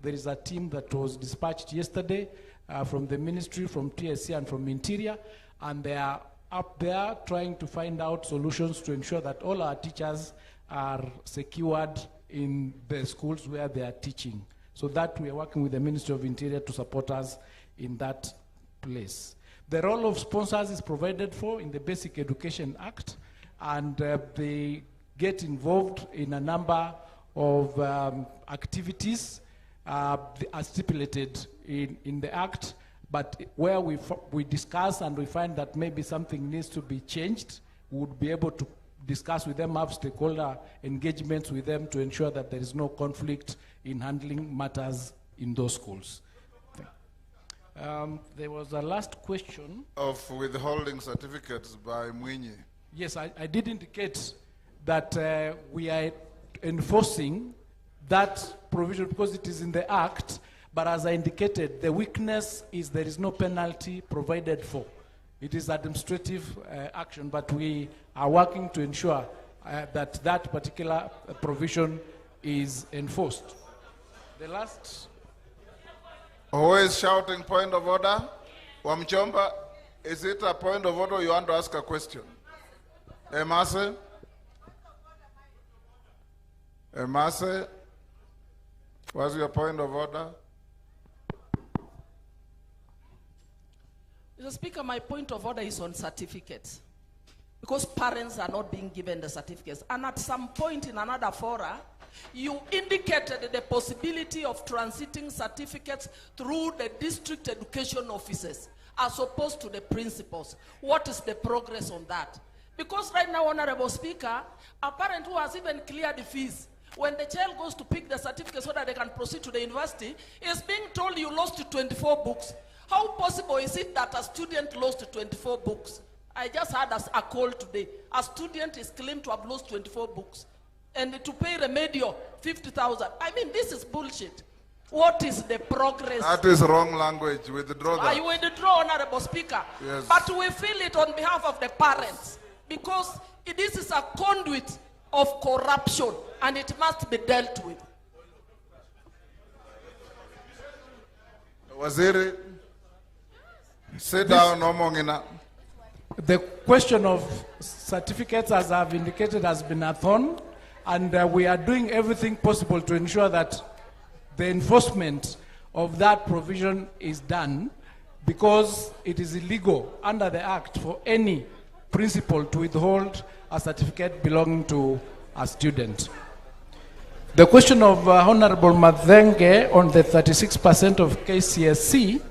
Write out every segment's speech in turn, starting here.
There is a team that was dispatched yesterday from the ministry, from TSC, and from Interior, and they are up there trying to find out solutions to ensure that all our teachers are secured in the schools where they are teaching. So that we are working with the Ministry of Interior to support us in that place. The role of sponsors is provided for in the Basic Education Act, and they get involved in a number of activities as stipulated in the Act, but where we discuss and we find that maybe something needs to be changed, we would be able to discuss with them, have stakeholder engagements with them to ensure that there is no conflict in handling matters in those schools. There was a last question. Of withholding certificates by Mgunyi. Yes, I did indicate that we are enforcing that provision because it is in the Act, but as I indicated, the weakness is there is no penalty provided for. It is administrative action, but we are working to ensure that that particular provision is enforced. The last... Who is shouting point of order? Wamchomba, is it a point of order or you want to ask a question? Emase? Emase? What's your point of order? Mr. Speaker, my point of order is on certificates. Because parents are not being given the certificates. And at some point in another fora, you indicated the possibility of transiting certificates through the district education offices as opposed to the principals. What is the progress on that? Because right now, Honorable Speaker, a parent who has even cleared the fees, when the child goes to pick the certificate so that they can proceed to the university, is being told you lost 24 books. How possible is it that a student lost 24 books? I just had a call today. A student is claimed to have lost 24 books. And to pay remedial 50,000. I mean, this is bullshit. What is the progress? That is wrong language. Withdraw that. I withdraw, Honorable Speaker. Yes. But we feel it on behalf of the parents. Because this is a conduit of corruption. And it must be dealt with. Waziri, sit down, Omongina. The question of certificates, as I've indicated, has been a thorn. And we are doing everything possible to ensure that the enforcement of that provision is done, because it is illegal under the Act for any principal to withhold a certificate belonging to a student. The question of Honorable Madhenge on the 36% of KCSE,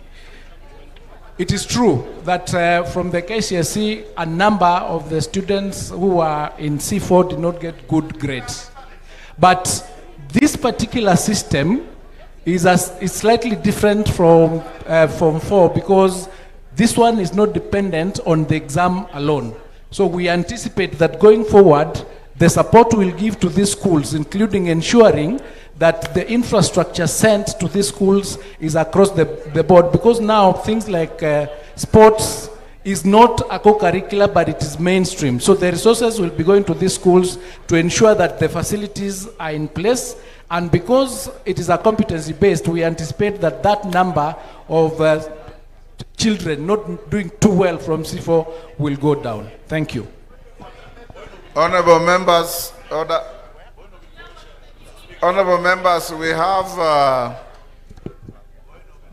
it is true that from the KCSE, a number of the students who are in C4 did not get good grades. But this particular system is slightly different from Form 4, because this one is not dependent on the exam alone. So we anticipate that going forward, the support we'll give to these schools, including ensuring that the infrastructure sent to these schools is across the board, because now things like sports is not a co-curricular, but it is mainstream. So the resources will be going to these schools to ensure that the facilities are in place, and because it is a competency-based, we anticipate that that number of children not doing too well from C4 will go down. Thank you. Honorable members, Honorable members, we have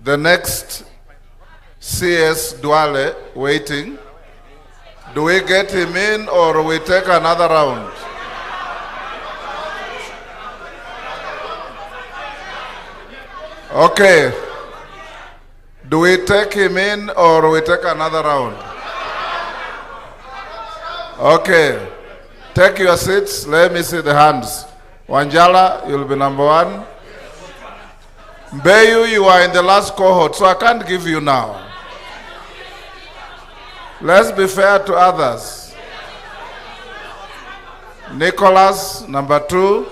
the next CS Duale waiting. Do we get him in or we take another round? Okay. Do we take him in or we take another round? Okay. Take your seats. Let me see the hands. Wanjala, you'll be number one. Mbeyu, you are in the last cohort, so I can't give you now. Let's be fair to others. Nicholas, number 2.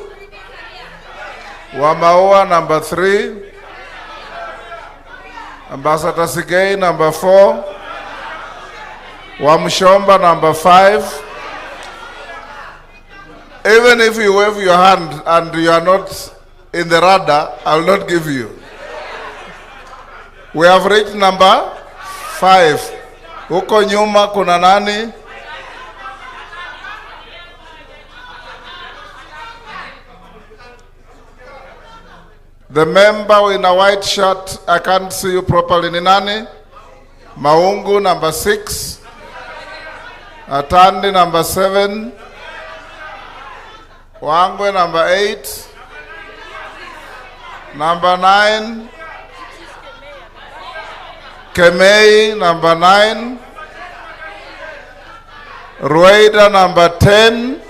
Wamaua, number 3. Ambassador Sigei, number 4. Wamshomba, number 5. Even if you wave your hand and you are not in the radar, I will not give you. We have reached number 5. Huko nyuma kuna nani? The member in a white shirt, I can't see you properly. Ni nani? Maungu, number 6. Atandi, number 7. Wangwe, number 8. Number 9. Kemei, number 9. Rueda, number 10.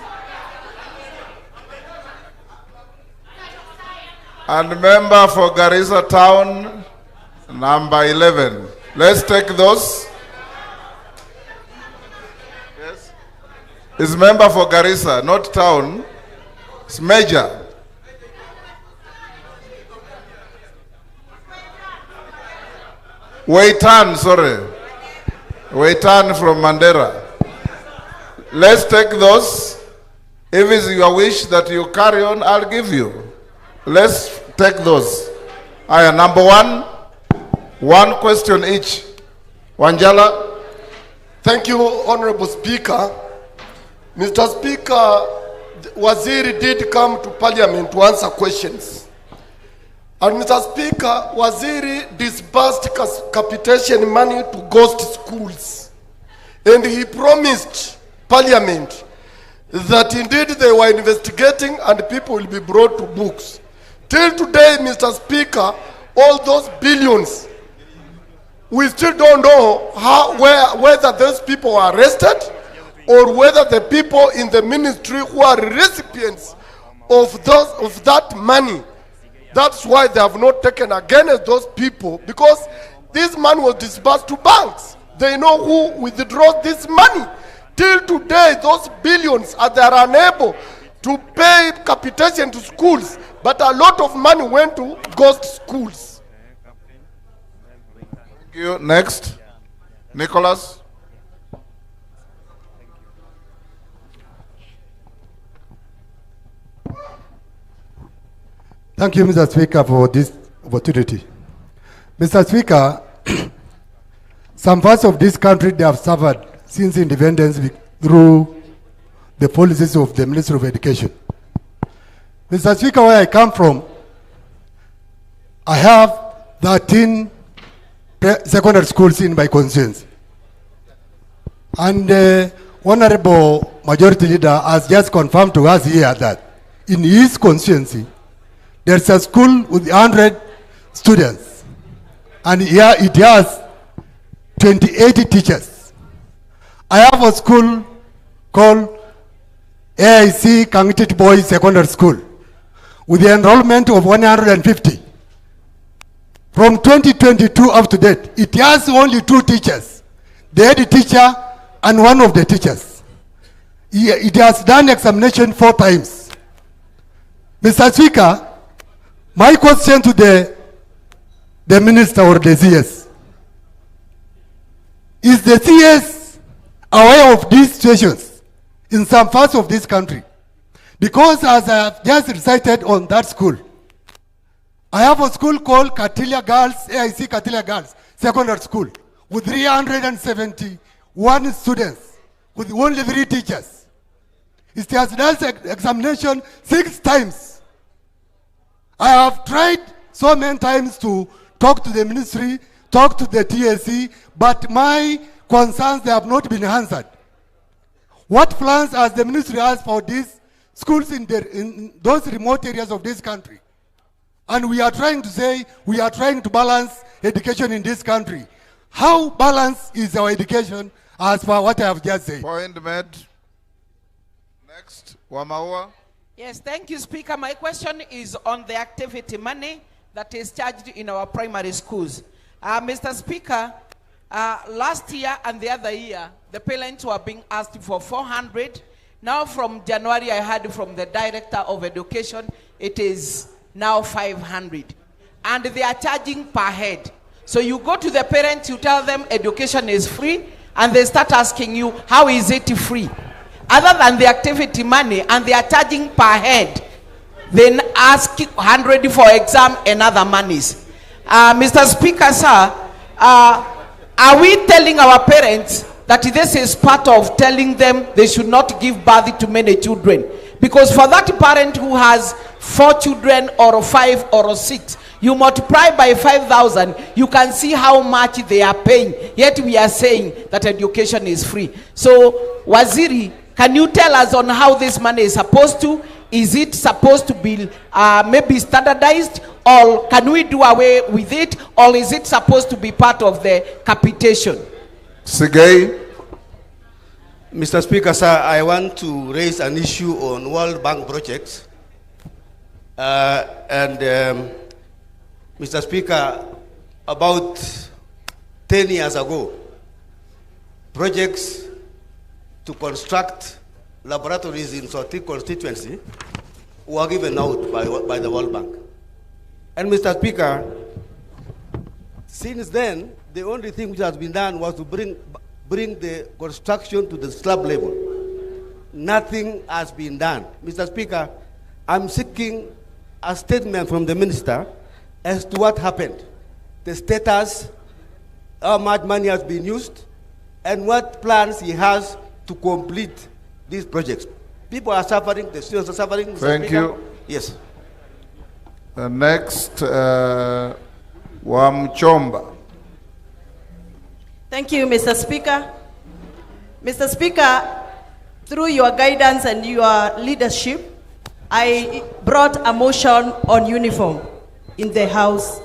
And member for Garissa Town, number 11. Let's take those. Yes. It's member for Garissa, not town. It's major. Waitan, sorry. Waitan from Mandera. Let's take those. If it's your wish that you carry on, I'll give you. Let's take those. Number 1. 1 question each. Wanjala. Thank you, Honorable Speaker. Mr. Speaker, Waziri did come to Parliament to answer questions. And Mr. Speaker, Waziri disbursed capitation money to ghost schools. And he promised Parliament that indeed they were investigating and people will be brought to books. Till today, Mr. Speaker, all those billions, we still don't know whether those people are arrested or whether the people in the ministry who are recipients of that money. That's why they have not taken against those people, because this money was disbursed to banks. They know who withdraws this money. Till today, those billions, they are unable to pay capitation to schools, but a lot of money went to ghost schools. Thank you. Next. Nicholas. Thank you, Mr. Speaker, for this opportunity. Mr. Speaker, some parts of this country, they have suffered since independence through the policies of the Ministry of Education. Mr. Speaker, where I come from, I have 13 secondary schools in my constituency. And the Honorable Majority Leader has just confirmed to us here that in his constituency, there's a school with 100 students. And here it has 28 teachers. I have a school called AIC Kangitit Boys Secondary School with the enrollment of 150. From 2022 up to date, it has only 2 teachers, the head teacher and one of the teachers. It has done examination 4 times. Mr. Speaker, my question to the minister or the CS, is the CS aware of these situations in some parts of this country? Because as I have just recited on that school, I have a school called Katilia Girls, AIC Katilia Girls Secondary School, with 371 students, with only 3 teachers. It has done examination 6 times. I have tried so many times to talk to the ministry, talk to the TSC, but my concerns, they have not been answered. What plans has the ministry has for these schools in those remote areas of this country? And we are trying to say, we are trying to balance education in this country. How balanced is our education as per what I have just said? Point made. Next, Wamaua. Yes, thank you, Speaker. My question is on the activity money that is charged in our primary schools. Mr. Speaker, last year and the other year, the parents were being asked for 400. Now from January, I heard from the Director of Education, it is now 500. And they are charging per head. So you go to the parents, you tell them education is free, and they start asking you, how is it free? Other than the activity money, and they are charging per head, then ask 100 for exam and other monies. Mr. Speaker, sir, are we telling our parents that this is part of telling them they should not give birth to many children? Because for that parent who has 4 children or 5 or 6, you multiply by 5,000, you can see how much they are paying. Yet we are saying that education is free. So, Waziri, can you tell us on how this money is supposed to? Is it supposed to be maybe standardized, or can we do away with it, or is it supposed to be part of the capitation? Sigay. Mr. Speaker, sir, I want to raise an issue on World Bank projects. Mr. Speaker, about 10 years ago, projects to construct laboratories in Soti constituency were given out by the World Bank. And Mr. Speaker, since then, the only thing which has been done was to bring the construction to the slab level. Nothing has been done. Mr. Speaker, I'm seeking a statement from the minister as to what happened, the status, how much money has been used, and what plans he has to complete these projects. People are suffering, the students are suffering. Mr. Thank Speaker. you. Yes. Next, Wamchomba. Thank you, Mr. Speaker. Mr. Speaker, through your guidance and your leadership, I brought a motion on uniform in the House.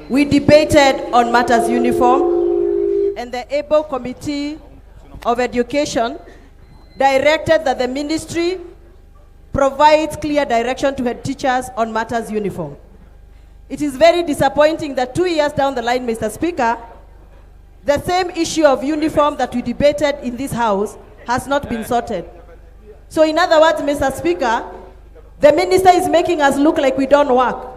We debated on matters uniform, and the ABLE Committee of Education directed that the ministry provides clear direction to head teachers on matters uniform. It is very disappointing that 2 years down the line, Mr. Speaker, the same issue of uniform that we debated in this House has not been sorted. So in other words, Mr. Speaker, the minister is making us look like we don't work.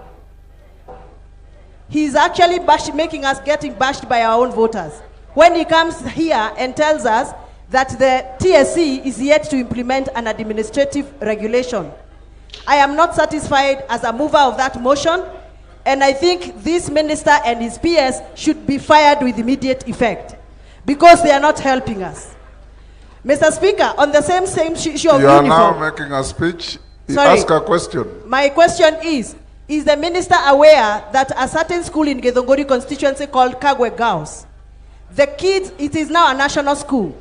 He's actually making us getting bashed by our own voters when he comes here and tells us that the TSC is yet to implement an administrative regulation. I am not satisfied as a mover of that motion, and I think this minister and his PS should be fired with immediate effect because they are not helping us. Mr. Speaker, on the same issue of uniform. You are now making a speech. Sorry. Ask a question. My question is the minister aware that a certain school in Githunguri constituency called Kagwe Girls, the kids, it is now a national school,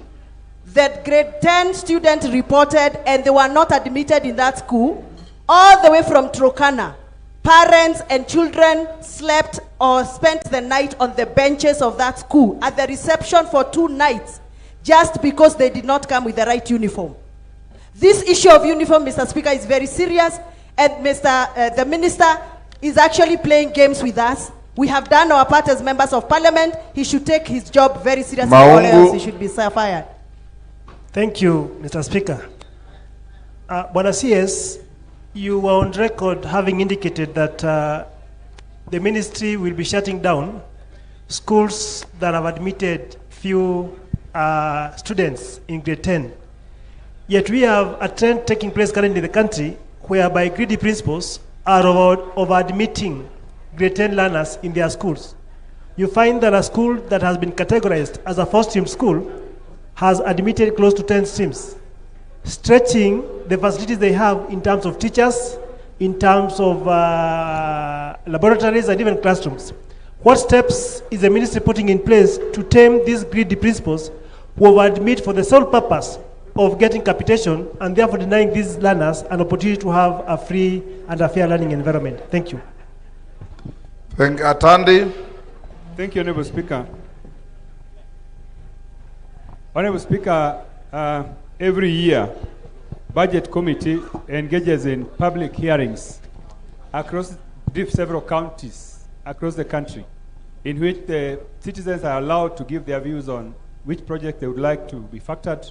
that grade 10 students reported and they were not admitted in that school, all the way from Turkana. Parents and children slept or spent the night on the benches of that school at the reception for 2 nights just because they did not come with the right uniform. This issue of uniform, Mr. Speaker, is very serious, and the minister is actually playing games with us. We have done our part as members of parliament. He should take his job very seriously, or else he should be fired. Thank you, Mr. Speaker. Bwana CS, you were on record having indicated that the ministry will be shutting down schools that have admitted few students in grade 10. Yet we have a trend taking place currently in the country whereby greedy principals are over-admitting grade 10 learners in their schools. You find that a school that has been categorized as a first-stream school has admitted close to 10 streams, stretching the facilities they have in terms of teachers, in terms of laboratories, and even classrooms. What steps is the ministry putting in place to tame these greedy principals who over-admit for the sole purpose of getting capitation and therefore denying these learners an opportunity to have a free and a fair learning environment? Thank you. Thank you. Atandi. Thank you, Honorable Speaker. Honorable Speaker, every year, Budget Committee engages in public hearings across several counties across the country, in which the citizens are allowed to give their views on which project they would like to be factored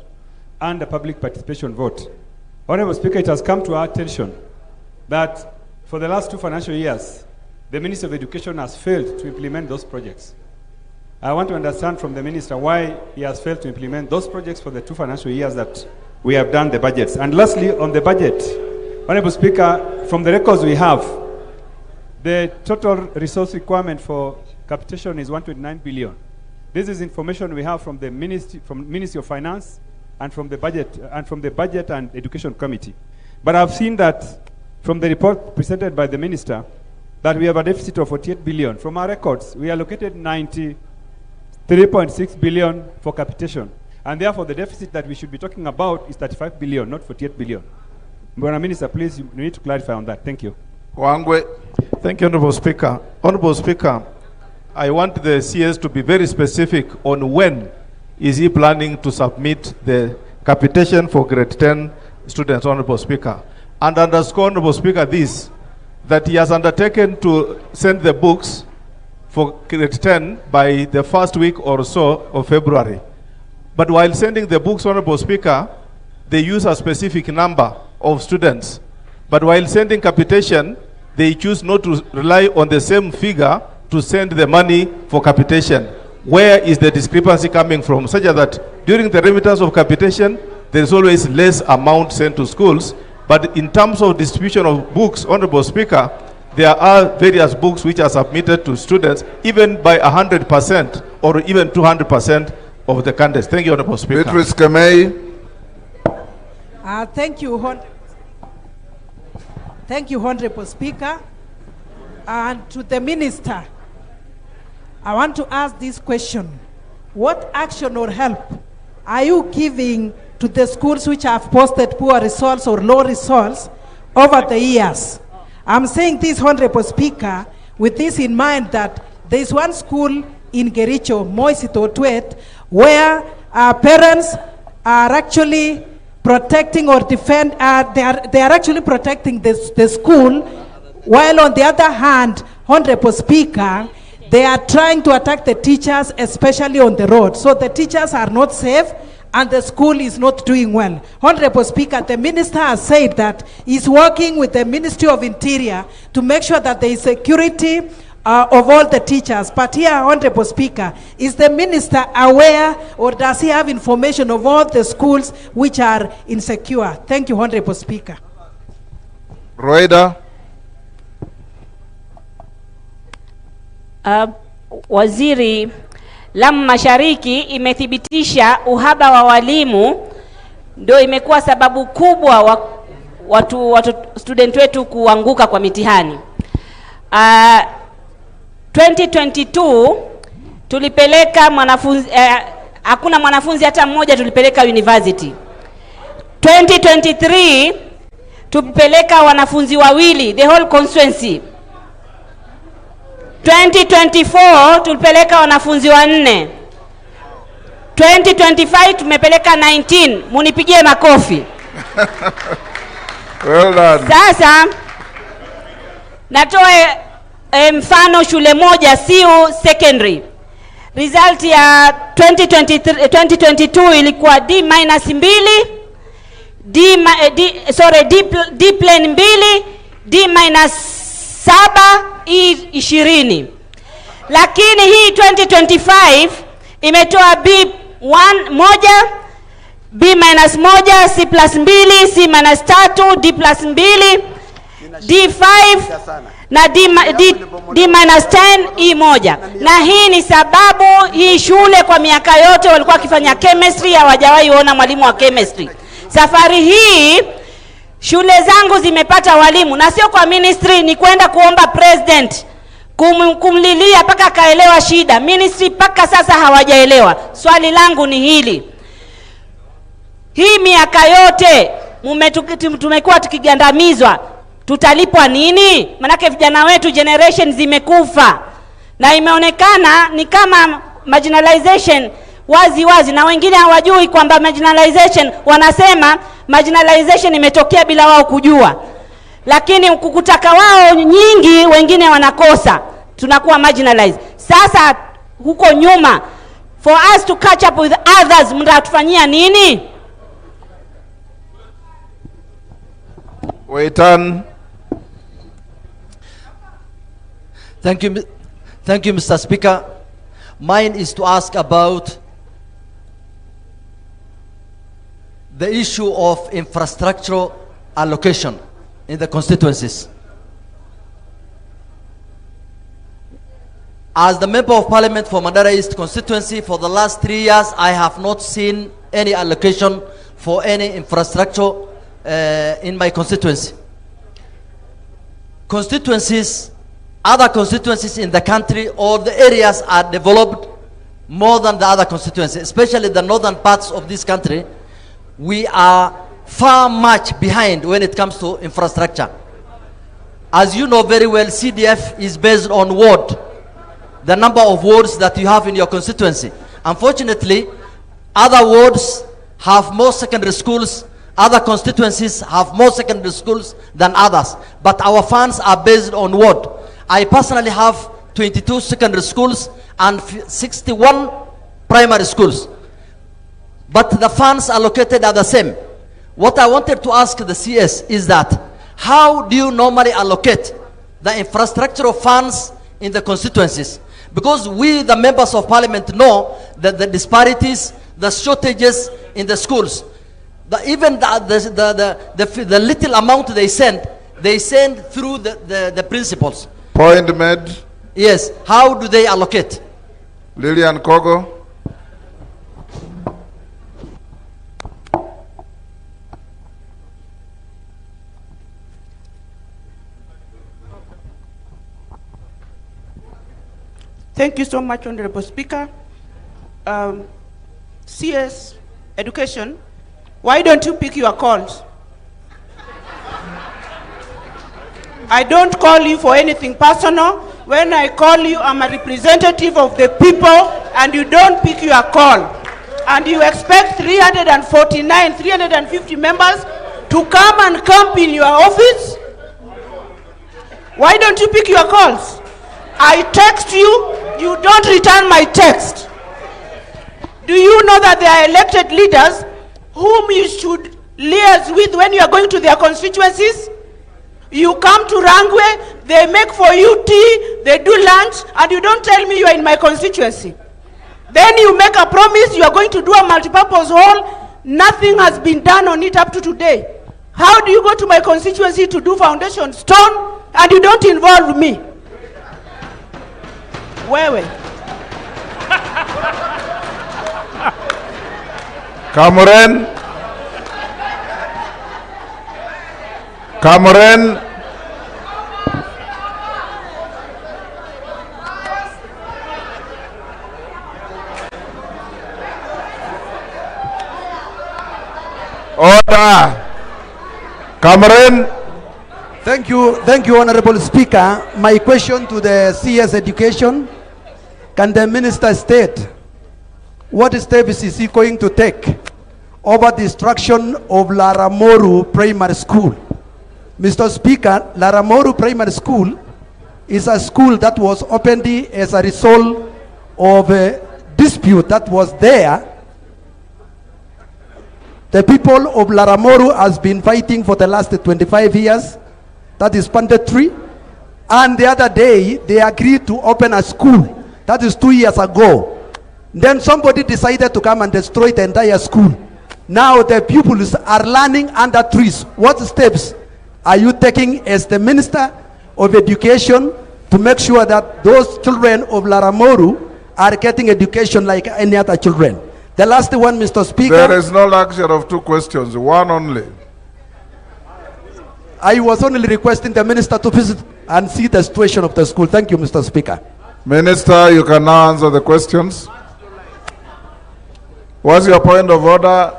and a public participation vote. Honorable Speaker, it has come to our attention that for the last 2 financial years, the Minister of Education has failed to implement those projects. I want to understand from the Minister why he has failed to implement those projects for the 2 financial years that we have done the budgets. And lastly, on the budget, Honorable Speaker, from the records we have, The total resource requirement for capitation is 129 billion. This is information we have from the Ministry of Finance and from the Budget and Education Committee. But I've seen that from the report presented by the minister that we have a deficit of 48 billion. From our records, we allocated 93.6 billion for capitation. And therefore, the deficit that we should be talking about is 35 billion, not 48 billion. Madam Minister, please, you need to clarify on that. Thank you. Wangwe. Thank you, Honorable Speaker. Honorable Speaker, I want the CS to be very specific on when is he planning to submit the capitation for grade 10 students, Honorable Speaker. And underscore, Honorable Speaker, this, that he has undertaken to send the books for grade 10 by the first week or so of February. But while sending the books, Honorable Speaker, they use a specific number of students. But while sending capitation, they choose not to rely on the same figure to send the money for capitation. Where is the discrepancy coming from? Such that during the remittance of capitation, there is always less amount sent to schools. But in terms of distribution of books, Honorable Speaker, there are various books which are submitted to students, even by 100% or even 200% of the candidates. Thank you, Honorable Speaker. Beatrice Kamei. Thank you, Honorable Speaker. And to the Minister, I want to ask this question. What action or help are you giving to the schools which have posted poor results or low results over the years? I'm saying this, Honorable Speaker, with this in mind that there is one school in Kericho, Moisito Twet, where parents are actually protecting or defend, they are actually protecting the school, while on the other hand, Honorable Speaker, they are trying to attack the teachers, especially on the road. So the teachers are not safe and the school is not doing well. Honorable Speaker, the minister has said that he's working with the Ministry of Interior to make sure that there is security of all the teachers. But here, Honorable Speaker, is the minister aware or does he have information of all the schools which are insecure? Thank you, Honorable Speaker. Roida. Waziri, Lamu Mashariki imethibitisha uhaba wa walimu, ndio imekuwa sababu kubwa watu student wetu kuanguka kwa mitihani. 2022 tulipeleka mwanafunzi hakuna mwanafunzi hata mmoja tulipeleka university. 2023 tulipeleka wanafunzi wawili, the whole constituency. 2024 tulipeleka wanafunzi 4. 2025 tumepeleka 19. Munipigie makofi. Well done. Sasa natoe mfano shule moja Siu Secondary. Result ya 2022 ilikuwa D-2, D plane 2, D-7, E20. Lakini hii 2025 imetoa B1, B-1, C+2, C-3, D+2, D5 na D-10, E1. Na hii ni sababu hii shule kwa miaka yote walikuwa wakifanya chemistry, hawajawahi ona mwalimu wa chemistry. Safari hii shule zangu zimepata walimu, na sio kwa ministry, ni kwenda kuomba president kumlilia paka kaelewa shida. Ministry paka sasa hawajaelewa. Swali langu ni hili: hii miaka yote tumekuwa tukigandamizwa, tutalipwa nini? Manake vijana wetu generation zimekufa, na imeonekana ni kama marginalization wazi, na wengine hawajui kwamba marginalization, wanasema marginalization imetokea bila wao kujua, lakini kukutaka wao nyingi wengine wanakosa, tunakuwa marginalized. Sasa huko nyuma, for us to catch up with others, mtatufanyia nini? Waitan. Thank you, Mr. Speaker. Mine is to ask about the issue of infrastructural allocation in the constituencies. As the member of parliament for Mandera East constituency, for the last 3 years, I have not seen any allocation for any infrastructure in my constituency. Other constituencies in the country or the areas are developed more than the other constituencies, especially the northern parts of this country. We are far much behind when it comes to infrastructure. As you know very well, CDF is based on ward, the number of wards that you have in your constituency. Unfortunately, other wards have more secondary schools, other constituencies have more secondary schools than others, but our funds are based on ward. I personally have 22 secondary schools and 61 primary schools, but the funds allocated are the same. What I wanted to ask the CS is that, how do you normally allocate the infrastructure of funds in the constituencies? Because we, the members of parliament, know that the disparities, the shortages in the schools, even the little amount they send through the principals. Point made. Yes. How do they allocate? Lillian Kogo. Thank you so much, Honorable Speaker. CS Education, why don't you pick your calls? I don't call you for anything personal. When I call you, I'm a representative of the people, and you don't pick your call. And you expect 350 members to come and camp in your office? Why don't you pick your calls? I text you, you don't return my text. Do you know that there are elected leaders whom you should liaise with when you are going to their constituencies? You come to Rangwe, they make for you tea, they do lunch, and you don't tell me you are in my constituency. Then you make a promise you are going to do a multipurpose hall. Nothing has been done on it up to today. How do you go to my constituency to do foundation stone and you don't involve me? Wewe. Cameron. Order. Cameron. Thank you, Honorable Speaker. My question to the CS Education, can the Minister state what steps is he going to take over the destruction of Laramoru Primary School? Mr. Speaker, Laramoru Primary School is a school that was opened as a result of a dispute that was there. The people of Laramoru has been fighting for the last 25 years. That is mandatory. And the other day, they agreed to open a school. That is 2 years ago. Then somebody decided to come and destroy the entire school. Now the pupils are learning under trees. What steps are you taking as the Minister of Education to make sure that those children of Laramoru are getting education like any other children? The last one, Mr. Speaker. There is no luxury of two questions, one only. I was only requesting the Minister to visit and see the situation of the school. Thank you, Mr. Speaker. Minister, you can now answer the questions. What's your point of order,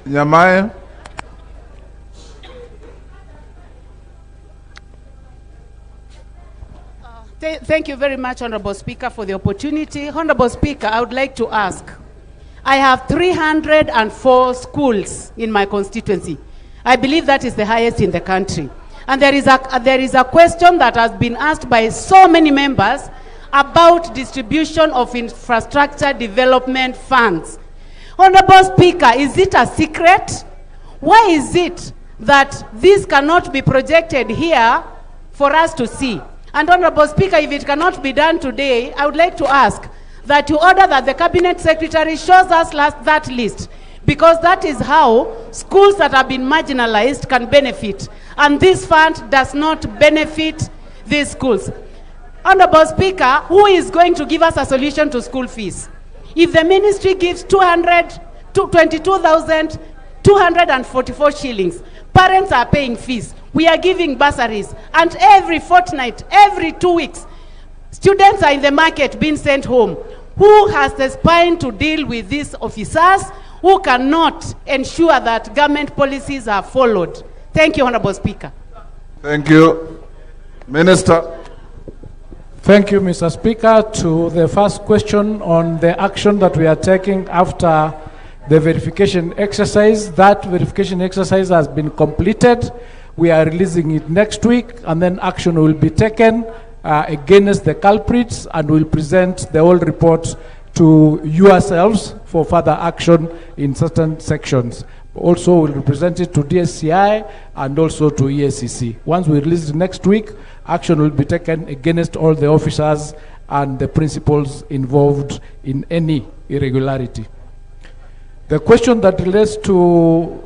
Nyamai? Thank you very much, Honorable Speaker, for the opportunity. Honorable Speaker, I would like to ask. I have 304 schools in my constituency. I believe that is the highest in the country. And there is a question that has been asked by so many members about distribution of infrastructure development funds. Honorable Speaker, is it a secret? Why is it that this cannot be projected here for us to see? And Honorable Speaker, if it cannot be done today, I would like to ask that you order that the Cabinet Secretary shows us that list, because that is how schools that have been marginalized can benefit. And this fund does not benefit these schools. Honorable Speaker, who is going to give us a solution to school fees? If the ministry gives 22,244 shillings, parents are paying fees. We are giving bursaries. And every fortnight, every 2 weeks, students are in the market being sent home. Who has the spine to deal with these officers who cannot ensure that government policies are followed? Thank you, Honorable Speaker. Thank you. Minister. Thank you, Mr. Speaker. To the first question on the action that we are taking after the verification exercise, that verification exercise has been completed. We are releasing it next week, and then action will be taken against the culprits, and we'll present the whole report to yourselves for further action in certain sections. Also, we'll present it to DSCI and also to EACC. Once we release it next week, action will be taken against all the officers and the principals involved in any irregularity. The question that relates to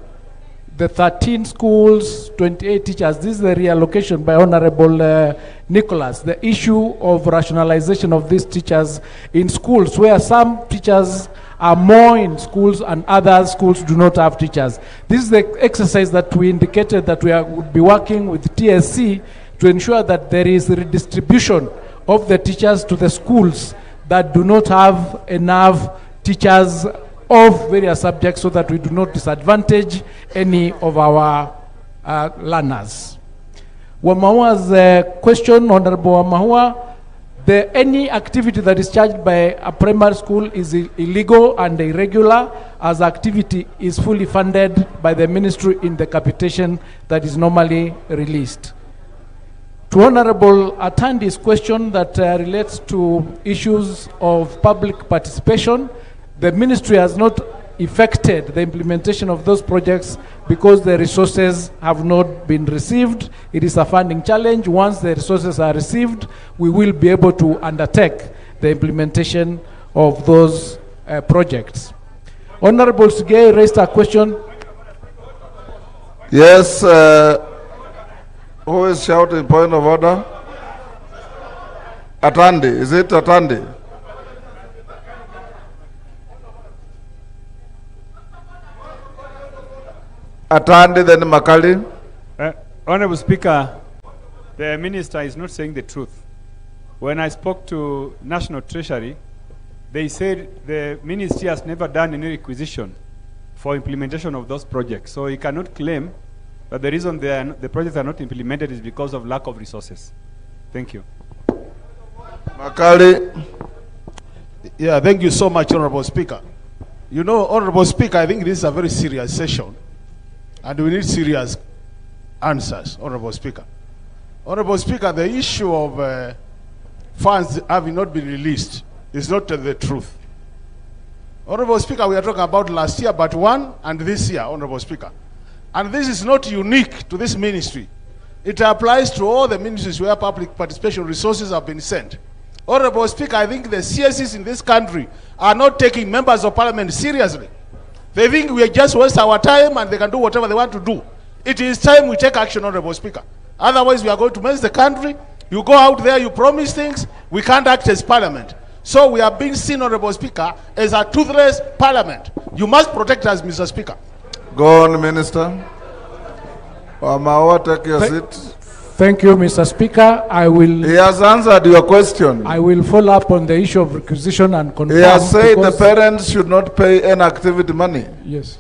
the 13 schools, 28 teachers, this is the reallocation by Honorable Nicholas, the issue of rationalization of these teachers in schools, where some teachers are more in schools and other schools do not have teachers. This is the exercise that we indicated that we would be working with TSC to ensure that there is redistribution of the teachers to the schools that do not have enough teachers of various subjects, so that we do not disadvantage any of our learners. Wamahua's question, Honorable Wamahua, any activity that is charged by a primary school is illegal and irregular, as activity is fully funded by the ministry in the capitation that is normally released. To Honorable Atandi's question that relates to issues of public participation, the ministry has not effected the implementation of those projects because the resources have not been received. It is a funding challenge. Once the resources are received, we will be able to undertake the implementation of those projects. Honorable Sigei raised a question. Yes, who is shouting point of order? Atandi, is it Atandi? Atandi, then Makali. Honorable Speaker, the minister is not saying the truth. When I spoke to National Treasury, they said the ministry has never done any requisition for implementation of those projects. So he cannot claim that the reason the projects are not implemented is because of lack of resources. Thank you. Makali. Yeah, thank you so much, Honorable Speaker. You know, Honorable Speaker, I think this is a very serious session, and we need serious answers, Honorable Speaker. Honorable Speaker, the issue of funds having not been released is not the truth. Honorable Speaker, we are talking about last year, but one, and this year, Honorable Speaker. And this is not unique to this ministry. It applies to all the ministries where public participation resources have been sent. Honorable Speaker, I think the CSCs in this country are not taking members of parliament seriously. They think we just waste our time and they can do whatever they want to do. It is time we take action, Honorable Speaker. Otherwise, we are going to mess the country. You go out there, you promise things, we can't act as parliament. So we are being seen, Honorable Speaker, as a toothless parliament. You must protect us, Mr. Speaker. Go on, Minister. Wamawa, take your seat. Thank you, Mr. Speaker. He has answered your question. I will follow up on the issue of requisition and confirm. He has said the parents should not pay any activity money. Yes.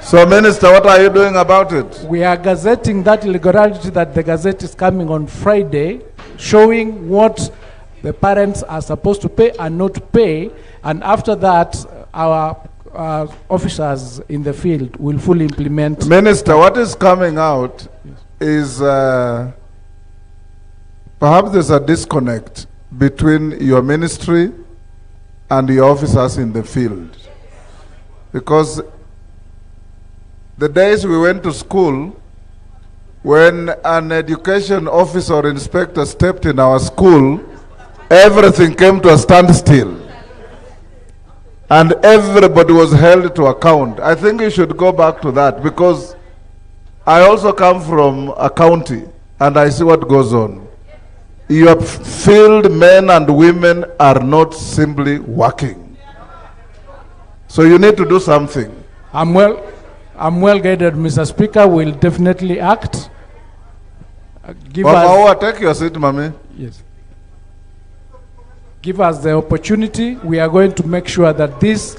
So, Minister, what are you doing about it? We are gazetting that irregularity that the Gazette is coming on Friday, showing what the parents are supposed to pay and not pay. And after that, our officers in the field will fully implement. Minister, what is coming out is perhaps there's a disconnect between your ministry and the officers in the field. Because the days we went to school, when an education officer or inspector stepped in our school, everything came to a standstill. And everybody was held to account. I think you should go back to that, because I also come from a county and I see what goes on. your field men and women are not simply working. So you need to do something. I'm well guided, Mr. Speaker. Will definitely act. Give us, take your seat, Mami. Yes. Give us the opportunity. We are going to make sure that this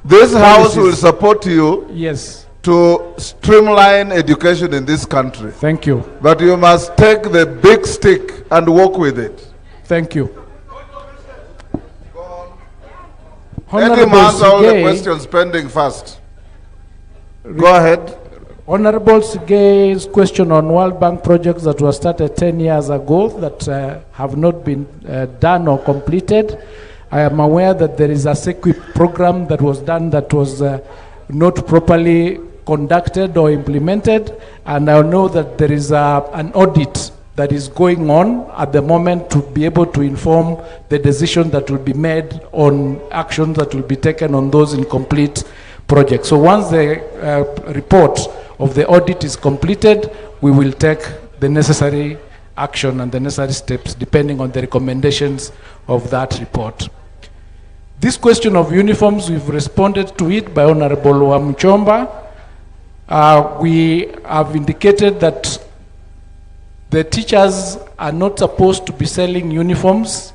house will support you. Yes. To streamline education in this country. Thank you. But you must take the big stick and walk with it. Thank you. Let him answer all the questions pending first. Go ahead. Honorable Sigei's question on World Bank projects that were started 10 years ago that have not been done or completed. I am aware that there is a SEQUIP program that was done that was not properly conducted or implemented, and I know that there is an audit that is going on at the moment to be able to inform the decision that will be made on actions that will be taken on those incomplete projects. So once the report of the audit is completed, we will take the necessary action and the necessary steps depending on the recommendations of that report. This question of uniforms, we've responded to it by Honorable Wamchomba. We have indicated that the teachers are not supposed to be selling uniforms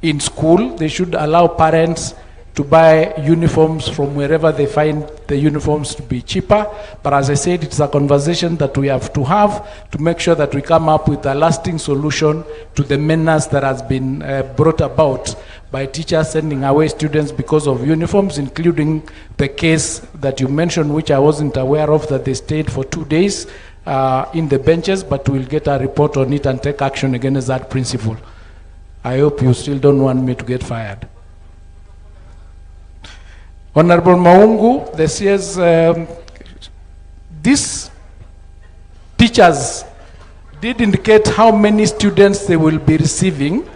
in school. They should allow parents to buy uniforms from wherever they find the uniforms to be cheaper. But as I said, it's a conversation that we have to make sure that we come up with a lasting solution to the menace that has been brought about by teachers sending away students because of uniforms, including the case that you mentioned, which I wasn't aware of, that they stayed for 2 days in the benches, but we'll get a report on it and take action against that principle. I hope you still don't want me to get fired. Honorable Maungu, the CS, these teachers did indicate how many students they will be receiving,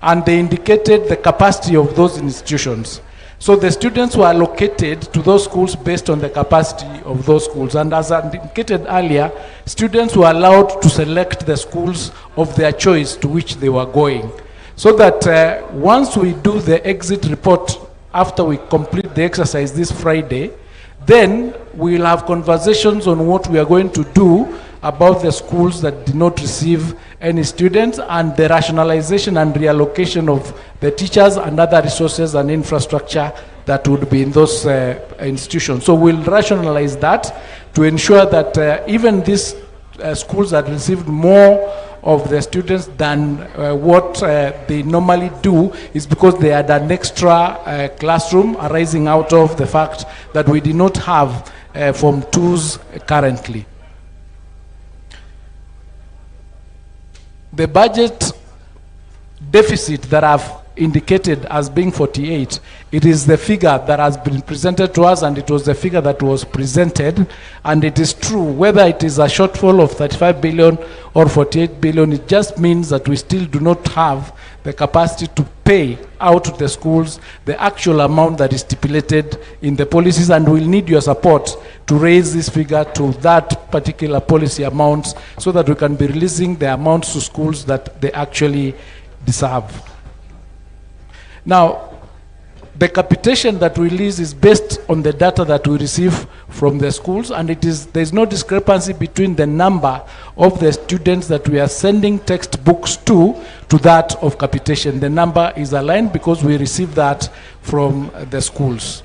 and they indicated the capacity of those institutions. So the students were allocated to those schools based on the capacity of those schools. And as I indicated earlier, students were allowed to select the schools of their choice to which they were going. So that once we do the exit report, after we complete the exercise this Friday, then we will have conversations on what we are going to do about the schools that did not receive any students, and the rationalization and reallocation of the teachers and other resources and infrastructure that would be in those institutions. So we'll rationalize that to ensure that even these schools that received more of the students than what they normally do is because they had an extra classroom arising out of the fact that we did not have Form 2s currently. The budget deficit that I've indicated as being 48, it is the figure that has been presented to us, and it was the figure that was presented, and it is true. Whether it is a shortfall of 35 billion or 48 billion, it just means that we still do not have the capacity to pay out to the schools the actual amount that is stipulated in the policies, and we'll need your support to raise this figure to that particular policy amounts so that we can be releasing the amounts to schools that they actually deserve. Now, the capitation that we release is based on the data that we receive from the schools, and there's no discrepancy between the number of the students that we are sending textbooks to that of capitation. The number is aligned because we receive that from the schools.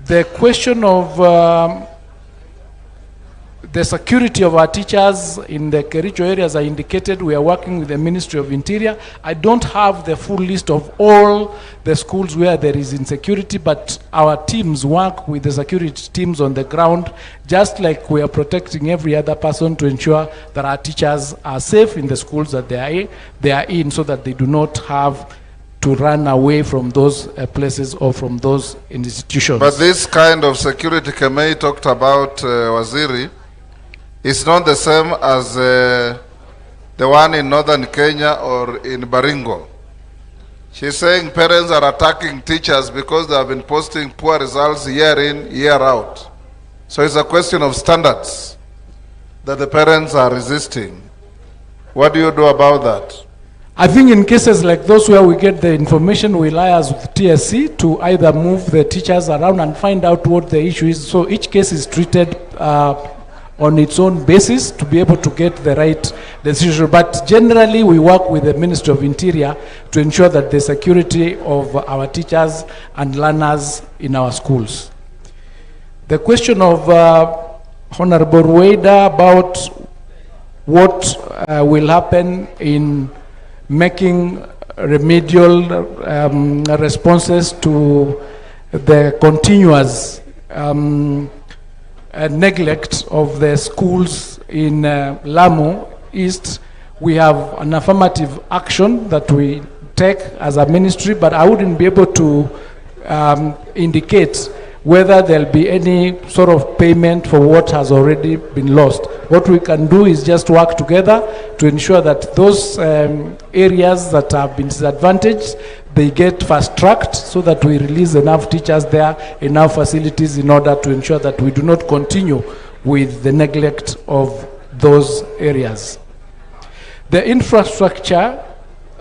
The question of the security of our teachers in the Kericho areas, I indicated we are working with the Ministry of Interior. I don't have the full list of all the schools where there is insecurity, but our teams work with the security teams on the ground, just like we are protecting every other person to ensure that our teachers are safe in the schools that they are in, so that they do not have to run away from those places or from those institutions. But this kind of security Kemei talked about, Waziri, it's not the same as the one in northern Kenya or in Baringo. She's saying parents are attacking teachers because they have been posting poor results year in, year out. So it's a question of standards that the parents are resisting. What do you do about that? I think in cases like those where we get the information, we liaise with TSC to either move the teachers around and find out what the issue is. So each case is treated on its own basis to be able to get the right decision. But generally, we work with the Ministry of Interior to ensure that the security of our teachers and learners in our schools. The question of Honorable Rueda about what will happen in making remedial responses to the continuous neglect of the schools in Lamu East, we have an affirmative action that we take as a ministry, but I wouldn't be able to indicate whether there'll be any sort of payment for what has already been lost. What we can do is just work together to ensure that those areas that have been disadvantaged, they get fast-tracked so that we release enough teachers there, enough facilities in order to ensure that we do not continue with the neglect of those areas. The infrastructure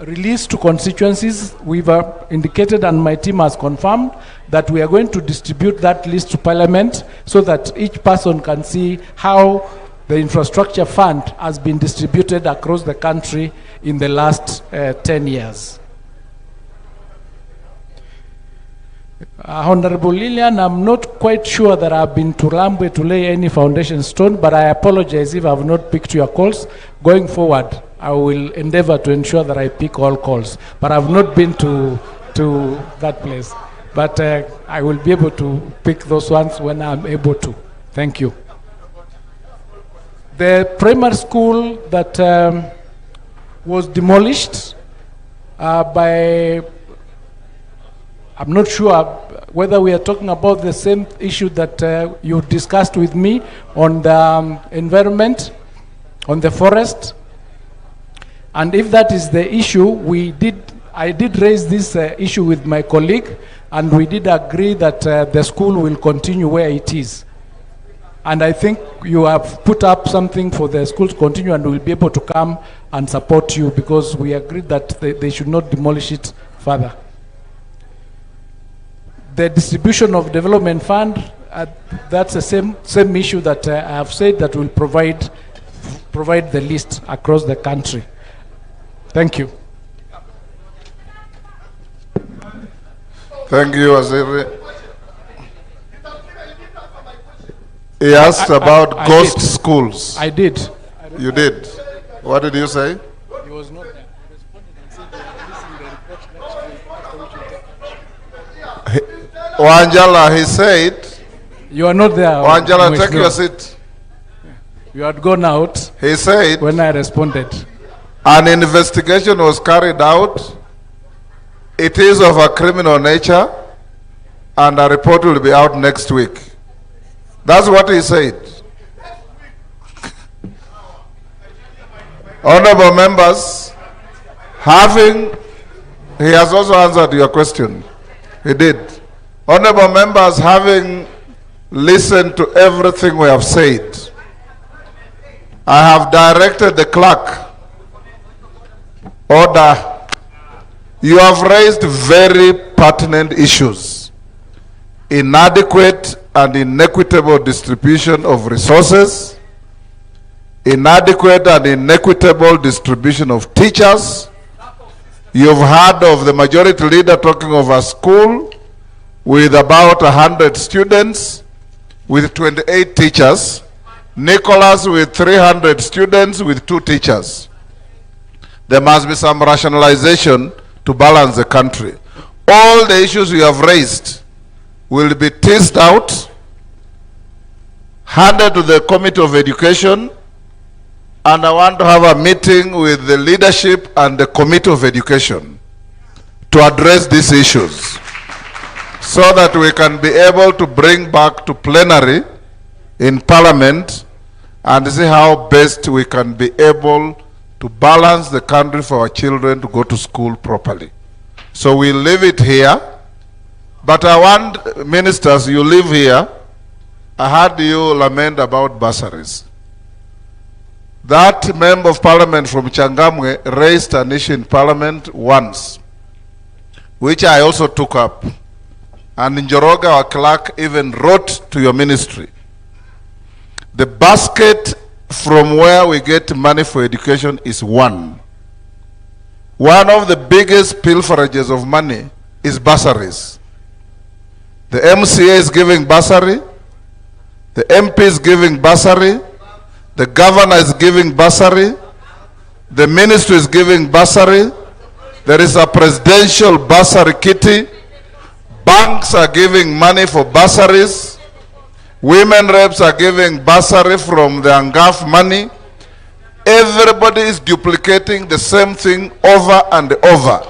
released to constituencies, we've indicated and my team has confirmed that we are going to distribute that list to Parliament so that each person can see how the infrastructure fund has been distributed across the country in the last 10 years. Honorable Lillian, I'm not quite sure that I've been to Lambwe to lay any foundation stone, but I apologize if I've not picked your calls. Going forward, I will endeavor to ensure that I pick all calls, but I've not been to that place. But I will be able to pick those ones when I'm able to. Thank you. The primary school that was demolished by, I'm not sure whether we are talking about the same issue that you discussed with me on the environment, on the forest. And if that is the issue, I did raise this issue with my colleague, and we did agree that the school will continue where it is. And I think you have put up something for the school to continue, and we'll be able to come and support you because we agreed that they should not demolish it further. The distribution of development fund, that's the same issue that I have said that will provide the list across the country. Thank you. Thank you, Waziri. He asked about ghost schools. I did. You did. What did you say? He was not there. He responded and said they are releasing the report next week after which we'll take action. Wanjala, he said. You are not there. Wanjala, take your seat. You had gone out. He said. When I responded. An investigation was carried out. It is of a criminal nature, and a report will be out next week. That's what he said. Honorable members, he has also answered your question. He did. Honorable members, having listened to everything we have said, I have directed the clerk. Order. You have raised very pertinent issues. Inadequate and inequitable distribution of resources, inadequate and inequitable distribution of teachers. You've heard of the majority leader talking of a school with about 100 students, with 28 teachers. Nicholas with 300 students with 2 teachers. There must be some rationalization to balance the country. All the issues you have raised will be teased out, handed to the Committee of Education, and I want to have a meeting with the leadership and the Committee of Education to address these issues so that we can be able to bring back to plenary in Parliament and see how best we can be able to balance the country for our children to go to school properly. So we leave it here, but I want ministers, you live here. I heard you lament about bursaries. That member of parliament from Changamwe raised an issue in parliament once, which I also took up. And Njoroge, our clerk, even wrote to your ministry. The basket from where we get money for education is one. One of the biggest pilferages of money is bursaries. The MCA is giving bursary, the MP is giving bursary, the governor is giving bursary, the ministry is giving bursary, there is a presidential bursary kitty, banks are giving money for bursaries, women reps are giving bursary from the ANGAF money. Everybody is duplicating the same thing over and over.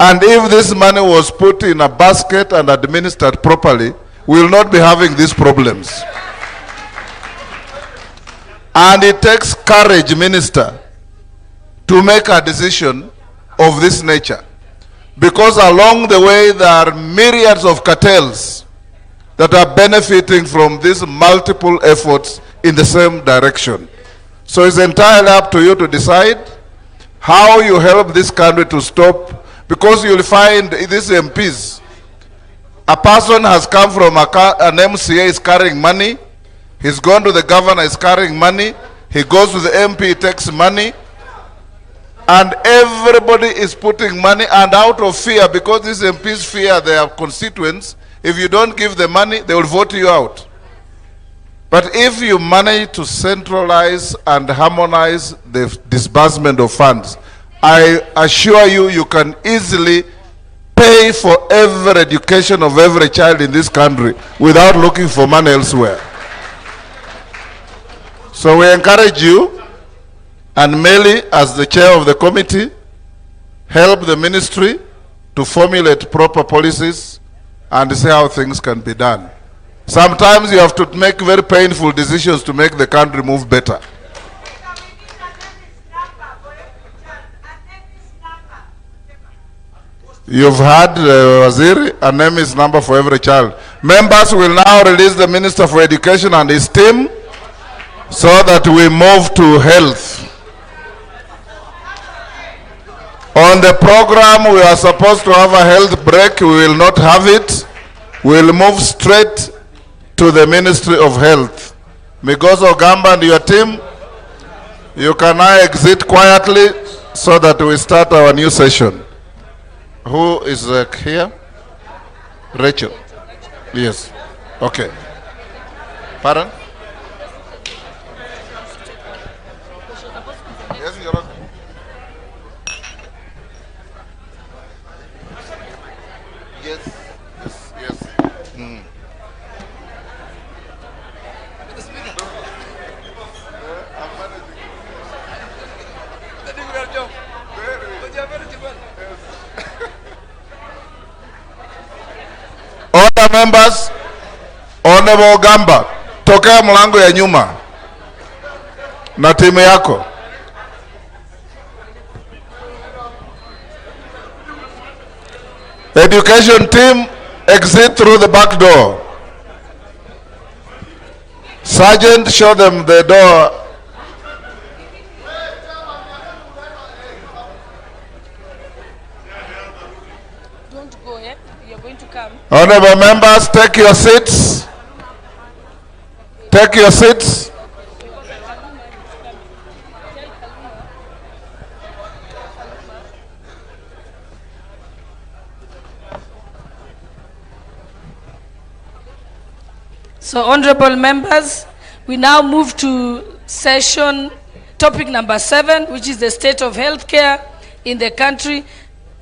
And if this money was put in a basket and administered properly, we will not be having these problems. And it takes courage, Minister, to make a decision of this nature. Because along the way, there are myriads of cartels that are benefiting from these multiple efforts in the same direction. So it's entirely up to you to decide how you help this country to stop, because you'll find these MPs, a person has come from an MCA, is carrying money, he's gone to the governor, is carrying money, he goes to the MP, he takes money, and everybody is putting money, and out of fear, because these MPs fear their constituents, if you don't give the money, they will vote you out. But if you manage to centralize and harmonize the disbursement of funds, I assure you, you can easily pay for every education of every child in this country without looking for money elsewhere. So we encourage you, and Meli, as the chair of the committee, help the ministry to formulate proper policies and see how things can be done. Sometimes you have to make very painful decisions to make the country move better. You've had Waziri, a name is number for every child. Members will now release the Minister for Education and his team so that we move to health. On the program, we are supposed to have a health break. We will not have it. We'll move straight to the Ministry of Health. Migozo Gamba and your team, you can now exit quietly so that we start our new session. Who is here? Rachel. Yes. Okay. Pardon? Yes, you're okay. Yes. Yes. Yes. Mm. Order members, Honorable Gamba, tokea mlango ya nyuma na timu yako. Education team, exit through the back door. Sergeant, show them the door. Don't go yet. You're going to come. Honorable members, take your seats. Take your seats. So, honorable members, we now move to session topic number 7, which is the state of healthcare in the country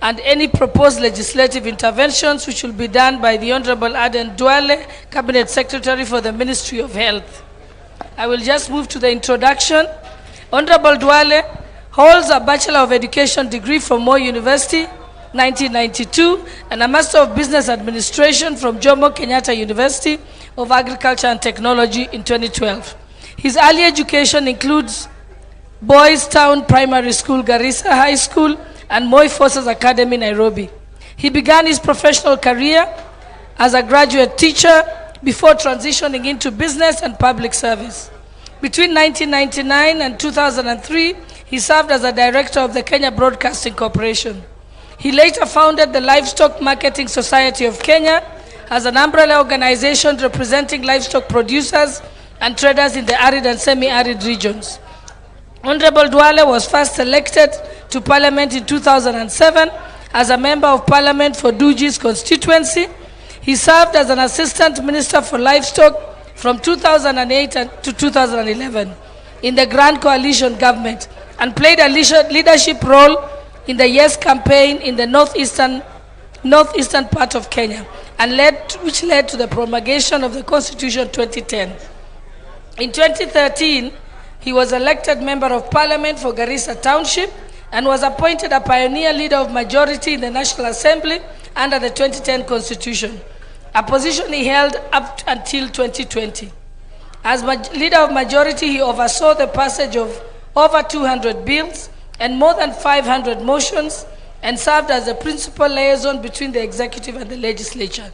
and any proposed legislative interventions which will be done by the Honorable Aden Duale, Cabinet Secretary for the Ministry of Health. I will just move to the introduction. Honorable Duale holds a Bachelor of Education degree from Moi University, 1992, and a Master of Business Administration from Jomo Kenyatta University of Agriculture and Technology in 2012. His early education includes Boys Town Primary School, Garissa High School, and Moi Forces Academy, Nairobi. He began his professional career as a graduate teacher before transitioning into business and public service. Between 1999 and 2003, he served as a director of the Kenya Broadcasting Corporation. He later founded the Livestock Marketing Society of Kenya as an umbrella organization representing livestock producers and traders in the arid and semi-arid regions. Honorable Duale was first elected to Parliament in 2007 as a member of Parliament for Duji's constituency. He served as an Assistant Minister for Livestock from 2008 to 2011 in the Grand Coalition government and played a leadership role in the Yes campaign in the northeastern part of Kenya, and which led to the promulgation of the Constitution 2010. In 2013, he was elected Member of Parliament for Garissa Township and was appointed a pioneer leader of majority in the National Assembly under the 2010 Constitution, a position he held up until 2020. As leader of majority, he oversaw the passage of over 200 bills and more than 500 motions, and served as the principal liaison between the executive and the legislature.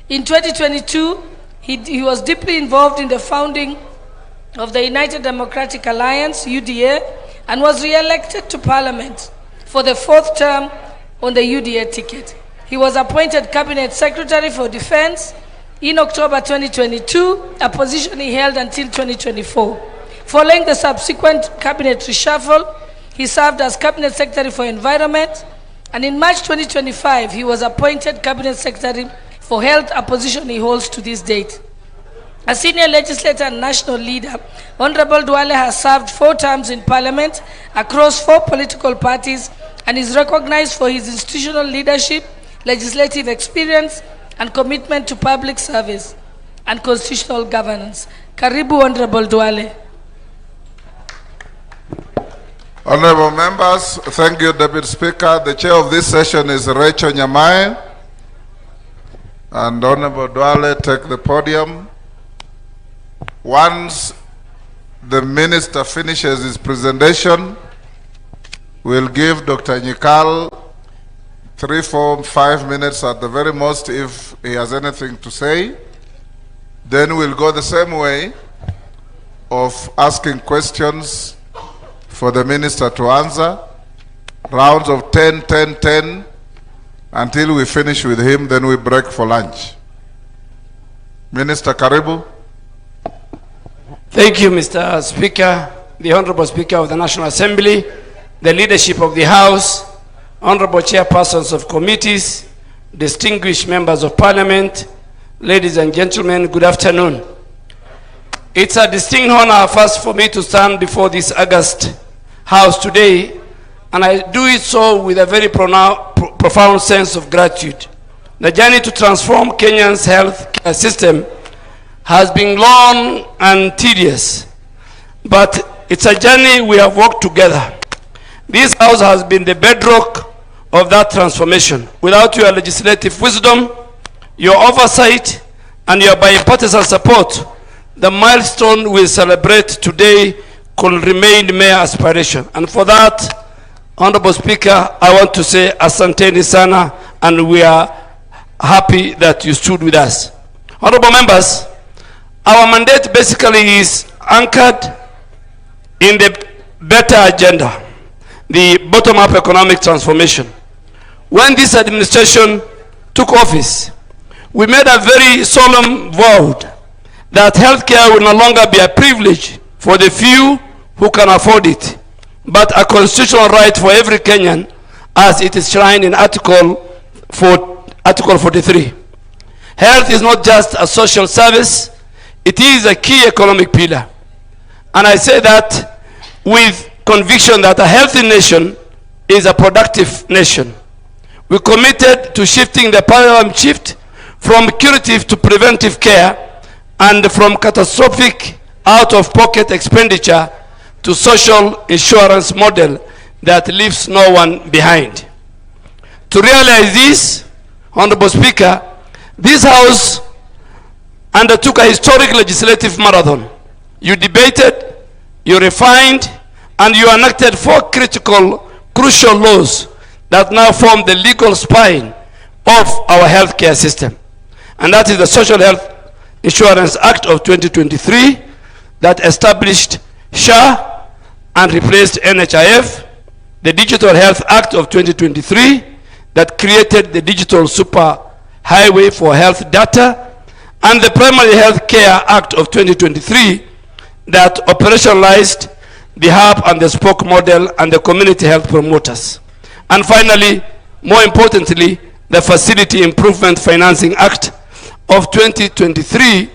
In 2022, he was deeply involved in the founding of the United Democratic Alliance, UDA, and was re-elected to Parliament for the 4th term on the UDA ticket. He was appointed Cabinet Secretary for Defense in October 2022, a position he held until 2024. Following the subsequent Cabinet reshuffle, he served as Cabinet Secretary for Environment, and in March 2025, he was appointed Cabinet Secretary for Health, a position he holds to this date. A senior legislator and national leader, Honorable Duale has served 4 terms in Parliament across 4 political parties and is recognized for his institutional leadership, legislative experience, and commitment to public service and constitutional governance. Karibu, Honorable Duale. Honorable members, thank you, Deputy Speaker. The chair of this session is Rachel Nyamae. And Honorable Duale, take the podium. Once the minister finishes his presentation, we'll give Dr. Nyikal 3, 4, 5 minutes at the very most if he has anything to say. Then we'll go the same way of asking questions for the minister to answer. Rounds of 10, 10, 10 until we finish with him, then we break for lunch. Minister, karibu. Thank you, Mr. Speaker, the Honorable Speaker of the National Assembly, the leadership of the House, Honorable Chairpersons of committees, distinguished members of Parliament, ladies and gentlemen, good afternoon. It's a distinct honor first for me to stand before this august House today, and I do it so with a very profound sense of gratitude. The journey to transform Kenya's health care system has been long and tedious, but it's a journey we have walked together. This House has been the bedrock of that transformation. Without your legislative wisdom, your oversight, and your bipartisan support, the milestone we celebrate today could remain mere aspiration. And for that, Honorable Speaker, I want to say asanteni sana, and we are happy that you stood with us. Honorable members, our mandate basically is anchored in the better agenda, the bottom-up economic transformation. When this administration took office, we made a very solemn vow that healthcare will no longer be a privilege for the few who can afford it, but a constitutional right for every Kenyan, as it is enshrined in Article 43. Health is not just a social service, it is a key economic pillar. And I say that with conviction that a healthy nation is a productive nation. We committed to shifting the paradigm shift from curative to preventive care, and from catastrophic out-of-pocket expenditure to social insurance model that leaves no one behind. To realize this, Honorable Speaker, this House undertook a historic legislative marathon. You debated, you refined, and you enacted 4 crucial laws that now form the legal spine of our healthcare system. And that is the Social Health Insurance Act of 2023, that established SHA and replaced NHIF, the Digital Health Act of 2023 that created the Digital Super Highway for Health Data, and the Primary Health Care Act of 2023 that operationalized the hub and the spoke model and the community health promoters. And finally, more importantly, the Facility Improvement Financing Act of 2023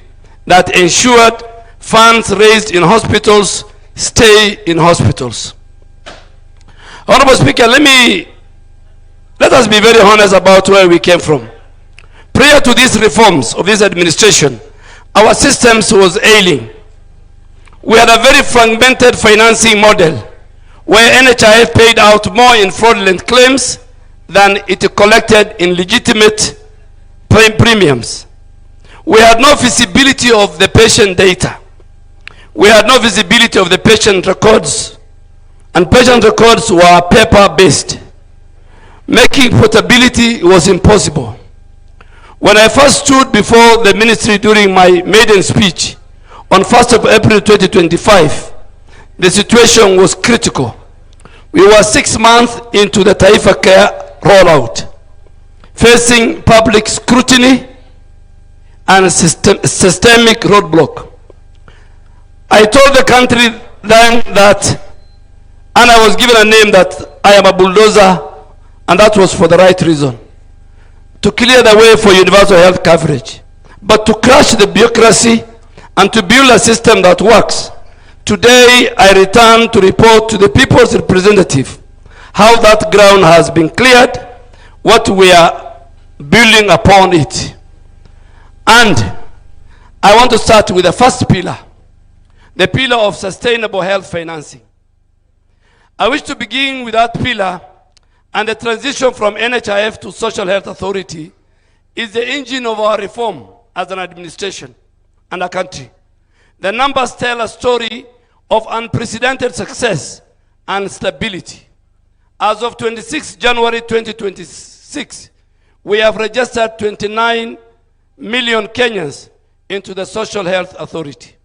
that ensured funds raised in hospitals stay in hospitals. Honorable Speaker, let us be very honest about where we came from. Prior to these reforms of this administration, our systems was ailing. We had a very fragmented financing model where NHIF paid out more in fraudulent claims than it collected in legitimate premiums. We had no visibility of the patient data. We had no visibility of the patient records, and patient records were paper-based. Making portability was impossible. When I first stood before the ministry during my maiden speech on 1st of April 2025, the situation was critical. We were 6 months into the Taifa Care rollout, facing public scrutiny and systemic roadblock. I told the country then that, and I was given a name that I am a bulldozer, and that was for the right reason, to clear the way for universal health coverage, but to crush the bureaucracy and to build a system that works. Today, I return to report to the people's representative how that ground has been cleared, what we are building upon it. And I want to start with the first pillar, the pillar of sustainable health financing. I wish to begin with that pillar, and the transition from NHIF to Social Health Authority is the engine of our reform as an administration and a country. The numbers tell a story of unprecedented success and stability. As of 26 January 2026, we have registered 29 million Kenyans into the Social Health Authority.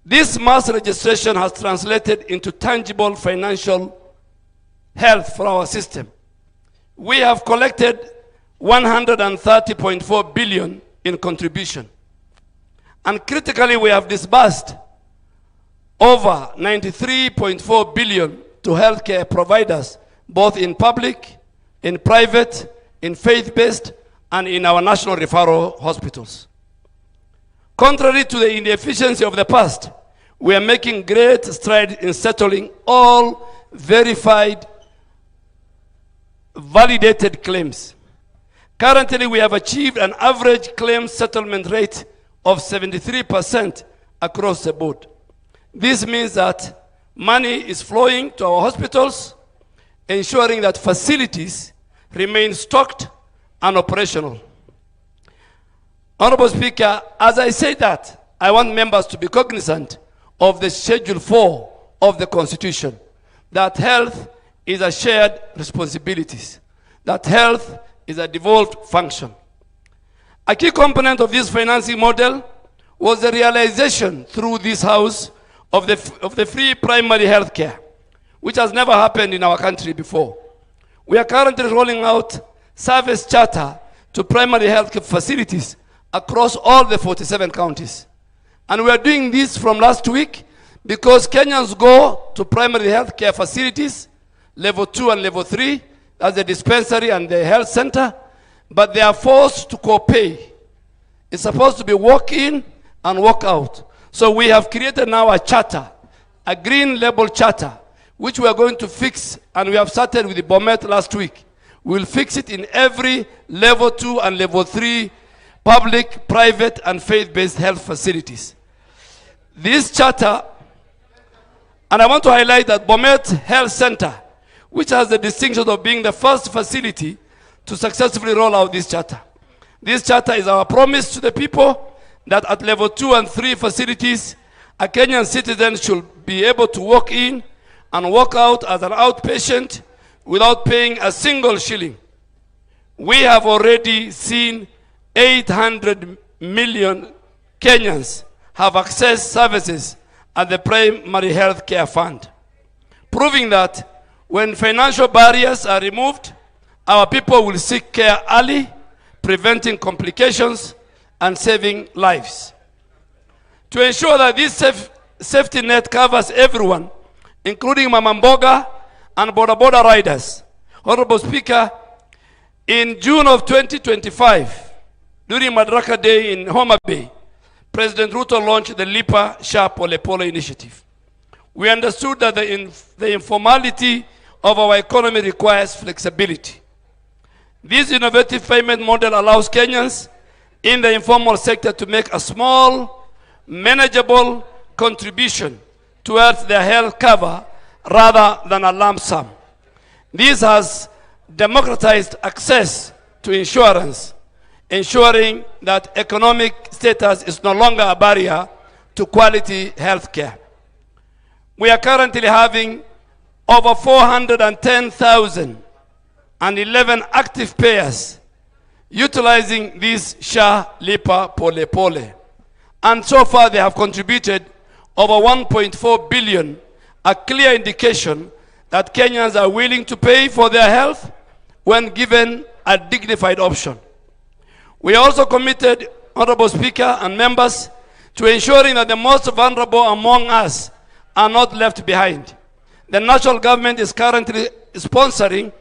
This mass registration has translated into tangible financial health for our system. We have collected 130.4 billion in contribution. And critically, we have disbursed over 93.4 billion to healthcare providers, both in public, in private, in faith-based, and in our national referral hospitals. Contrary to the inefficiency of the past, we are making great strides in settling all verified, validated claims. Currently, we have achieved an average claim settlement rate of 73% across the board. This means that money is flowing to our hospitals, ensuring that facilities remain stocked and operational. Honorable Speaker, as I say that, I want members to be cognizant of the Schedule 4 of the Constitution, that health is a shared responsibility, that health is a devolved function. A key component of this financing model was the realization through this House of the free primary health care, which has never happened in our country before. We are currently rolling out service charter to primary health care facilities across all the 47 counties. And we are doing this from last week because Kenyans go to primary health care facilities, level 2 and level 3, that's the dispensary and the health center, but they are forced to co-pay. It's supposed to be walk in and walk out. So we have created now a charter, a green label charter, which we are going to fix, and we have started with the Bomet last week. We'll fix it in every level 2 and level 3 public, private, and faith-based health facilities. This charter, and I want to highlight that Bomet Health Center, which has the distinction of being the first facility to successfully roll out this charter. This charter is our promise to the people that at level 2 and 3 facilities, a Kenyan citizen should be able to walk in and walk out as an outpatient without paying a single shilling. We have already seen 800 million Kenyans have accessed services at the primary health care fund, proving that when financial barriers are removed, our people will seek care early, preventing complications and saving lives. To ensure that this safety net covers everyone, including Mama Mboga and boda riders, Honorable Speaker, in June of 2025, during Madaraka Day in Homa Bay, President Ruto launched the Lipa Sha Pole Pole initiative. We understood that the informality of our economy requires flexibility. This innovative payment model allows Kenyans in the informal sector to make a small, manageable contribution towards their health cover rather than a lump sum. This has democratized access to insurance, ensuring that economic status is no longer a barrier to quality health care. We are currently having over 410,011 active payers utilizing this Sha Lipa Pole Pole. And so far they have contributed over 1.4 billion, a clear indication that Kenyans are willing to pay for their health when given a dignified option. We are also committed, Honorable Speaker and members, to ensuring that the most vulnerable among us are not left behind. The national government is currently sponsoring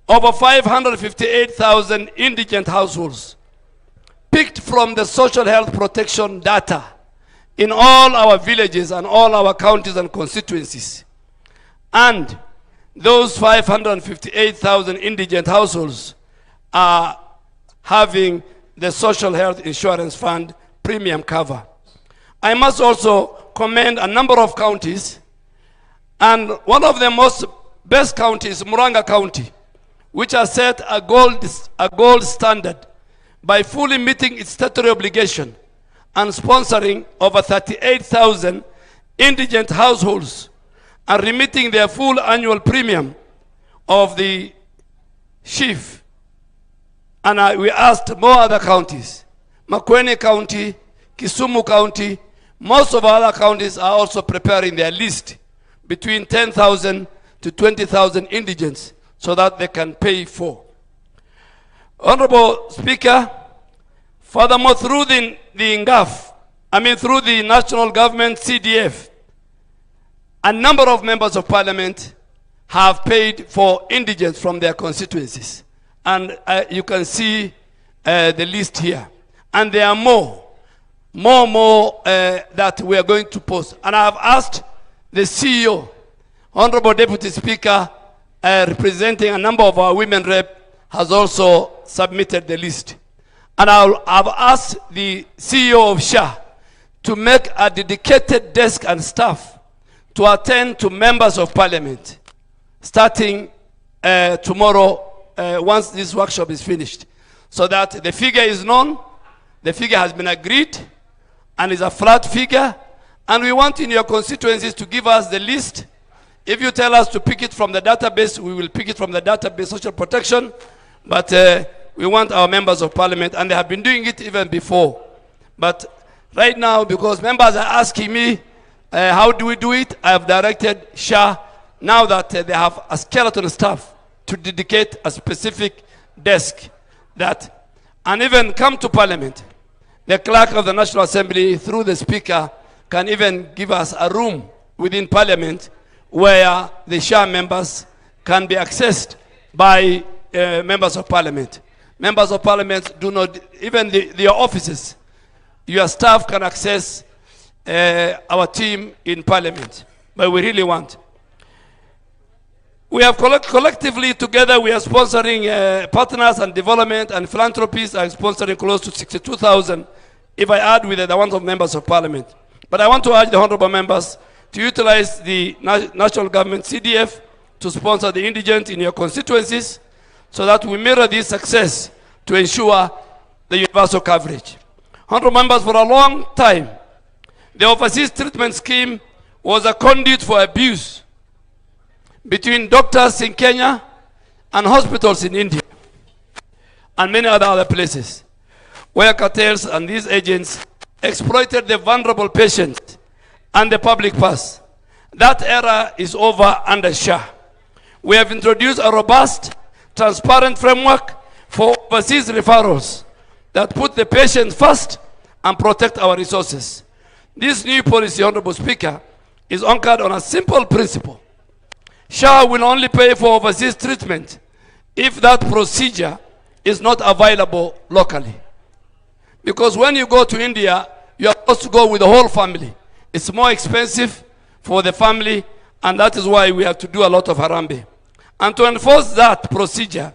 over 558,000 indigent households, picked from the social health protection data in all our villages and all our counties and constituencies. And those 558,000 indigent households are having the social health insurance fund premium cover. I must also commend a number of counties, and one of the best counties, Muranga County, which has set a gold standard by fully meeting its statutory obligation and sponsoring over 38,000 indigent households and remitting their full annual premium of the chief. And we asked more other counties, Makwiny County, Kisumu County, most of our other counties are also preparing their list between 10,000 to 20,000 indigents so that they can pay for. Honorable Speaker, furthermore, through the through the national government CDF, a number of members of parliament have paid for indigents from their constituencies. And you can see the list here. And there are more that we are going to post. And I have asked the CEO, Honorable Deputy Speaker, representing a number of our women rep, has also submitted the list. And I've asked the CEO of SHA to make a dedicated desk and staff to attend to members of parliament, starting tomorrow once this workshop is finished, so that the figure is known, the figure has been agreed, and is a flat figure, and we want in your constituencies to give us the list. If you tell us to pick it from the database, we will pick it from the database, social protection, but we want our members of parliament, and they have been doing it even before. But right now, because members are asking me, how do we do it? I have directed SHA, now that they have a skeleton staff, to dedicate a specific desk that, and even come to parliament. The clerk of the National Assembly, through the speaker, can even give us a room within parliament where the SHA members can be accessed by members of parliament. Members of parliament do not, even their offices, your staff can access our team in parliament. But we really want. We have collectively together, we are sponsoring partners and development and philanthropies are sponsoring close to 62,000 if I add with the ones of members of parliament. But I want to urge the honorable members to utilize the national government CDF to sponsor the indigent in your constituencies so that we mirror this success to ensure the universal coverage. Honorable members, for a long time, the overseas treatment scheme was a conduit for abuse between doctors in Kenya and hospitals in India and many other places, where cartels and these agents exploited the vulnerable patient and the public purse. That era is over under Shah. We have introduced a robust, transparent framework for overseas referrals that put the patient first and protect our resources. This new policy, Honorable Speaker, is anchored on a simple principle. Shah will only pay for overseas treatment if that procedure is not available locally. Because when you go to India, you are supposed to go with the whole family. It's more expensive for the family, and that is why we have to do a lot of harambe. And to enforce that procedure,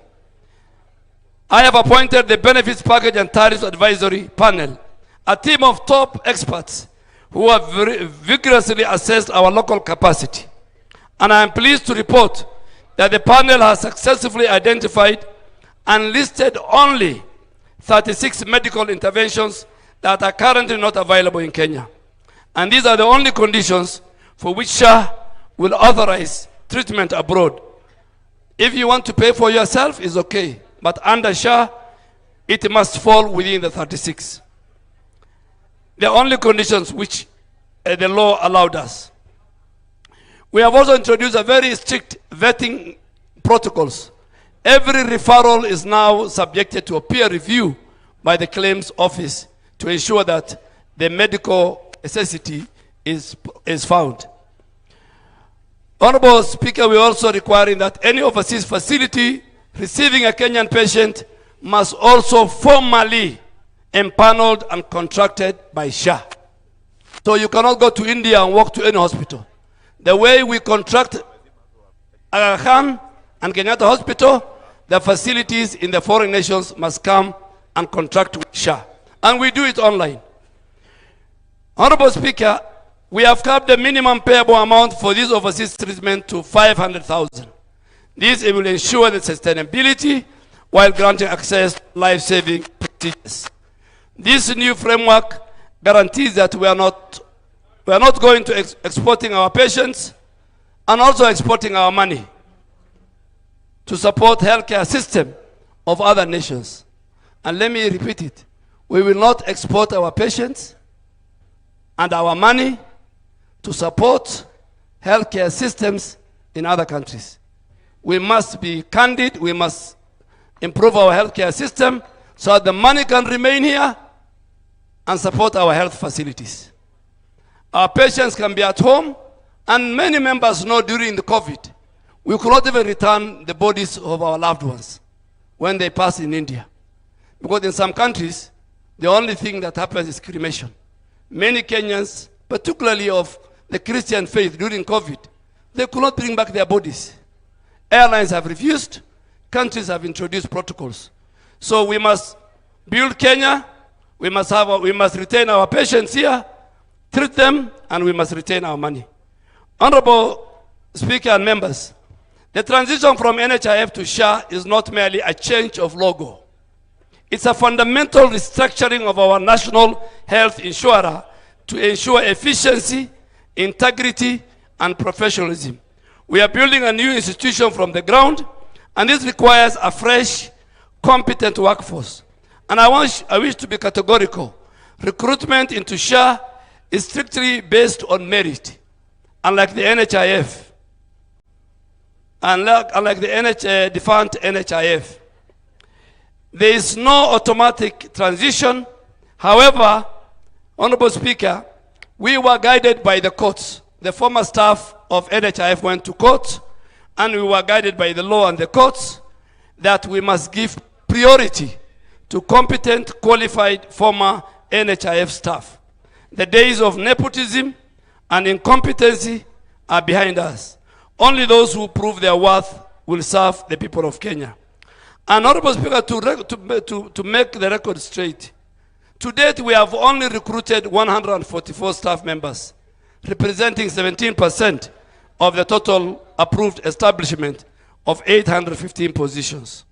I have appointed the Benefits Package and Tariffs Advisory Panel, a team of top experts who have vigorously assessed our local capacity. And I am pleased to report that the panel has successfully identified and listed only 36 medical interventions that are currently not available in Kenya. And these are the only conditions for which Shah will authorize treatment abroad. If you want to pay for yourself, it's okay. But under Shah, it must fall within the 36. The only conditions which the law allowed us. We have also introduced a very strict vetting protocols. Every referral is now subjected to a peer review by the claims office to ensure that the medical necessity is found. Honorable Speaker, we are also requiring that any overseas facility receiving a Kenyan patient must also formally empaneled and contracted by Shah. So you cannot go to India and walk to any hospital. The way we contract Aga Khan and Kenyatta Hospital, the facilities in the foreign nations must come and contract with Shah. And we do it online. Honorable Speaker, we have capped the minimum payable amount for this overseas treatment to 500,000. This will ensure the sustainability while granting access to life-saving procedures. This new framework guarantees that we are not going to exporting our patients and also exporting our money to support healthcare system of other nations. And let me repeat it. We will not export our patients and our money to support healthcare systems in other countries. We must be candid. We must improve our healthcare system so that the money can remain here and support our health facilities. Our patients can be at home, and many members know during the COVID, we could not even return the bodies of our loved ones when they pass in India. Because in some countries, the only thing that happens is cremation. Many Kenyans, particularly of the Christian faith during COVID, they could not bring back their bodies. Airlines have refused. Countries have introduced protocols. So we must build Kenya. We must retain our patients here, treat them, and we must retain our money. Honorable Speaker and members, the transition from NHIF to Shah is not merely a change of logo. It's a fundamental restructuring of our national health insurer to ensure efficiency, integrity, and professionalism. We are building a new institution from the ground, and this requires a fresh, competent workforce. And I wish to be categorical. Recruitment into Shah is strictly based on merit, unlike the NHIF, unlike the defunct NHIF. There is no automatic transition. However, Honorable Speaker, we were guided by the courts. The former staff of NHIF went to court, and we were guided by the law and the courts that we must give priority to competent, qualified former NHIF staff. The days of nepotism and incompetency are behind us. Only those who prove their worth will serve the people of Kenya. And Honorable Speaker, to make the record straight, to date we have only recruited 144 staff members, representing 17% of the total approved establishment of 815 positions.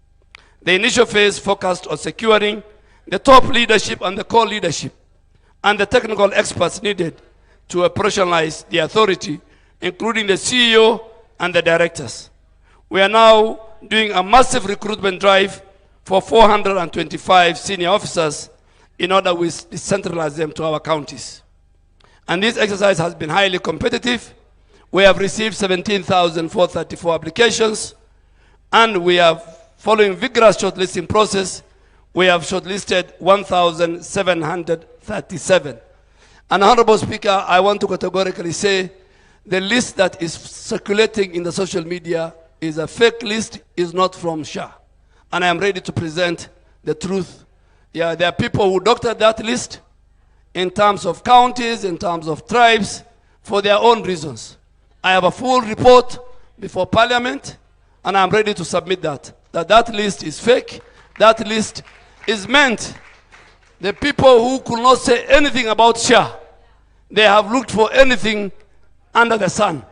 The initial phase focused on securing the top leadership and the core leadership and the technical experts needed to operationalize the authority, including the CEO and the directors. We are now doing a massive recruitment drive for 425 senior officers in order we decentralize them to our counties. And this exercise has been highly competitive. We have received 17,434 applications, and we are following vigorous shortlisting process. We have shortlisted 1,737. And Honorable Speaker, I want to categorically say the list that is circulating in the social media is a fake list, is not from SHA. And I am ready to present the truth. Yeah, there are people who doctored that list in terms of counties, in terms of tribes, for their own reasons. I have a full report before Parliament, and I'm ready to submit that. That list is fake. That list is meant the people who could not say anything about SHA. They have looked for anything under the sun,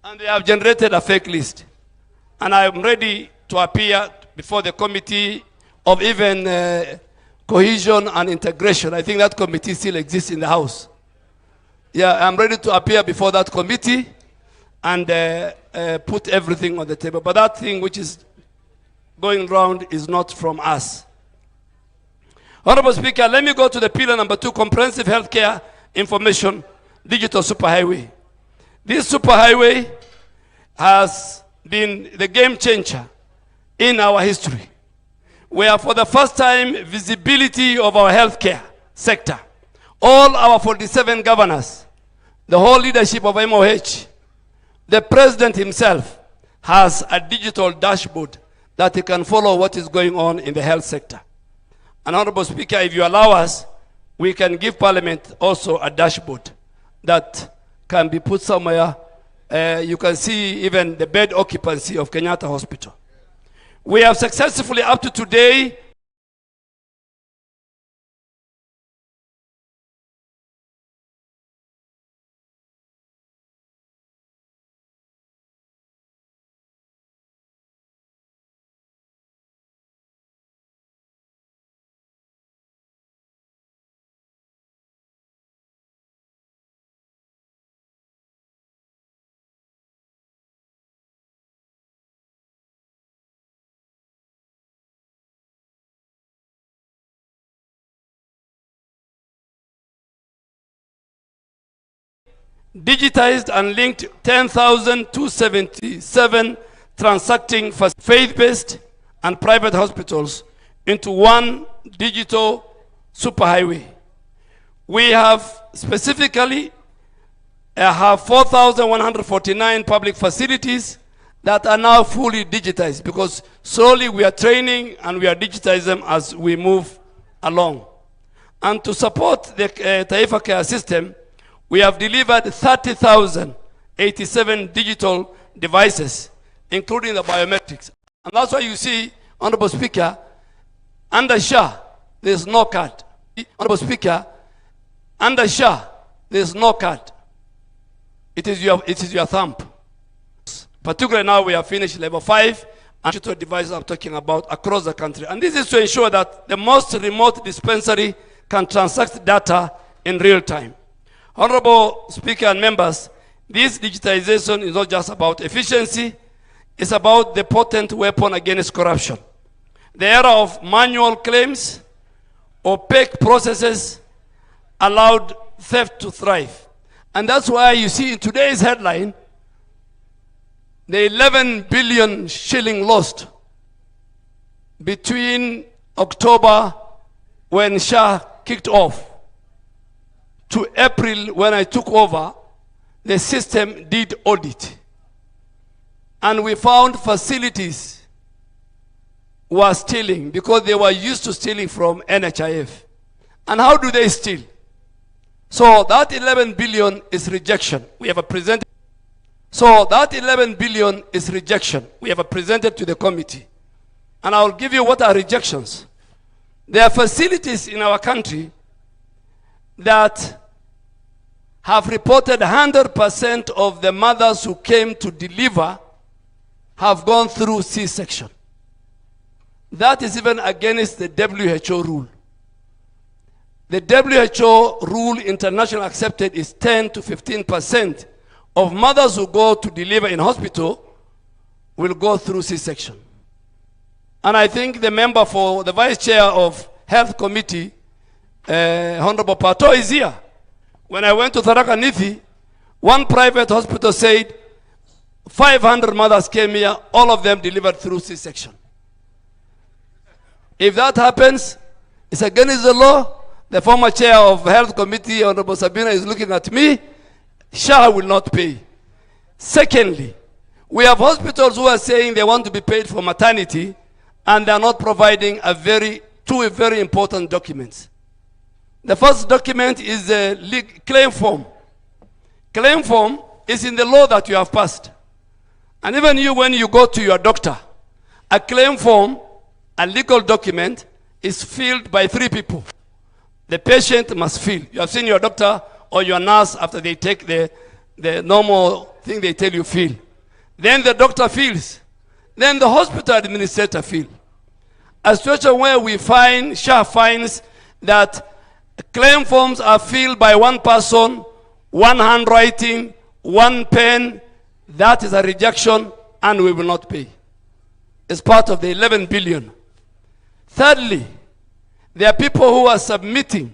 and they have generated a fake list. And I am ready to appear before the committee of even cohesion and integration. I think that committee still exists in the House. Yeah, I'm ready to appear before that committee and put everything on the table. But that thing which is going round is not from us. Honorable Speaker, let me go to the pillar number 2, comprehensive healthcare information digital superhighway. This superhighway has been the game changer in our history, where for the first time, visibility of our healthcare sector, all our 47 governors, the whole leadership of MOH, the president himself has a digital dashboard that he can follow what is going on in the health sector. And Honorable Speaker, if you allow us, we can give Parliament also a dashboard that can be put somewhere. You can see even the bed occupancy of Kenyatta Hospital. We have successfully, up to today, digitized and linked 10,277 transacting faith-based and private hospitals into one digital superhighway. We have specifically have 4,149 public facilities that are now fully digitized, because slowly we are training and we are digitizing them as we move along. And to support the Taifa Care system, we have delivered 30,087 digital devices, including the biometrics. And that's why you see, Honorable Speaker, under SHA, there's no card. Honorable Speaker, under SHA, there's no card. It is your thumb. Particularly now we have finished level 5, and digital devices I'm talking about across the country. And this is to ensure that the most remote dispensary can transact data in real time. Honorable Speaker and members, this digitization is not just about efficiency, it's about the potent weapon against corruption. The era of manual claims, opaque processes allowed theft to thrive. And that's why you see in today's headline, the 11 billion shilling lost between October when SHA kicked off to April when I took over, the system did audit. And we found facilities were stealing because they were used to stealing from NHIF. And how do they steal? So that 11 billion is rejection. We have presented. So that 11 billion is rejection. We have presented to the committee. And I'll give you what are rejections. There are facilities in our country that have reported 100% of the mothers who came to deliver have gone through C-section. That is even against the WHO rule. The WHO rule, international accepted, is 10 to 15% of mothers who go to deliver in hospital will go through C-section. And I think the member for the vice chair of health committee Honorable Pato is here. When I went to Tharaka Nithi, one private hospital said 500 mothers came here, all of them delivered through C-section. If that happens, it's against the law. The former chair of Health Committee, Honorable Sabina, is looking at me. SHA will not pay. Secondly, we have hospitals who are saying they want to be paid for maternity, and they are not providing two very important documents. The first document is the claim form. Claim form is in the law that you have passed. And even you, when you go to your doctor, a claim form, a legal document, is filled by 3 people. The patient must fill. You have seen your doctor or your nurse after they take the normal thing they tell you fill. Then the doctor fills. Then the hospital administrator fills. A situation where we find, SHA finds that claim forms are filled by one person, one handwriting, one pen. That is a rejection, and we will not pay. It's part of the 11 billion. Thirdly, there are people who are submitting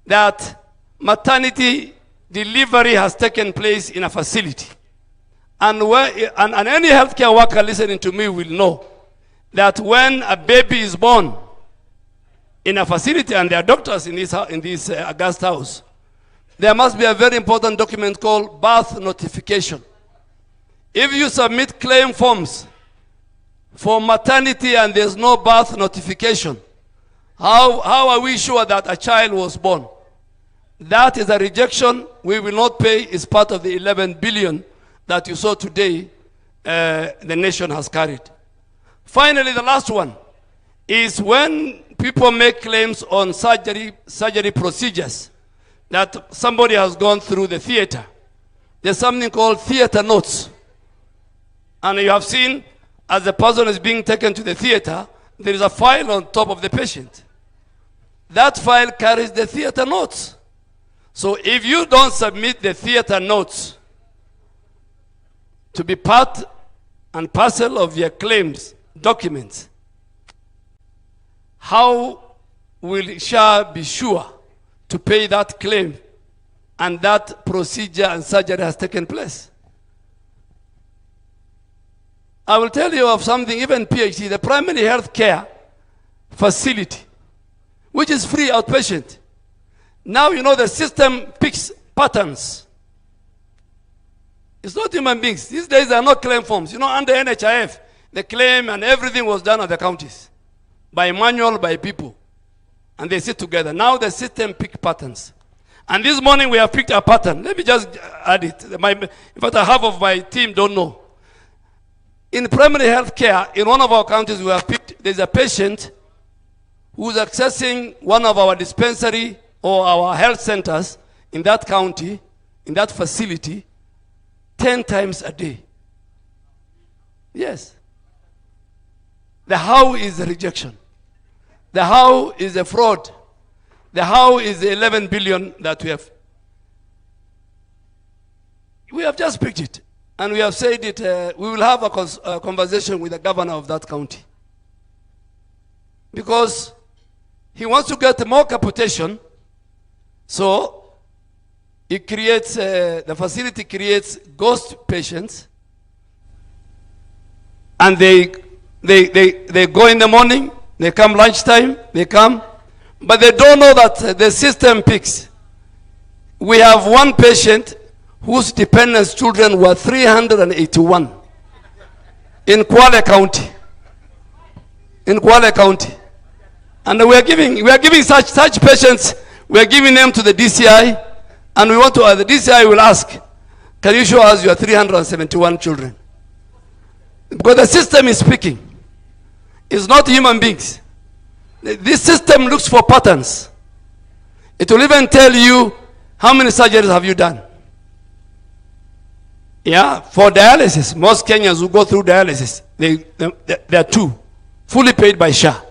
that maternity delivery has taken place in a facility. And any healthcare worker listening to me will know that when a baby is born in a facility, and there are doctors in this August house, there must be a very important document called birth notification. If you submit claim forms for maternity and there's no birth notification, how are we sure that a child was born? That is a rejection. We will not pay. It's part of the 11 billion that you saw today the nation has carried. Finally, the last one is when people make claims on surgery procedures that somebody has gone through the theater. There's something called theater notes. And you have seen, as the person is being taken to the theater, there is a file on top of the patient. That file carries the theater notes. So if you don't submit the theater notes to be part and parcel of your claims documents, how will SHA be sure to pay that claim and that procedure and surgery has taken place? I will tell you of something, even PhD, the primary health care facility, which is free outpatient. Now you know the system picks patterns. It's not human beings. These days there are no claim forms. You know, under NHIF, the claim and everything was done at the counties, by manual, by people. And they sit together. Now the system picks patterns. And this morning we have picked a pattern. Let me just add it. In fact, half of my team don't know. In primary health care, in one of our counties, we have picked, there's a patient who's accessing one of our dispensary or our health centers in that county, in that facility, 10 times a day. Yes. The how is a rejection. The how is a fraud. The how is the 11 billion that we have. We have just picked it. And we have said it, we will have a conversation with the governor of that county. Because he wants to get more capitation, so it creates, the facility creates ghost patients, and they go in the morning, they come lunchtime, they come, but they don't know that the system picks. We have one patient whose dependents' children were 381 in Kwale County. In Kwale County. And we are giving such patients, we are giving them to the DCI, and we want to, the DCI will ask, can you show us your 371 children? Because the system is speaking. It's not human beings. This system looks for patterns. It will even tell you how many surgeries have you done. Yeah, for dialysis, most Kenyans who go through dialysis, there are 2, fully paid by SHA.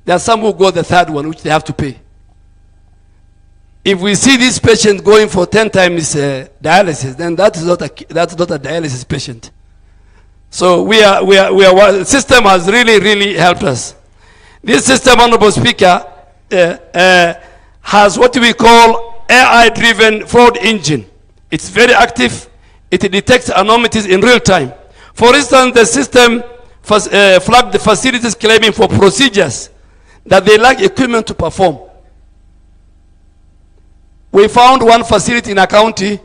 There are some who go the 3rd one, which they have to pay. If we see this patient going for 10 times dialysis, then that's not a dialysis patient. So the system has really helped us. This system, Honorable Speaker, has what we call AI-driven fraud engine. It's very active. It detects anomalies in real time. For instance, the system flagged the facilities claiming for procedures that they lack equipment to perform. We found one facility in a county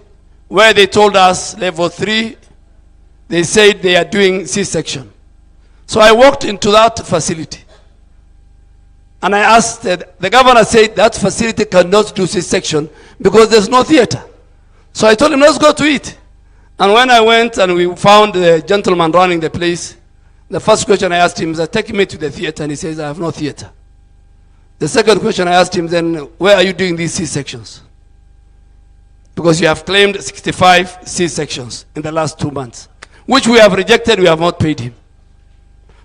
where they told us level 3, they said they are doing C-section. So I walked into that facility. And I asked, the governor said that facility cannot do C-section because there's no theater. So I told him, let's go to it. And when I went and we found the gentleman running the place, the first question I asked him is, take me to the theater. And he says, I have no theater. The second question I asked him then, where are you doing these C-sections? Because you have claimed 65 C-sections in the last 2 months, which we have rejected, we have not paid him.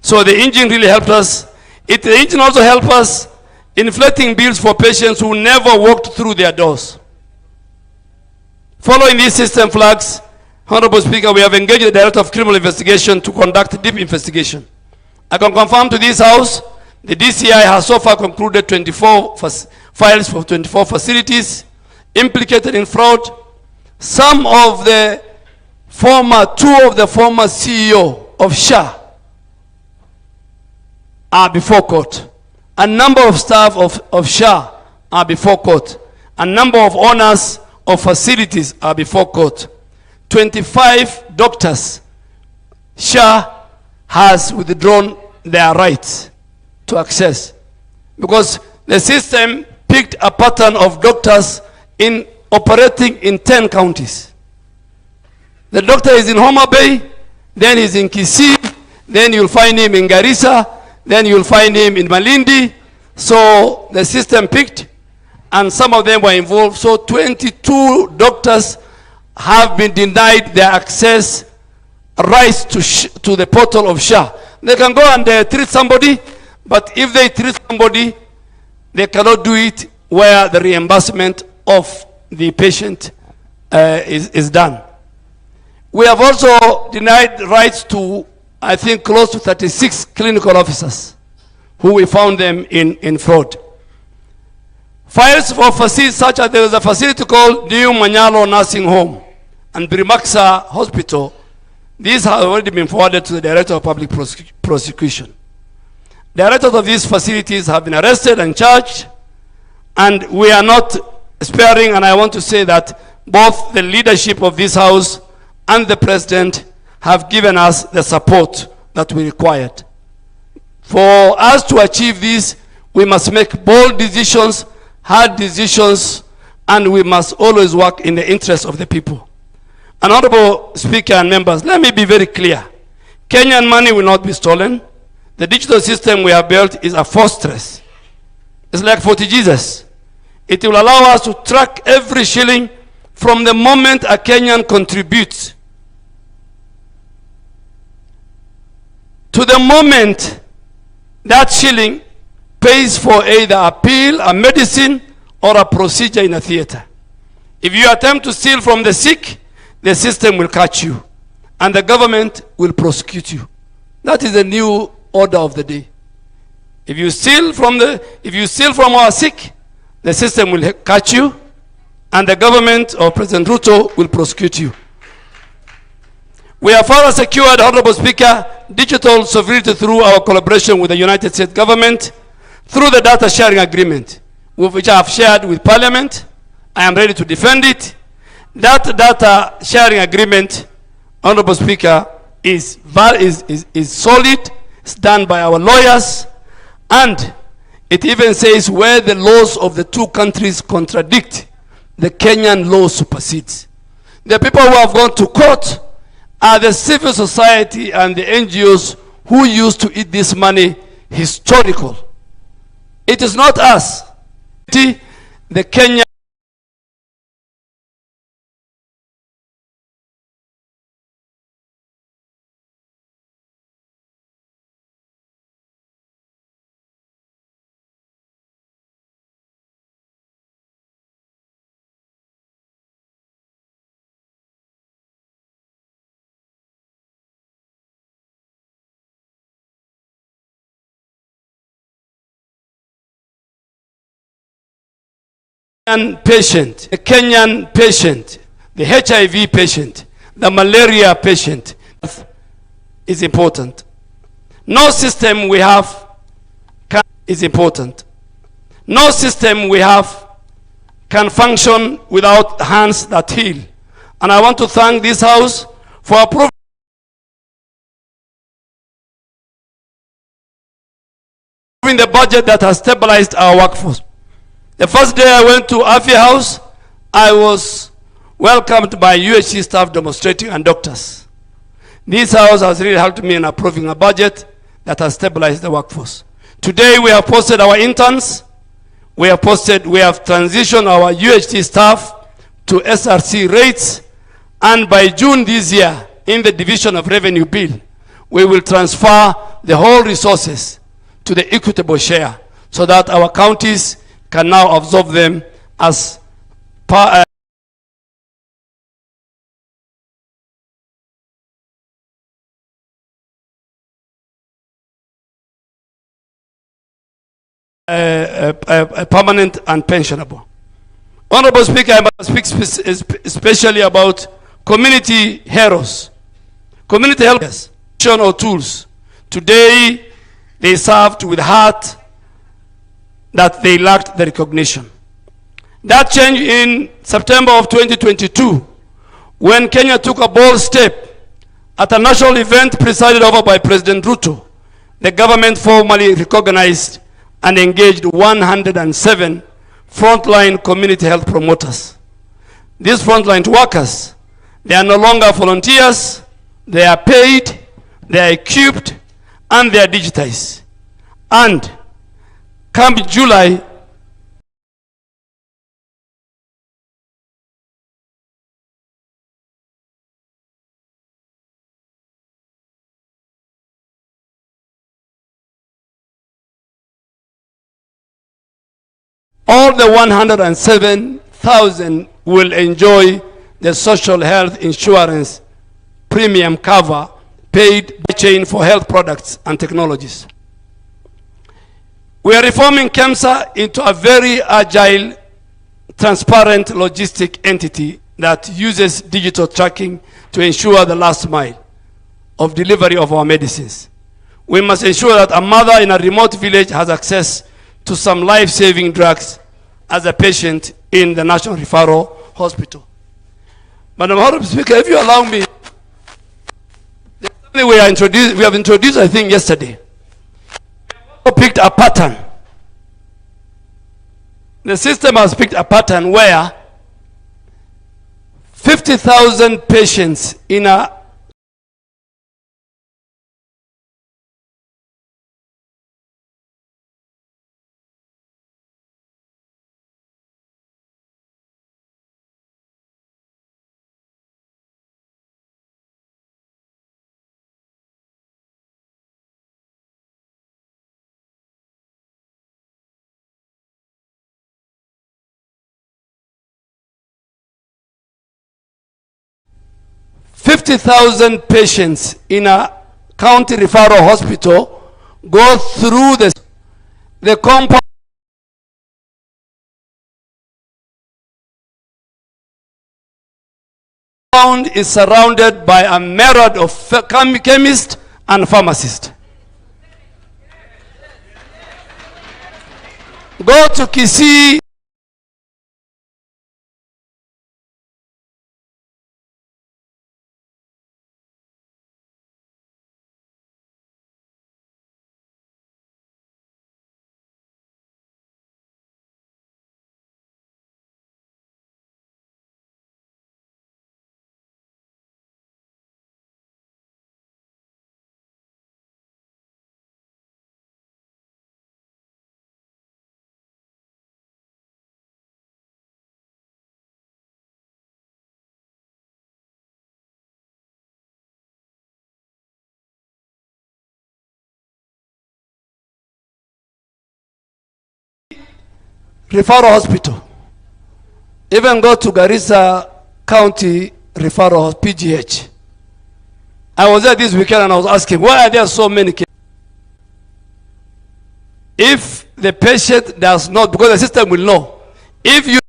So the engine really helped us. The engine also helped us inflating bills for patients who never walked through their doors. Following these system flags, Honorable Speaker, we have engaged the Director of Criminal Investigation to conduct deep investigation. I can confirm to this House, the DCI has so far concluded 24 files for 24 facilities implicated in fraud. Two of the former CEO of SHA are before court. A number of staff of SHA are before court. A number of owners of facilities are before court. 25 doctors, SHA has withdrawn their rights to access because the system picked a pattern of doctors in operating in 10 counties. The doctor is in Mutembei, then he's in Kisii, then you'll find him in Garissa, then you'll find him in Malindi. So the system picked, and some of them were involved. So 22 doctors have been denied their access rights to the portal of SHA. They can go and treat somebody, but if they treat somebody, they cannot do it where the reimbursement of the patient is done. We have also denied rights to, I think, close to 36 clinical officers who we found them in fraud. Files for facilities such as there is a facility called New Manyora Nursing Home and Brimaxa Hospital. These have already been forwarded to the Director of Public Prosecution. Directors of these facilities have been arrested and charged, and we are not sparing, and I want to say that both the leadership of this House and the President have given us the support that we required. For us to achieve this, we must make bold decisions, hard decisions, and we must always work in the interest of the people. And Honorable Speaker and members, let me be very clear. Kenyan money will not be stolen. The digital system we have built is a fortress. It's like Fort Jesus. It will allow us to track every shilling from the moment a Kenyan contributes to the moment that shilling pays for either a pill, a medicine, or a procedure in a theater. If you attempt to steal from the sick, the system will catch you, and the government will prosecute you. That is the new order of the day. If you steal from our sick, the system will catch you, and the government or President Ruto will prosecute you. We have further secured, Honorable Speaker, digital sovereignty through our collaboration with the United States government through the data sharing agreement, which I have shared with Parliament. I am ready to defend it. That data sharing agreement, Honorable Speaker, is solid. It's done by our lawyers, and it even says where the laws of the two countries contradict, the Kenyan law supersedes. The people who have gone to court are the civil society and the NGOs who used to eat this money historical. It is not us. The Kenyan patient, the Kenyan patient, the HIV patient, the malaria patient is important. No system we have is important. No system we have can function without hands that heal. And I want to thank this House for approving the budget that has stabilized our workforce. The first day I went to Afi House, I was welcomed by UHC staff demonstrating and doctors. This House has really helped me in approving a budget that has stabilized the workforce. Today we have posted our interns, we have transitioned our UHC staff to SRC rates, and by June this year, in the division of revenue bill, we will transfer the whole resources to the equitable share so that our counties can now absorb them as permanent and pensionable. Honorable Speaker, I must speak especially about community heroes. Community helpers or tools. Today, they served with heart that they lacked the recognition. That changed in September of 2022 when Kenya took a bold step at a national event presided over by President Ruto. The government formally recognized and engaged 107 frontline community health promoters. These frontline workers, they are no longer volunteers, they are paid, they are equipped, and they are digitized. And come July, all the 107,000 will enjoy the social health insurance premium cover paid by chain for health products and technologies. We are reforming KEMSA into a very agile, transparent logistic entity that uses digital tracking to ensure the last mile of delivery of our medicines. We must ensure that a mother in a remote village has access to some life-saving drugs as a patient in the National Referral Hospital. Madam Honorable Speaker, if you allow me, we have introduced, I think, yesterday. We picked a pattern. The system has picked a pattern where 50,000 patients in a $50,000 patients in a county referral hospital go through the compound is surrounded by a myriad of chemists and pharmacists. Go to Kisii, referral hospital. Even go to Garissa County Referral PGH. I was there this weekend and I was asking, why are there so many cases? If the patient does not, because the system will know, if you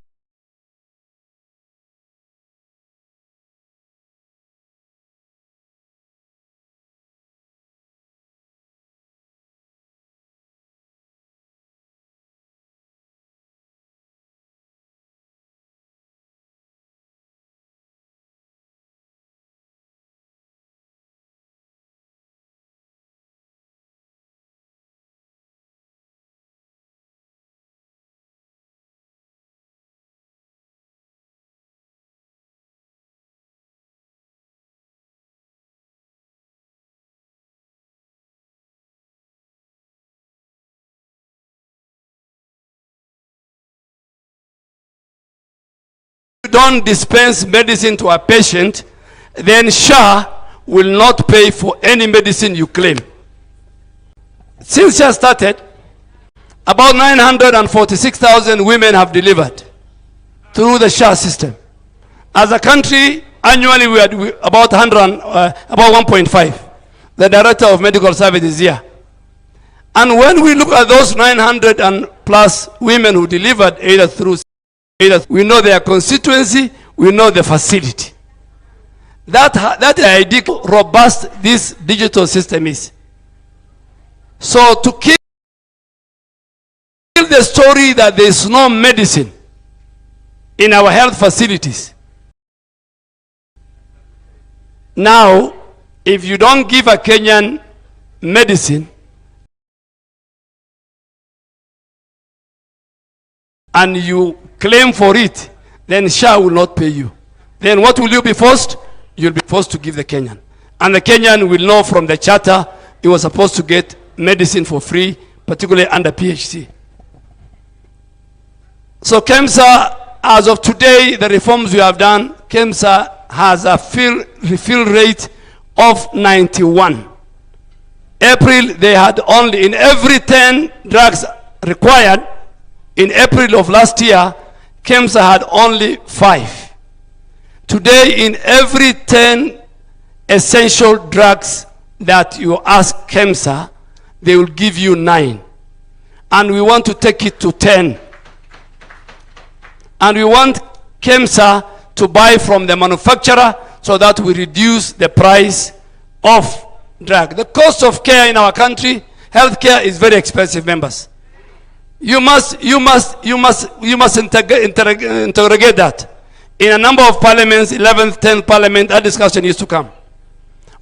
don't dispense medicine to a patient, then SHA will not pay for any medicine you claim. Since SHA started, about 946,000 women have delivered through the SHA system. As a country, annually we are about 1.5. The director of medical services here. And when we look at those 900 and plus women who delivered either through, we know their constituency, we know the facility. That idea robust this digital system is. So to kill the story that there is no medicine in our health facilities. Now, if you don't give a Kenyan medicine and you claim for it, then SHA will not pay you. Then what will you be forced? You'll be forced to give the Kenyan. And the Kenyan will know from the charter he was supposed to get medicine for free, particularly under PhD. So KEMSA, as of today, the reforms we have done, KEMSA has a refill rate of 91. April, they had only, in every 10 drugs required, in April of last year, KEMSA had only 5. Today, in every 10 essential drugs that you ask KEMSA, they will give you 9. And we want to take it to 10. And we want KEMSA to buy from the manufacturer so that we reduce the price of drug. The cost of care in our country, healthcare, is very expensive, members. You must interrogate that. In a number of parliaments, 11th, 10th parliament, that discussion used to come.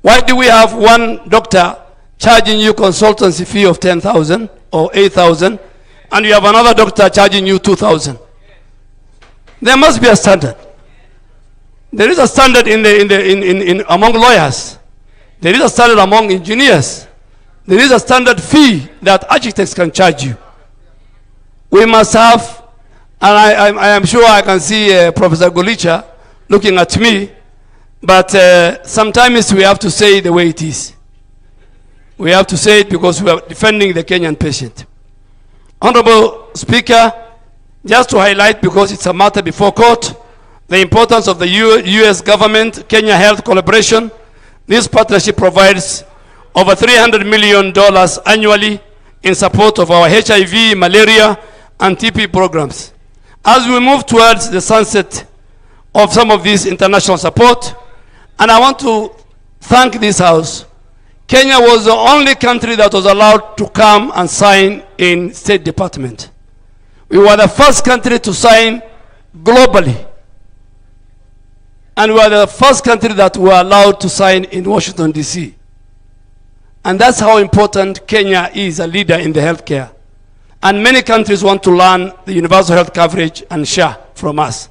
Why do we have one doctor charging you consultancy fee of 10,000 or 8,000, and you have another doctor charging you 2,000? There must be a standard. There is a standard among lawyers. There is a standard among engineers. There is a standard fee that architects can charge you. We must have, and I am sure I can see Professor Golicha looking at me, but sometimes we have to say it the way it is. We have to say it because we are defending the Kenyan patient. Honorable Speaker, just to highlight, because it's a matter before court, the importance of the U.S. government-Kenya health collaboration. This partnership provides over $300 million annually in support of our HIV, malaria, and TB programs. As we move towards the sunset of some of this international support, and I want to thank this House, Kenya was the only country that was allowed to come and sign in State Department. We were the first country to sign globally. And we were the first country that were allowed to sign in Washington, D.C. And that's how important Kenya is a leader in the healthcare. And many countries want to learn the universal health coverage and SHA from us.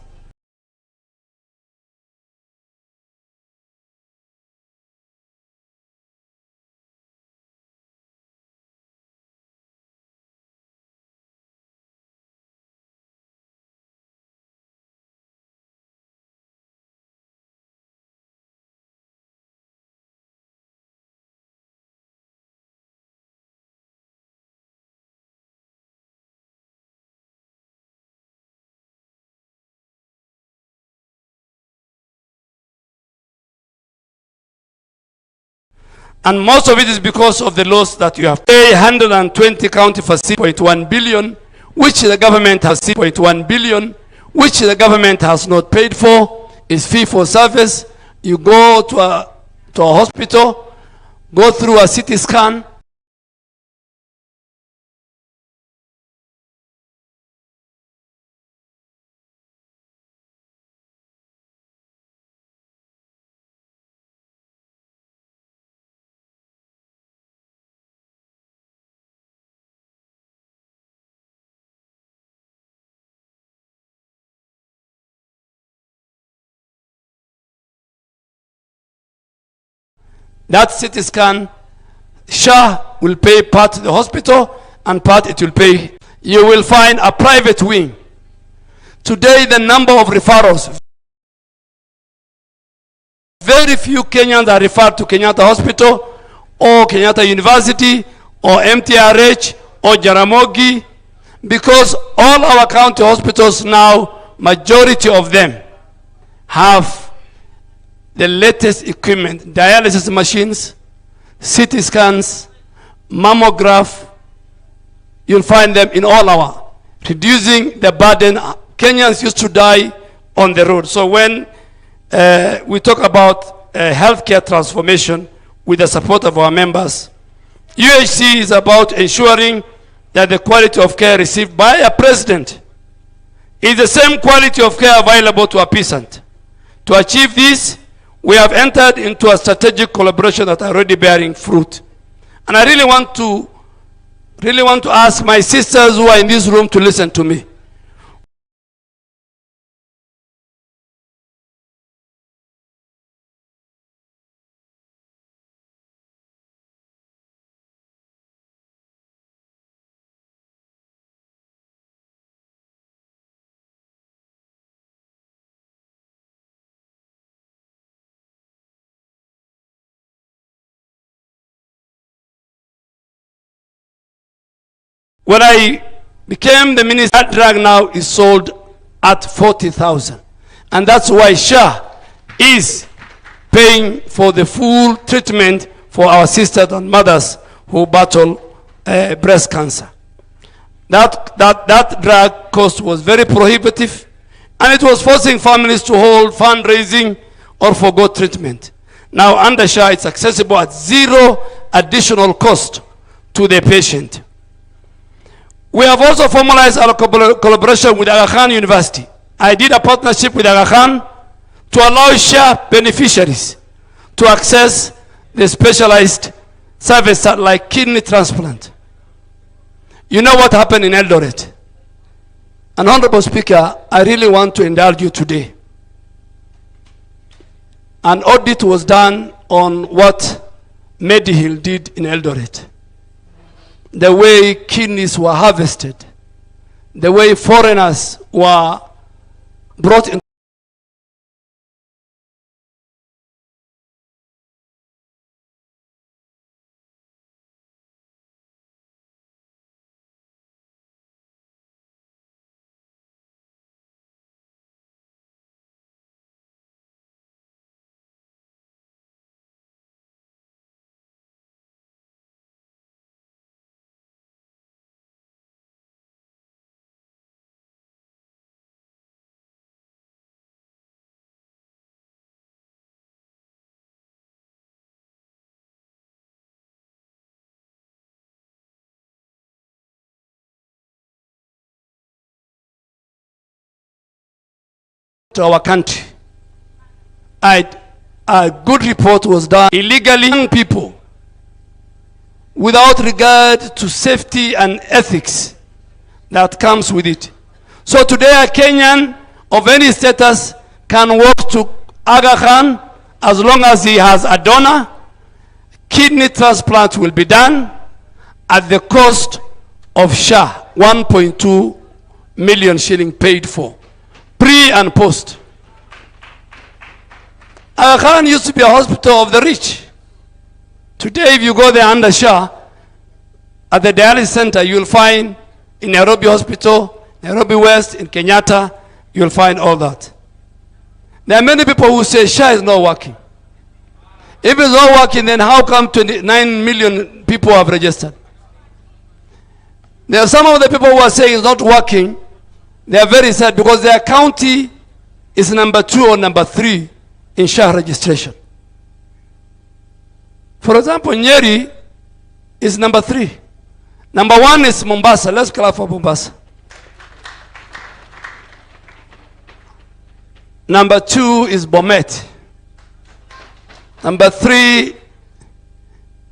And most of it is because of the laws that you have. 120 county for 6.1 billion, which the government has 6.1 billion, which the government has not paid for, is fee for service. You go to a hospital, go through a CT scan. That CT scan, SHA will pay part to the hospital and part it will pay. You will find a private wing. Today the number of referrals Very few Kenyans are referred to Kenyatta Hospital or Kenyatta University or MTRH or Jaramogi, because all our county hospitals now, majority of them have the latest equipment, dialysis machines, CT scans, mammograph. You'll find them in all our, reducing the burden. Kenyans used to die on the road. So when we talk about healthcare transformation with the support of our members, UHC is about ensuring that the quality of care received by a president is the same quality of care available to a peasant. To achieve this, we have entered into a strategic collaboration that are already bearing fruit. And I really want to ask my sisters who are in this room to listen to me. When I became the minister, that drug now is sold at 40,000. And that's why SHA is paying for the full treatment for our sisters and mothers who battle breast cancer. That drug cost was very prohibitive, and it was forcing families to hold fundraising or forgo treatment. Now under SHA, it's accessible at zero additional cost to the patient. We have also formalized our collaboration with Aga Khan University. I did a partnership with Aga Khan to allow SHA beneficiaries to access the specialized service like kidney transplant. You know what happened in Eldoret? And Honorable Speaker, I really want to indulge you today. An audit was done on what Medihill did in Eldoret. The way kidneys were harvested, the way foreigners were brought in. To our country. A good report was done. Illegally young people without regard to safety and ethics that comes with it. So today a Kenyan of any status can walk to Aga Khan as long as he has a donor. Kidney transplant will be done at the cost of SHA, 1.2 million shilling paid for. Pre and post. Aga Khan used to be a hospital of the rich. Today, if you go there under SHA, at the dialysis center, you'll find in Nairobi Hospital, Nairobi West, in Kenyatta, you'll find all that. There are many people who say SHA is not working. If it's not working, then how come 29 million people have registered? There are some of the people who are saying it's not working. They are very sad because their county is number 2 or number 3 in SHA registration. For example, Nyeri is number 3. Number 1 is Mombasa. Let's clap for Mombasa. Number 2 is Bomet. Number 3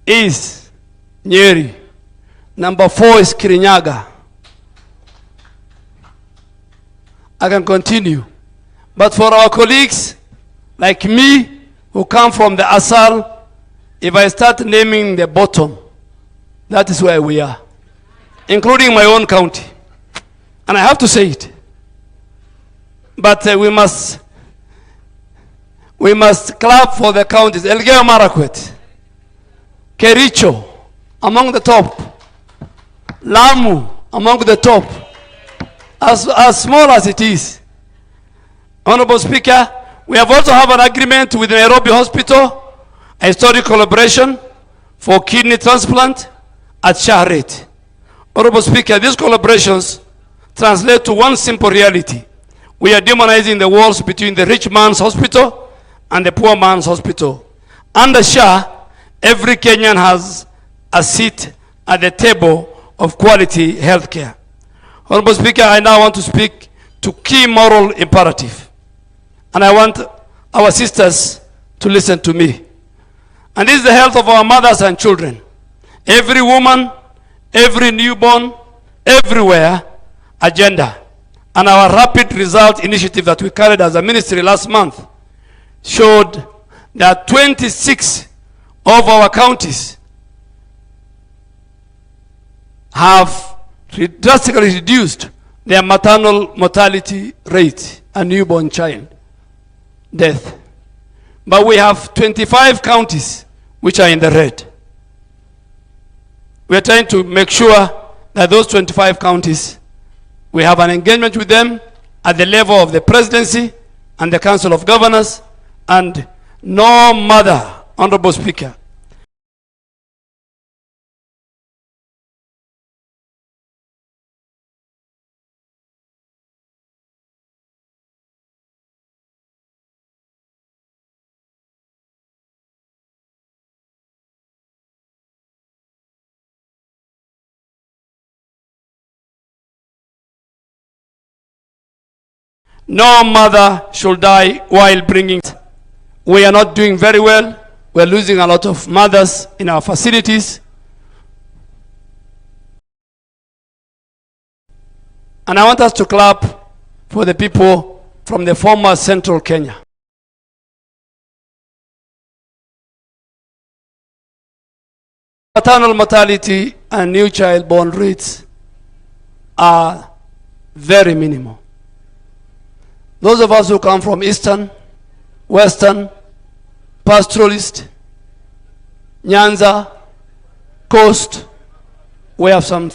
is Nyeri. Number 4 is Kirinyaga. I can continue. But for our colleagues like me who come from the Asal, if I start naming the bottom, that is where we are, including my own county. And I have to say it. But we must We must clap for the counties. Elgeyo Marakwet, Kericho, among the top. Lamu, among the top. As small as it is. Honorable Speaker, we have also have an agreement with Nairobi Hospital, a historic collaboration for kidney transplant at share rate. Honorable Speaker, these collaborations translate to one simple reality. We are demonizing the walls between the rich man's hospital and the poor man's hospital. Under SHA, every Kenyan has a seat at the table of quality health care. Honorable Speaker, I now want to speak to key moral imperative. And I want our sisters to listen to me. And this is the health of our mothers and children. Every woman, every newborn, everywhere, agenda. And our rapid result initiative that we carried as a ministry last month showed that 26 of our counties have drastically reduced their maternal mortality rate and newborn child death. But we have 25 counties which are in the red. We are trying to make sure that those 25 counties, we have an engagement with them at the level of the presidency and the council of governors, and no mother, Honorable Speaker, no mother should die while bringing. We are not doing very well. We are losing a lot of mothers in our facilities. And I want us to clap for the people from the former Central Kenya. Maternal mortality and new child born rates are very minimal. Those of us who come from Eastern, Western, Pastoralist, Nyanza, Coast, we have some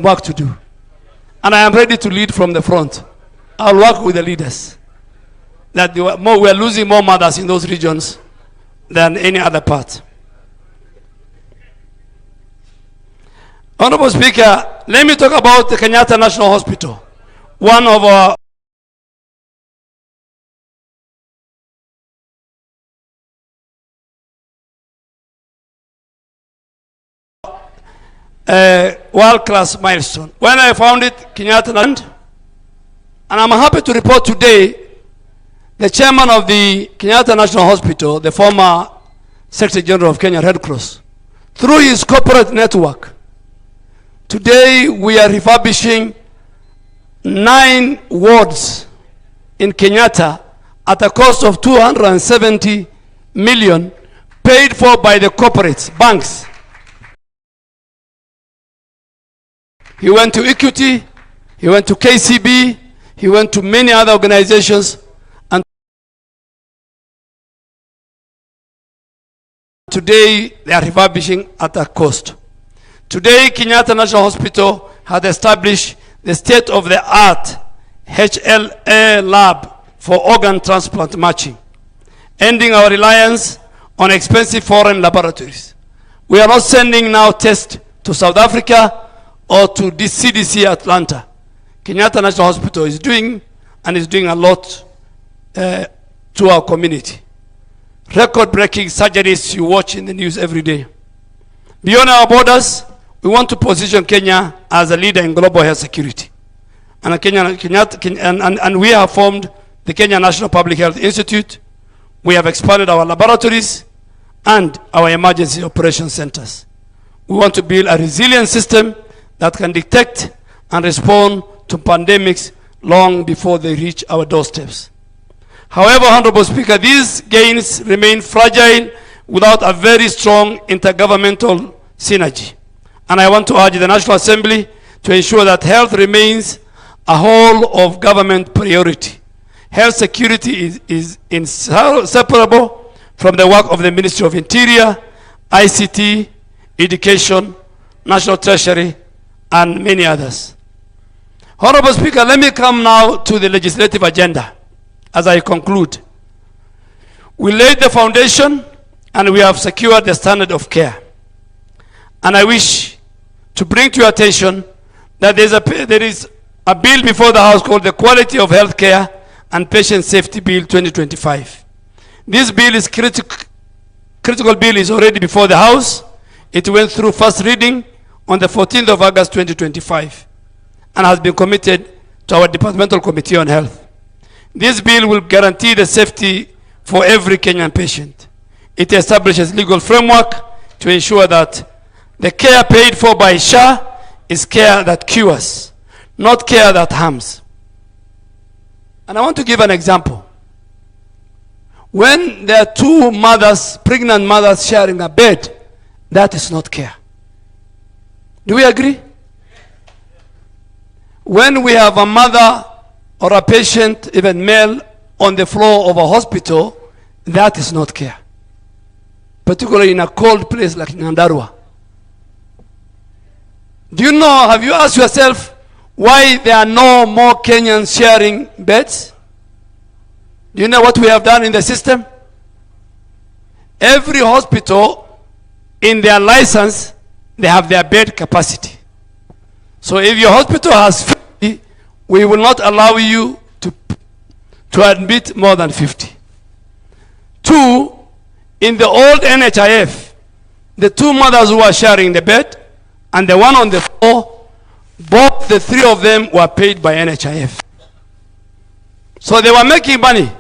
work to do. And I am ready to lead from the front. I'll work with the leaders. That we are losing more mothers in those regions than any other part. Honorable Speaker, let me talk about the Kenyatta National Hospital. One of our world-class milestone. When I found it, Kenyatta, and I'm happy to report today, the chairman of the Kenyatta National Hospital, the former Secretary General of Kenya Red Cross, through his corporate network, today we are refurbishing 9 wards in Kenyatta at a cost of 270 million, paid for by the corporates, banks. He went to Equity, he went to KCB, he went to many other organizations, and today they are refurbishing at a cost. Today, Kenyatta National Hospital has established the state-of-the-art HLA lab for organ transplant matching, ending our reliance on expensive foreign laboratories. We are not sending now tests to South Africa or to the CDC Atlanta. Kenyatta National Hospital is doing a lot to our community. Record-breaking surgeries you watch in the news every day. Beyond our borders, we want to position Kenya as a leader in global health security. And we have formed the Kenya National Public Health Institute. We have expanded our laboratories and our emergency operation centers. We want to build a resilient system that can detect and respond to pandemics long before they reach our doorsteps. However, Honorable Speaker, these gains remain fragile without a very strong intergovernmental synergy. And I want to urge the National Assembly to ensure that health remains a whole of government priority. Health security is inseparable from the work of the Ministry of Interior, ICT, Education, National Treasury, and many others. Honorable Speaker, let me come now to the legislative agenda as I conclude. We laid the foundation and we have secured the standard of care. And I wish to bring to your attention that there is a bill before the House called the Quality of Health Care and Patient Safety Bill 2025. This bill is critical bill is already before the House. It went through first reading on the 14th of August 2025 and has been committed to our Departmental Committee on Health. This bill will guarantee the safety for every Kenyan patient. It establishes legal framework to ensure that the care paid for by SHA is care that cures, not care that harms. And I want to give an example. When there are two mothers, pregnant mothers sharing a bed, that is not care. Do we agree? When we have a mother or a patient, even male, on the floor of a hospital, that is not care. Particularly in a cold place like Nyandarua. Do you know, have you asked yourself why there are no more Kenyans sharing beds? Do you know what we have done in the system? Every hospital, in their license, they have their bed capacity. So if your hospital has 50, we will not allow you to admit more than 50. Two, in the old NHIF, the two mothers who are sharing the bed and the one on the floor, both the three of them were paid by NHIF. So they were making money.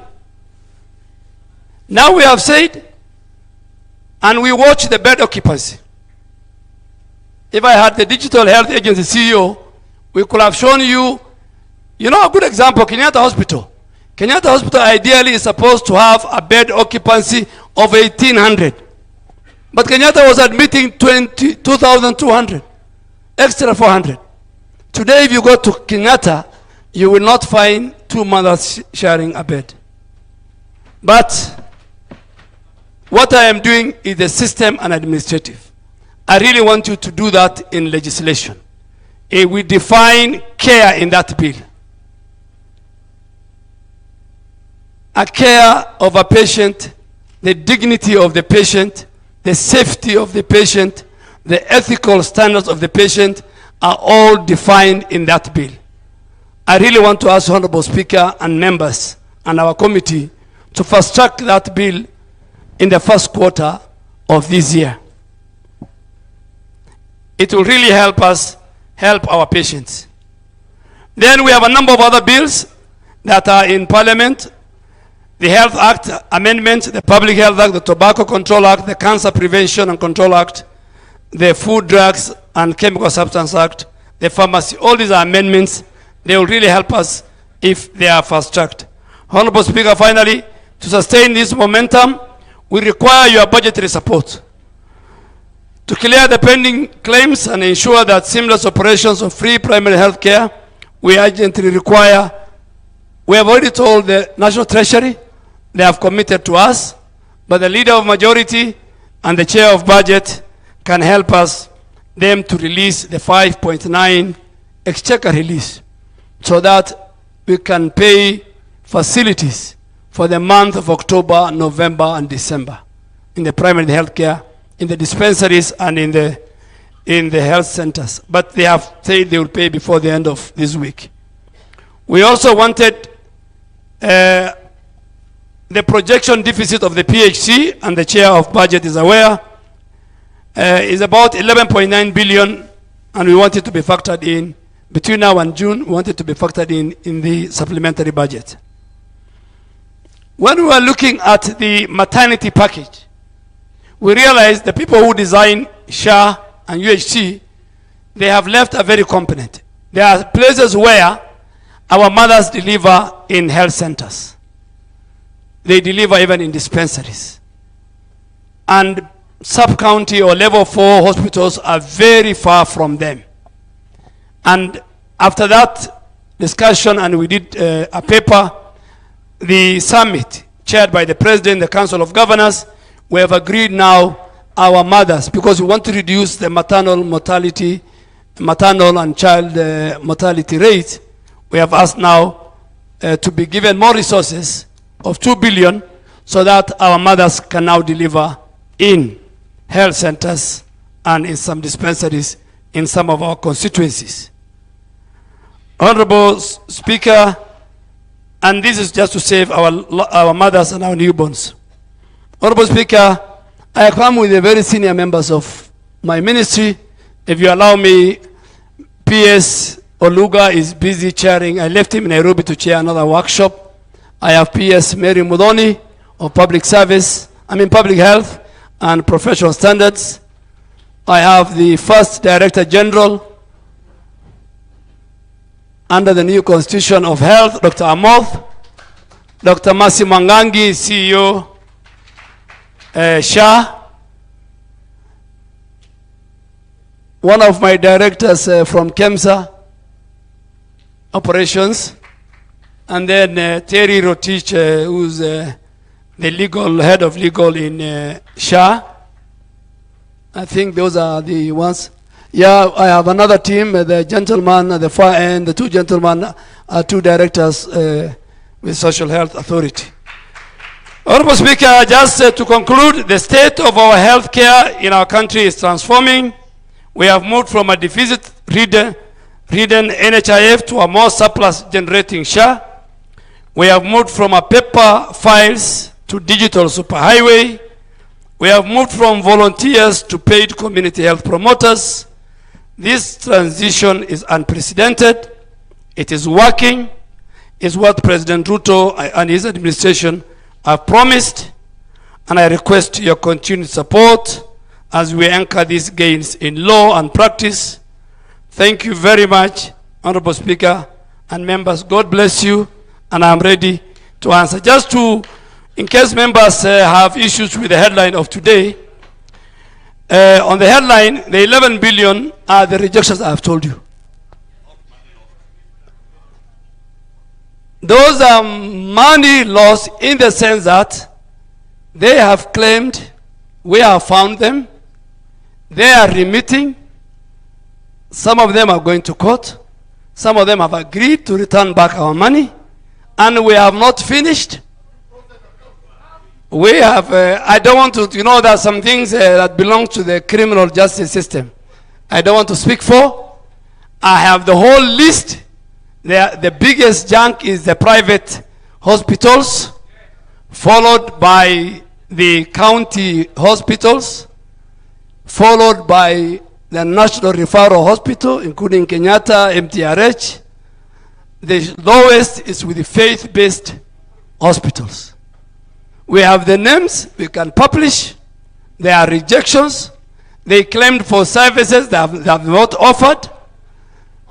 Now we have said, and we watch the bed occupancy. If I had the Digital Health Agency CEO, we could have shown you, you know, a good example, Kenyatta Hospital. Kenyatta Hospital ideally is supposed to have a bed occupancy of 1,800. But Kenyatta was admitting 2,200, extra 400. Today, if you go to Kenyatta, you will not find two mothers sharing a bed. But what I am doing is the system and administrative. I really want you to do that in legislation. We define care in that bill. A care of a patient, the dignity of the patient, the safety of the patient, the ethical standards of the patient are all defined in that bill. I really want to ask Honorable Speaker and members and our committee to fast track that bill in the first quarter of this year. It will really help us help our patients. Then we have a number of other bills that are in Parliament. The Health Act Amendment, the Public Health Act, the Tobacco Control Act, the Cancer Prevention and Control Act, the Food, Drugs and Chemical Substance Act, the Pharmacy. All these are amendments. They will really help us if they are fast-tracked. Honorable Speaker, finally, to sustain this momentum, we require your budgetary support. To clear the pending claims and ensure that seamless operations of free primary health care, we urgently require, we have already told the National Treasury, they have committed to us, but the Leader of Majority and the Chair of Budget can help us, them to release the 5.9 exchequer release so that we can pay facilities for the month of October, November, and December in the primary health care, in the dispensaries, and in the health centers. But they have said they will pay before the end of this week. We also wanted the projection deficit of the PHC, and the Chair of Budget is aware, is about 11.9 billion, and we want it to be factored in. Between now and June, we want it to be factored in the supplementary budget. When we were looking at the maternity package, we realized the people who design SHA and UHC, they have left a very component. There are places where our mothers deliver in health centers. They deliver even in dispensaries. And sub-county or level 4 hospitals are very far from them. And after that discussion, and we did a paper, the summit chaired by the President, the Council of Governors, we have agreed now our mothers, because we want to reduce the maternal and child mortality rate, we have asked now to be given more resources of 2 billion so that our mothers can now deliver in health centers and in some dispensaries in some of our constituencies. Honorable Speaker, and this is just to save our mothers and our newborns. Honorable Speaker, I come with the very senior members of my ministry. If you allow me, PS Oluga is busy chairing. I left him in Nairobi to chair another workshop. I have PS Mary Mudhoni of public health and professional standards. I have the first Director General under the new Constitution of Health, Dr. Amoth, Dr. Masi Mangangi, CEO, SHA, one of my directors from KEMSA operations, and then Terry Rotich, who's the head of legal in SHA. I think those are the ones. Yeah, I have another team, the gentleman at the far end, the two gentlemen are two directors with Social Health Authority. Honorable Speaker, just to conclude, the state of our health care in our country is transforming. We have moved from a deficit-ridden NHIF to a more surplus-generating SHA. We have moved from a paper files to digital superhighway. We have moved from volunteers to paid community health promoters. This transition is unprecedented. It is working. It's what President Ruto and his administration have promised, and I request your continued support as we anchor these gains in law and practice. Thank you very much, Honorable Speaker and members. God bless you, and I'm ready to answer. Just to, in case members have issues with the headline of today, on the headline, the 11 billion are the rejections I have told you. Those are money lost in the sense that they have claimed we have found them, they are remitting, some of them are going to court, some of them have agreed to return back our money, and we have not finished. We have, I don't want to, you know, there are some things that belong to the criminal justice system. I don't want to speak for. I have the whole list. The biggest junk is the private hospitals, followed by the county hospitals, followed by the National Referral Hospital, including Kenyatta, MTRH. The lowest is with the faith-based hospitals. We have the names, we can publish. There are rejections. They claimed for services that have not offered.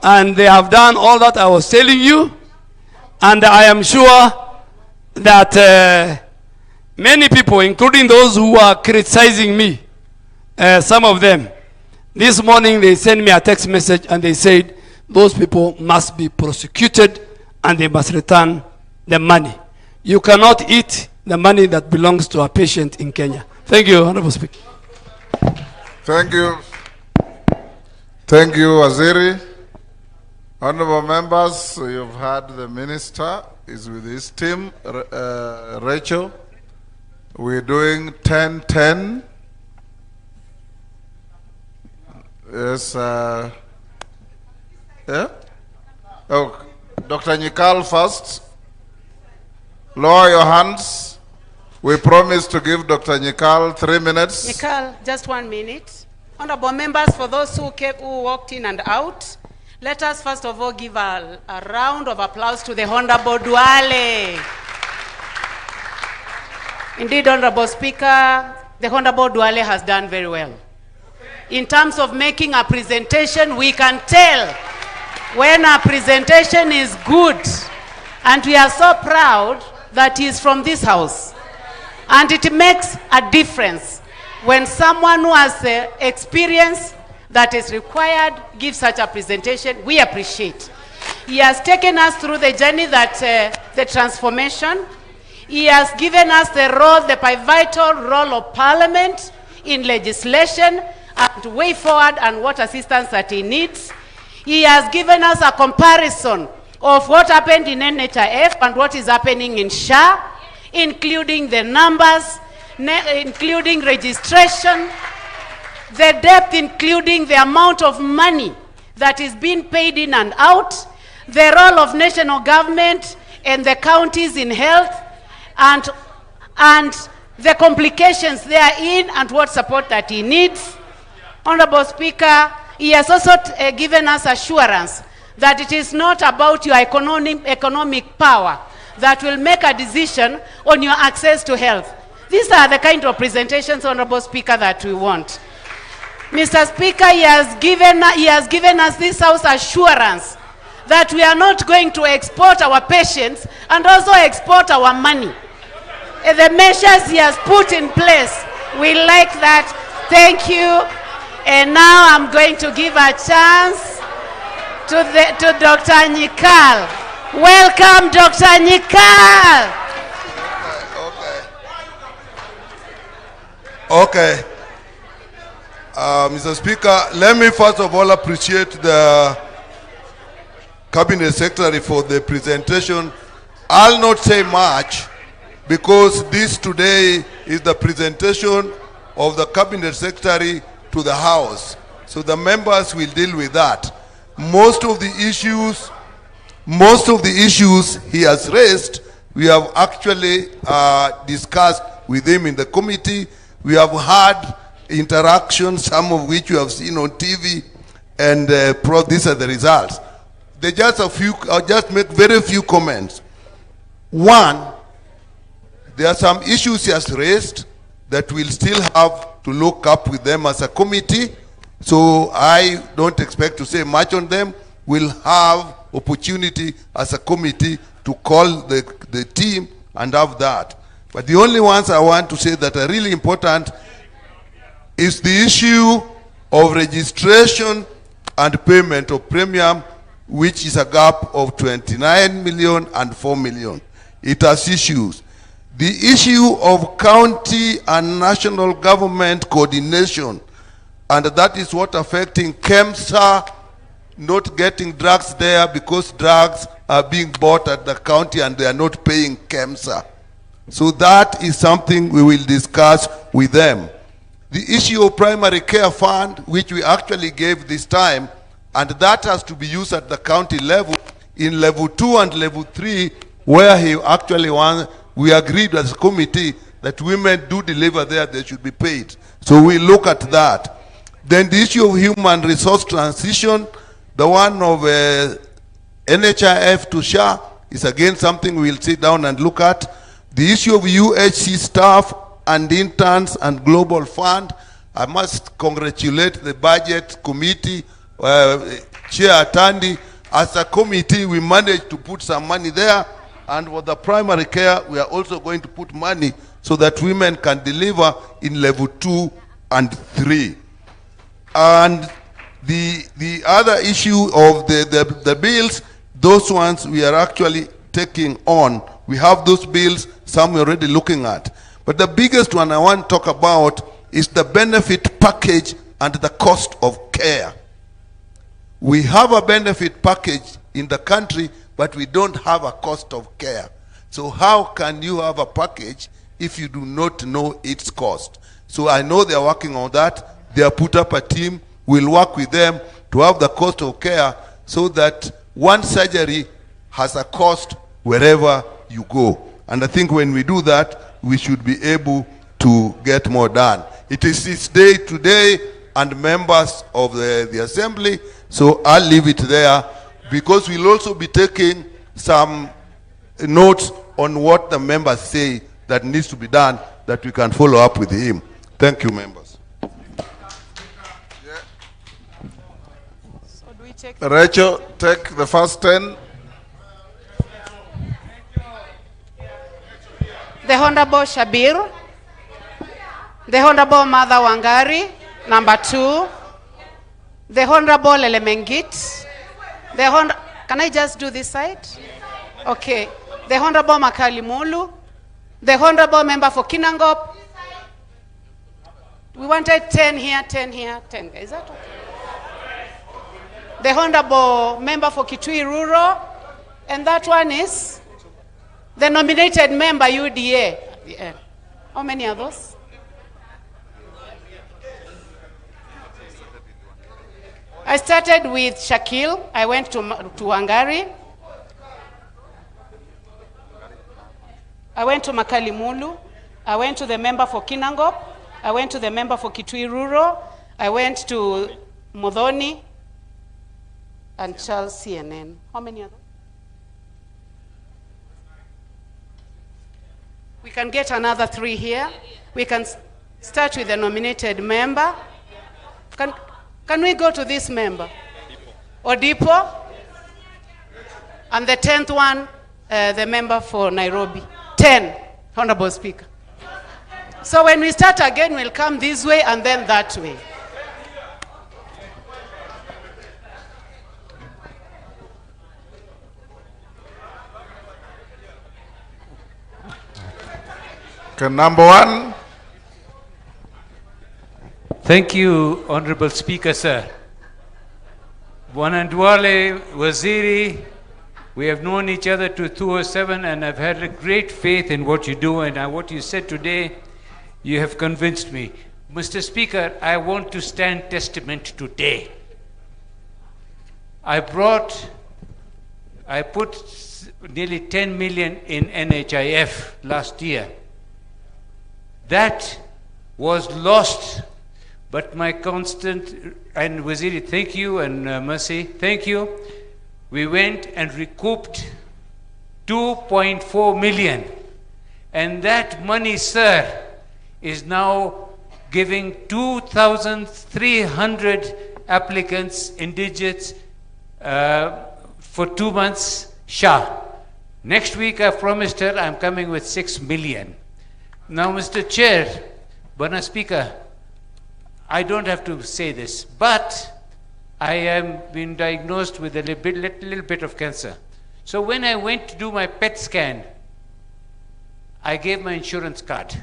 And they have done all that I was telling you. And I am sure that many people, including those who are criticizing me, some of them, this morning they sent me a text message and they said those people must be prosecuted and they must return the money. You cannot eat the money that belongs to a patient in Kenya. Thank you, Honorable Speaker. Thank you. Thank you, Waziri. Honorable members, you've heard the minister is with his team, Rachel. We're doing 10-10. Yes, yeah? Oh, Dr. Nyikal first. Lower your hands. We promise to give Dr. Nyikal 3 minutes. Nyikal, just 1 minute. Honorable members, for those who walked in and out, let us first of all give a round of applause to the Honorable Duale. Indeed, Honorable Speaker, the Honorable Duale has done very well. In terms of making a presentation, we can tell when a presentation is good. And we are so proud that he is from this house. And it makes a difference when someone who has the experience that is required gives such a presentation. We appreciate. He has taken us through the journey that the transformation He has given us the pivotal role of Parliament in legislation and way forward and what assistance that he needs. He has given us a comparison of what happened in NHIF and what is happening in SHA, including the numbers, including registration, the depth, including the amount of money that is being paid in and out, the role of national government and the counties in health, and the complications therein and what support that he needs. Honorable Speaker, he has also given us assurance that it is not about your economic power that will make a decision on your access to health. These are the kind of presentations, Honorable Speaker, that we want. Mr. Speaker, he has given us this House assurance that we are not going to export our patients and also export our money. The measures he has put in place, we like that. Thank you. And now I'm going to give a chance to Dr. Nyikal. Welcome, Dr. Nyikal. Okay. Mr. Speaker, let me first of all appreciate the Cabinet Secretary for the presentation. I'll not say much because this today is the presentation of the Cabinet Secretary to the House. So the members will deal with that. Most of the issues he has raised, we have actually discussed with him in the committee. We have had interactions, some of which you have seen on TV, and these are the results. I'll just make very few comments. One, there are some issues he has raised that we'll still have to look up with them as a committee. So I don't expect to say much on them. We'll have opportunity as a committee to call the team and have that. But the only ones I want to say that are really important is the issue of registration and payment of premium, which is a gap of 29 million and 4 million. It has issues. The issue of county and national government coordination, and that is what affecting KEMSA not getting drugs there because drugs are being bought at the county and they are not paying KEMSA. So that is something we will discuss with them. The issue of primary care fund, which we actually gave this time, and that has to be used at the county level, in level 2 and level 3, where he actually we agreed as a committee that women do deliver there, they should be paid. So we look at that. Then the issue of human resource transition, the one of NHIF to SHA, is again something we'll sit down and look at. The issue of UHC staff and interns and global fund, I must congratulate the budget committee, Chair Atandi. As a committee, we managed to put some money there, and for the primary care, we are also going to put money so that women can deliver in level 2 and 3. And the other issue of the bills, those ones we are actually taking on. We have those bills, some we're already looking at. But the biggest one I want to talk about is the benefit package and the cost of care. We have a benefit package in the country, but we don't have a cost of care. So how can you have a package if you do not know its cost? So I know they're working on that. They have put up a team. We'll work with them to have the cost of care so that one surgery has a cost wherever you go. And I think when we do that, we should be able to get more done. It is its day today, and members of the assembly, so I'll leave it there, because we'll also be taking some notes on what the members say that needs to be done, that we can follow up with him. Thank you, members. Rachel, take the first 10. The Honorable Shabir, the Honorable Mother Wangari, number 2, the Honorable Elemengit, can I just do this side? Okay. The Honorable Makali Mulu, The honorable member for Kinangop. We wanted 10 here, 10 here, 10. Is that okay? The honorable member for Kitui Rural. And that one is the nominated member UDA. Yeah. How many are those? I started with Shakil. I went to Wangari. I went to Makalimulu. I went to the member for Kinangop. I went to the member for Kitui Rural. I went to Modoni and Charles CNN. How many are those? We can get another 3 here. We can start with the nominated member. Can we go to this member? Odipo. And the 10th one, the member for Nairobi. 10, Honorable Speaker. So when we start again, we'll come this way and then that way. Okay, number 1. Thank you, Honorable Speaker, sir. Bwana Ndwale, Waziri, we have known each other to 2007 and I've had a great faith in what you do, and what you said today, you have convinced me. Mr. Speaker, I want to stand testament today. I put nearly 10 million in NHIF last year. That was lost, but my constant, and Waziri, thank you, and Mercy, thank you. We went and recouped 2.4 million. And that money, sir, is now giving 2,300 applicants, indigenous, for 2 months, SHA. Next week, I promised her I'm coming with 6 million. Now, Mr. Chair, Bwana Speaker, I don't have to say this, but I am been diagnosed with a little bit of cancer. So when I went to do my PET scan, I gave my insurance card.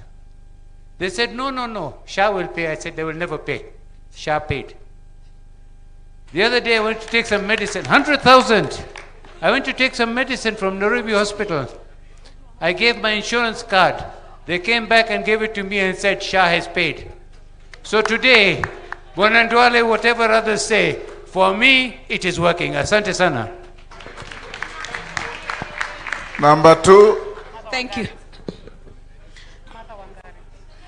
They said, no, SHA will pay. I said, they will never pay. SHA paid. The other day I went to take some medicine, 100,000. I went to take some medicine from Nairobi Hospital. I gave my insurance card. They came back and gave it to me and said, SHA has paid. So today, Bwana Ndwale, whatever others say, for me, it is working. Asante sana. Number 2. Thank you.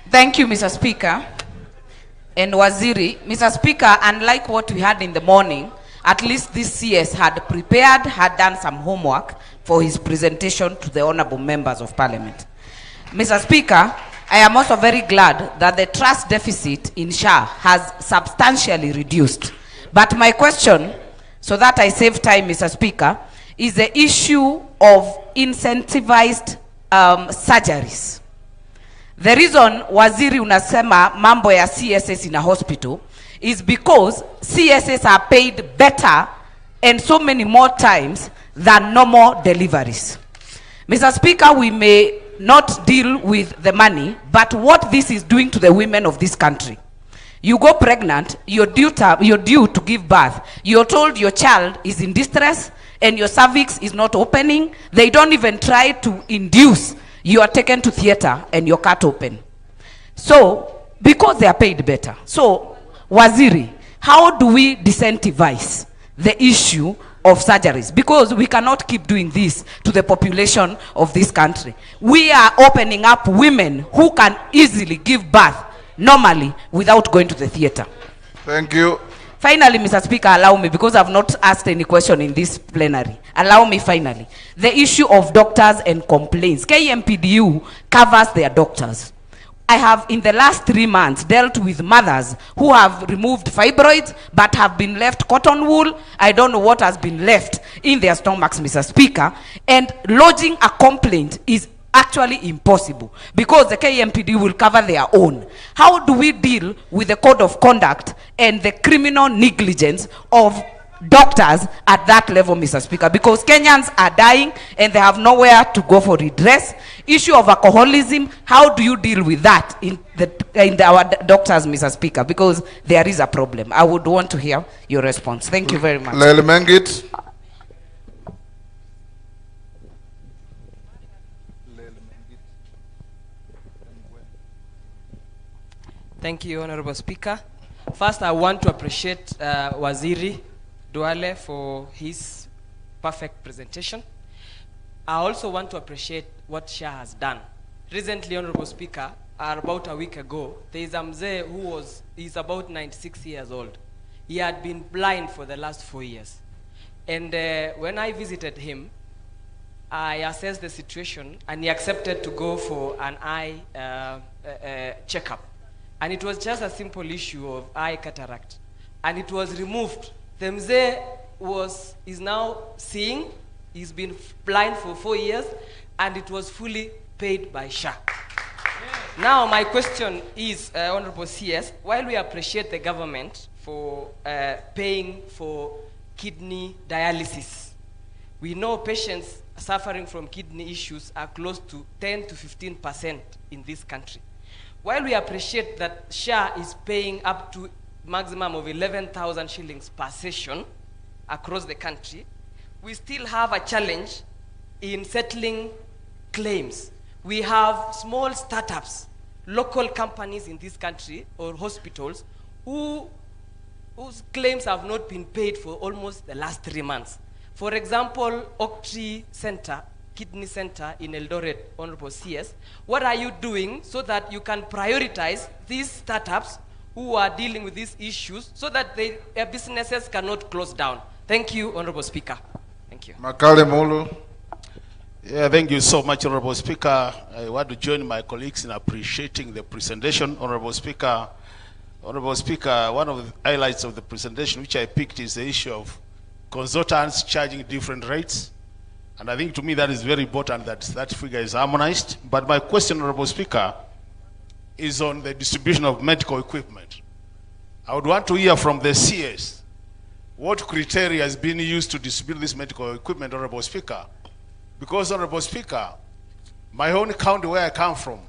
Thank you, Mr. Speaker. And Waziri, Mr. Speaker, unlike what we had in the morning, at least this CS had prepared, had done some homework for his presentation to the honorable members of Parliament. Mr. Speaker, I am also very glad that the trust deficit in SHA has substantially reduced. But my question, so that I save time, Mr. Speaker, is the issue of incentivized surgeries. The reason Waziri unasema mambo ya CSS in a hospital is because CSS are paid better and so many more times than normal deliveries. Mr. Speaker, we may not deal with the money, but what this is doing to the women of this country. You go pregnant, you're due to give birth. You're told your child is in distress and your cervix is not opening. They don't even try to induce. You are taken to theater and you're cut open. So, because they are paid better. So, Waziri, how do we disincentivize the issue of surgeries? Because we cannot keep doing this to the population of this country. We are opening up women who can easily give birth normally without going to the theater. Thank you. Finally, Mr. Speaker, allow me, because I've not asked any question in this plenary. Allow me finally. The issue of doctors and complaints. KMPDU covers their doctors. I have, in the last 3 months, dealt with mothers who have removed fibroids but have been left cotton wool. I don't know what has been left in their stomachs, Mr. Speaker. And lodging a complaint is actually impossible because the KMPD will cover their own. How do we deal with the code of conduct and the criminal negligence of doctors at that level, Mr. Speaker, because Kenyans are dying and they have nowhere to go for redress. Issue of alcoholism, how do you deal with that in our doctors, Mr. Speaker? Because there is a problem. I would want to hear your response. Thank you very much. Lele Mengit. Thank you, Honorable Speaker. First, I want to appreciate Waziri Duale for his perfect presentation. I also want to appreciate what Shah has done. Recently, Honorable Speaker, about a week ago, there is a mzee who is about 96 years old. He had been blind for the last 4 years. And when I visited him, I assessed the situation and he accepted to go for an eye checkup. And it was just a simple issue of eye cataract. And it was removed. The mzee is now seeing. He's been blind for 4 years, and it was fully paid by Shah. Now, my question is, Honorable CS, while we appreciate the government for paying for kidney dialysis, we know patients suffering from kidney issues are close to 10 to 15% in this country. While we appreciate that Shah is paying up to maximum of 11,000 shillings per session across the country, we still have a challenge in settling claims. We have small startups, local companies in this country or hospitals whose claims have not been paid for almost the last 3 months. For example, Oak Tree Center, Kidney Center in Eldoret, Honorable CS, what are you doing so that you can prioritize these startups who are dealing with these issues so that their businesses cannot close down? Thank you, Honorable Speaker. Thank you. Makale Mulu. Yeah, thank you so much, Honorable Speaker. I want to join my colleagues in appreciating the presentation, Honorable Speaker. Honorable Speaker, one of the highlights of the presentation which I picked is the issue of consultants charging different rates. And I think to me that is very important that that figure is harmonized. But my question, Honorable Speaker, is on the distribution of medical equipment. I would want to hear from the CS what criteria has been used to distribute this medical equipment, Honorable Speaker. Because, Honorable Speaker, my own county where I come from,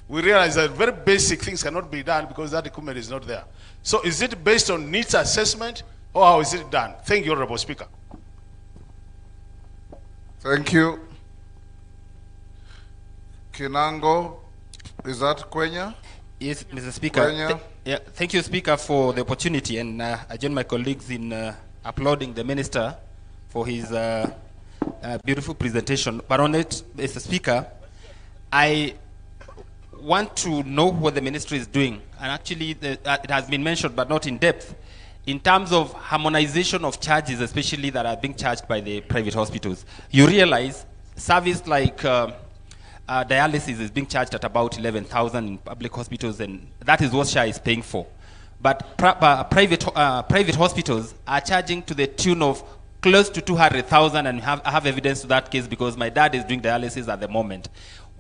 we realize that very basic things cannot be done because that equipment is not there. So is it based on needs assessment or how is it done? Thank you, Honorable Speaker. Thank you. Kinango, is that Kwenya? Yes, Mr. Speaker. Thank you, Speaker, for the opportunity, and I join my colleagues in applauding the Minister for his beautiful presentation. But on it, Mr. Speaker, I want to know what the Ministry is doing, and actually it has been mentioned, but not in depth, in terms of harmonization of charges, especially that are being charged by the private hospitals. You realize service like dialysis is being charged at about 11,000 in public hospitals, and that is what Shah is paying for. But private hospitals are charging to the tune of close to 200,000, and I have evidence to that case because my dad is doing dialysis at the moment.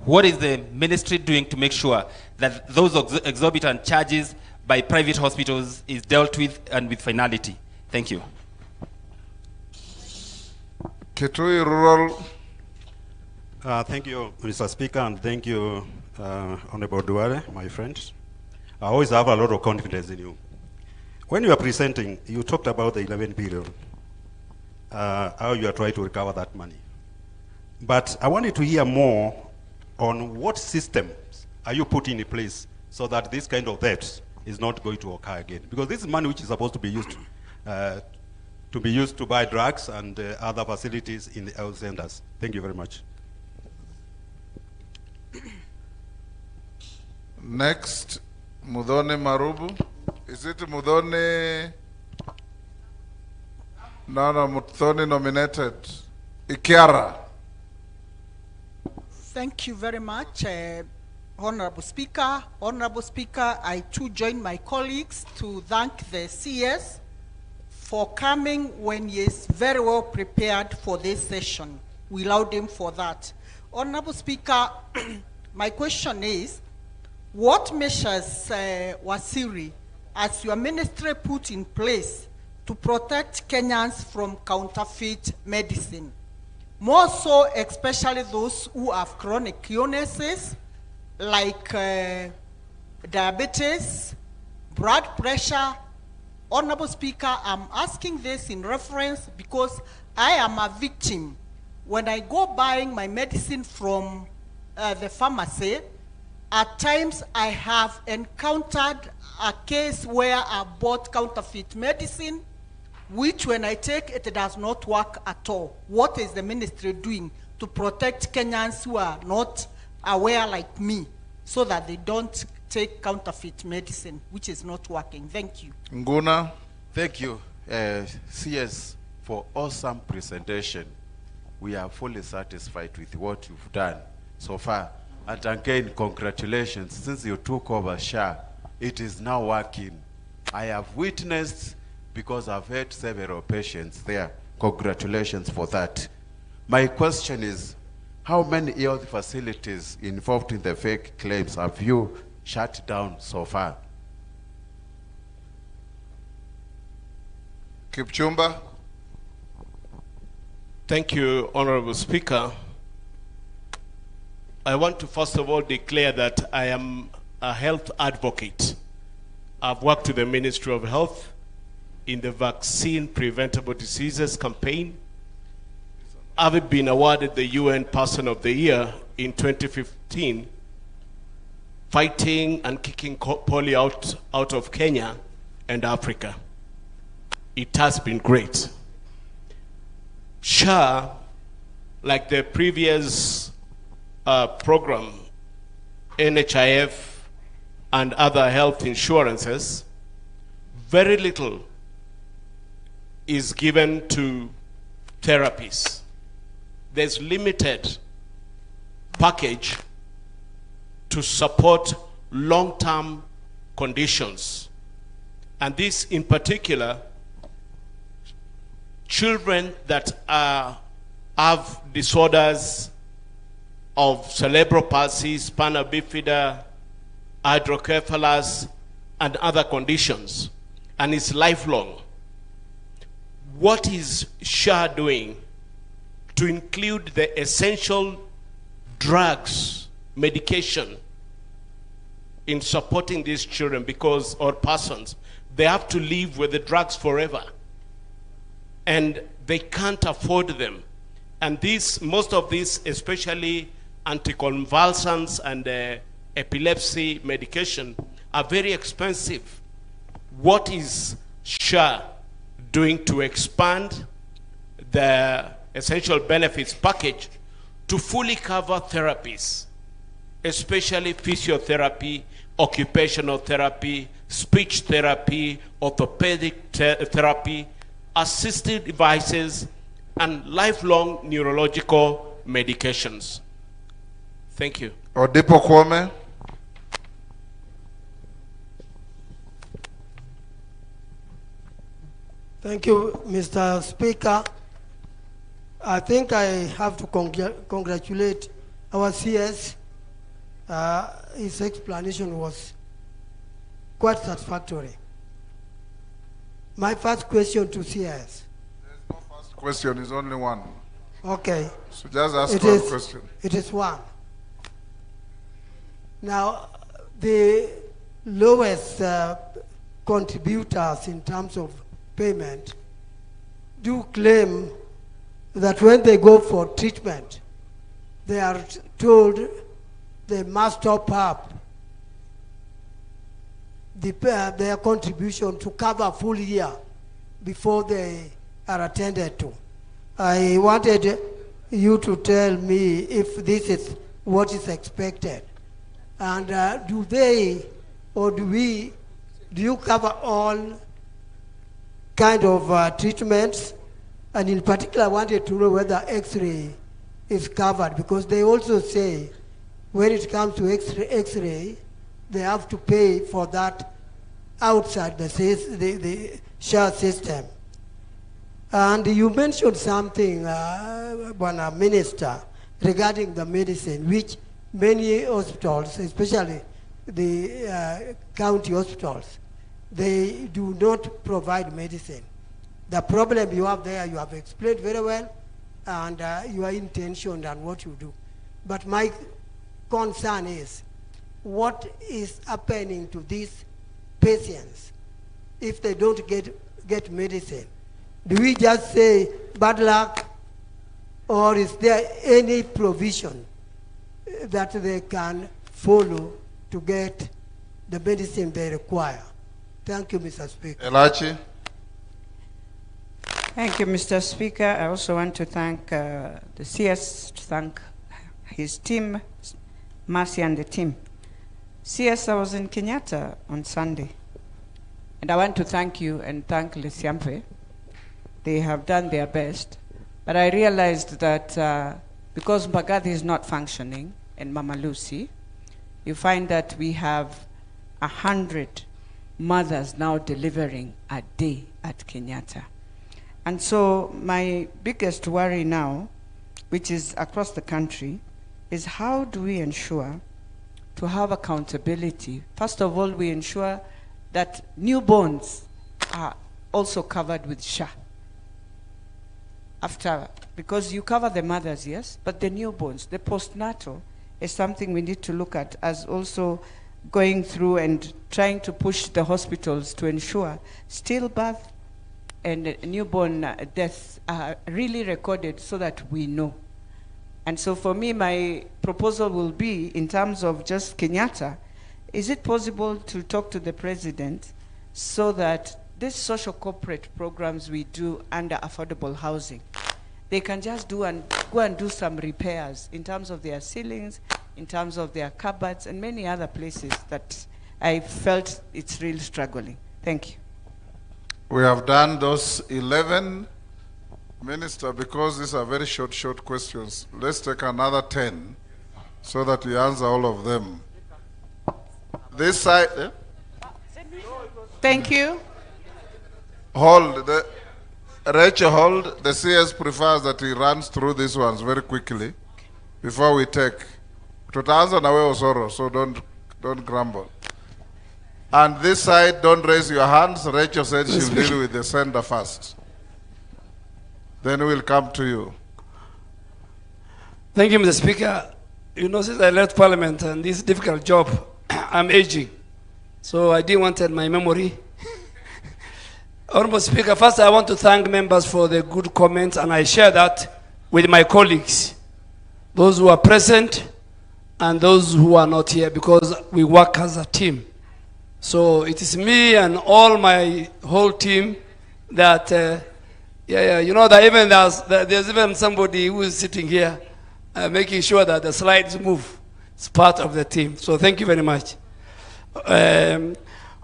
What is the Ministry doing to make sure that those exorbitant charges by private hospitals is dealt with and with finality? Thank you. Kitui Rural. Thank you, Mr. Speaker, and thank you, Honorable Duale, my friend. I always have a lot of confidence in you. When you are presenting, you talked about the 11 billion, how you are trying to recover that money. But I wanted to hear more on what systems are you putting in place so that this kind of debt is not going to occur again. Because this is money which is supposed to be used to buy drugs and other facilities in the health centers. Thank you very much. Next, Mudhone Marubu. Is it Mudhone? No, Mudhone nominated. Ikiara. Thank you very much, Honorable Speaker. Honorable Speaker, I too join my colleagues to thank the CS for coming when he is very well prepared for this session. We laud him for that. Honorable Speaker, my question is, what measures, Waziri, as your ministry put in place to protect Kenyans from counterfeit medicine. More so, especially those who have chronic illnesses like diabetes, blood pressure. Honorable Speaker, I'm asking this in reference because I am a victim. When I go buying my medicine from the pharmacy, at times I have encountered a case where I bought counterfeit medicine, which when I take it does not work at all. What is the ministry doing to protect Kenyans who are not aware like me so that they don't take counterfeit medicine, which is not working? Thank you. Nguna. Thank you, CS, for awesome presentation. We are fully satisfied with what you've done so far. And again, congratulations. Since you took over SHA, it is now working. I have witnessed, because I've had several patients there. Congratulations for that. My question is, how many health facilities involved in the fake claims have you shut down so far? Kipchumba. Thank you, Honorable Speaker. I want to first of all declare that I am a health advocate. I've worked with the Ministry of Health in the Vaccine Preventable Diseases campaign. I've been awarded the UN Person of the Year in 2015, fighting and kicking polio out of Kenya and Africa. It has been great. SHA, like the previous program, NHIF, and other health insurances, very little is given to therapies. There's limited package to support long-term conditions. And this in particular, children that have disorders of cerebral palsy, spina bifida, hydrocephalus, and other conditions, and it's lifelong. What is SHA doing to include the essential drugs, medication, in supporting these children or persons? They have to live with the drugs forever, and they can't afford them. And most of these, especially anticonvulsants and epilepsy medication, are very expensive. What is SHA doing to expand the essential benefits package to fully cover therapies, especially physiotherapy, occupational therapy, speech therapy, orthopedic therapy, assistive devices, and lifelong neurological medications? Thank you. Odipo Kwame. Thank you, Mr. Speaker. I think I have to congratulate our CS. His explanation was quite satisfactory. My first question to CS. There's no first question, it's only one. Okay. So just ask one question. It is one. Now, the lowest contributors in terms of payment do claim that when they go for treatment, they are told they must top up their contribution to cover a full year before they are attended to. I wanted you to tell me if this is what is expected. And do you cover all kind of treatments? And in particular, I wanted to know whether X-ray is covered, because they also say when it comes to X-ray, they have to pay for that outside the SHA system. And you mentioned something, Minister, regarding the medicine, which many hospitals, especially the county hospitals, they do not provide medicine. The problem you have there, you have explained very well, and your intention and what you do. But my concern is, what is happening to these patients if they don't get medicine? Do we just say bad luck, or is there any provision that they can follow to get the medicine they require? Thank you, Mr. Speaker. Elachi. Thank you, Mr. Speaker. I also want to thank the CS, to thank his team, Mercy and the team. CS, I was in Kenyatta on Sunday, and I want to thank you and thank Lesiampe. They have done their best, but I realized that because Mbagathi is not functioning and Mama Lucy, you find that we have 100 mothers now delivering a day at Kenyatta. And so my biggest worry now, which is across the country, is how do we ensure to have accountability? First of all, we ensure that newborns are also covered with SHA. Because you cover the mothers, yes, but the newborns, the postnatal, is something we need to look at as also going through and trying to push the hospitals to ensure stillbirth and newborn deaths are really recorded so that we know. And so for me, my proposal will be, in terms of just Kenyatta, is it possible to talk to the president so that these social corporate programs we do under affordable housing, they can just go and do some repairs in terms of their ceilings, in terms of their cupboards, and many other places that I felt it's really struggling. Thank you. We have done those 11, Minister, because these are very short questions. Let's take another 10 so that we answer all of them. This side. Eh? Thank you. Hold. Rachel, hold. The CS prefers that he runs through these ones very quickly before we take. Tutaanza na wewe Osoro, so don't grumble. And this side, don't raise your hands. Rachel said she'll deal with the sender first. Then we'll come to you. Thank you, Mr. Speaker. You know, since I left Parliament and this difficult job, I'm aging. So I didn't want my memory. Honorable Speaker, first I want to thank members for the good comments, and I share that with my colleagues, those who are present and those who are not here, because we work as a team. So it is me and all my whole team that, you know that even there's even somebody who is sitting here making sure that the slides move. It's part of the team. So thank you very much.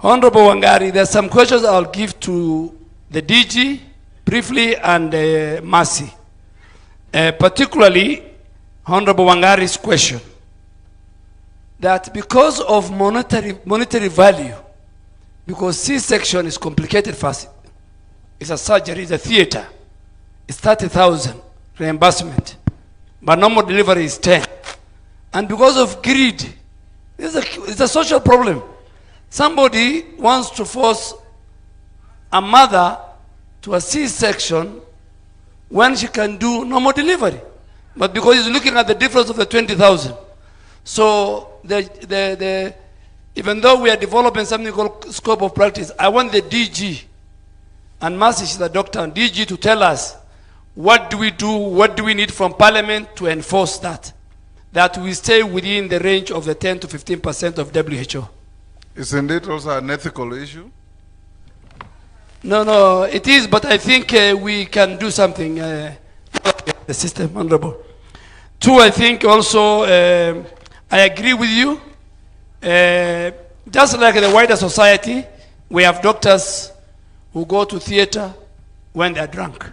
Honorable Wangari, there's some questions I'll give to the DG briefly and Mercy. Particularly, Honorable Wangari's question, that because of monetary value, because C-section is complicated first, it's a surgery, it's a theater, it's 30,000 reimbursement, but normal delivery is 10. And because of greed, it's a social problem. Somebody wants to force a mother to a C-section when she can do normal delivery. But because he's looking at the difference of the 20,000. So even though we are developing something called scope of practice, I want the DG, and Mercy, she's the doctor, and DG to tell us what do we do, what do we need from Parliament to enforce that we stay within the range of the 10 to 15% of WHO. Isn't it also an ethical issue? No, it is, but I think we can do something. The system, Honorable. Two, I think also, I agree with you. Just like the wider society, we have doctors who go to theater when they're drunk.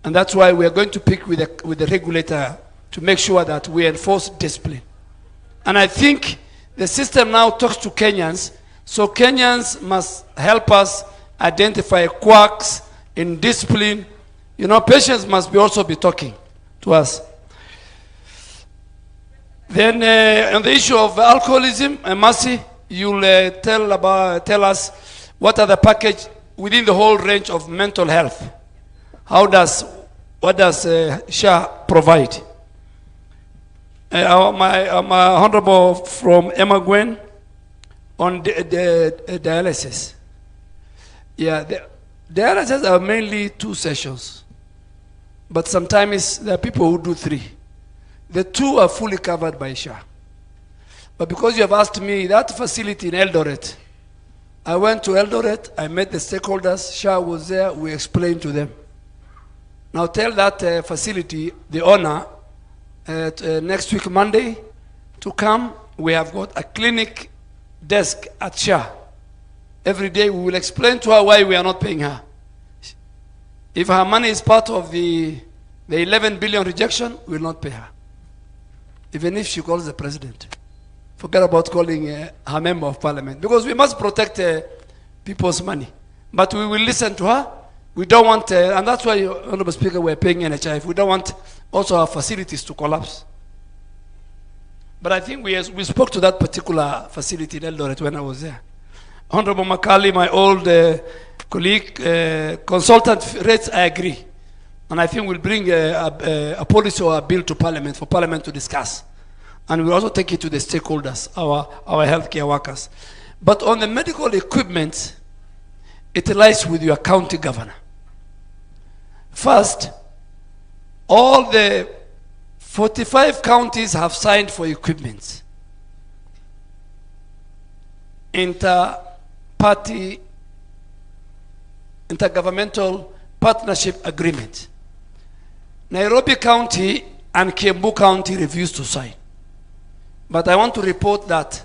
And that's why we are going to pick with the regulator to make sure that we enforce discipline. And I think the system now talks to Kenyans, so Kenyans must help us identify quirks in discipline. You know, patients must also be talking to us. Then on the issue of alcoholism, Mercy, you'll tell us what are the package within the whole range of mental health. What does SHA provide? My honorable from Emma Gwen on the dialysis. Yeah, the dialysis are mainly 2 sessions, but sometimes there are people who do 3. The 2 are fully covered by SHA. But because you have asked me, that facility in Eldoret, I went to Eldoret, I met the stakeholders, SHA was there, we explained to them. Now tell that facility, the owner, next week Monday, to come. We have got a clinic desk at SHA. Every day we will explain to her why we are not paying her. If her money is part of the 11 billion rejection, we will not pay her. Even if she calls the president. Forget about calling her member of parliament, because we must protect people's money. But we will listen to her. We don't want, and that's why, Honorable Speaker, we're paying NHIF. We don't want also our facilities to collapse. But I think we spoke to that particular facility in Eldoret when I was there. Honorable Makali, my old colleague, consultant rates, I agree. And I think we'll bring a policy or a bill to Parliament for Parliament to discuss. And we'll also take it to the stakeholders, our healthcare workers. But on the medical equipment, it lies with your county governor. First, all the 45 counties have signed for equipment. Intergovernmental partnership agreement. Nairobi County and Kiambu County refused to sign. But I want to report that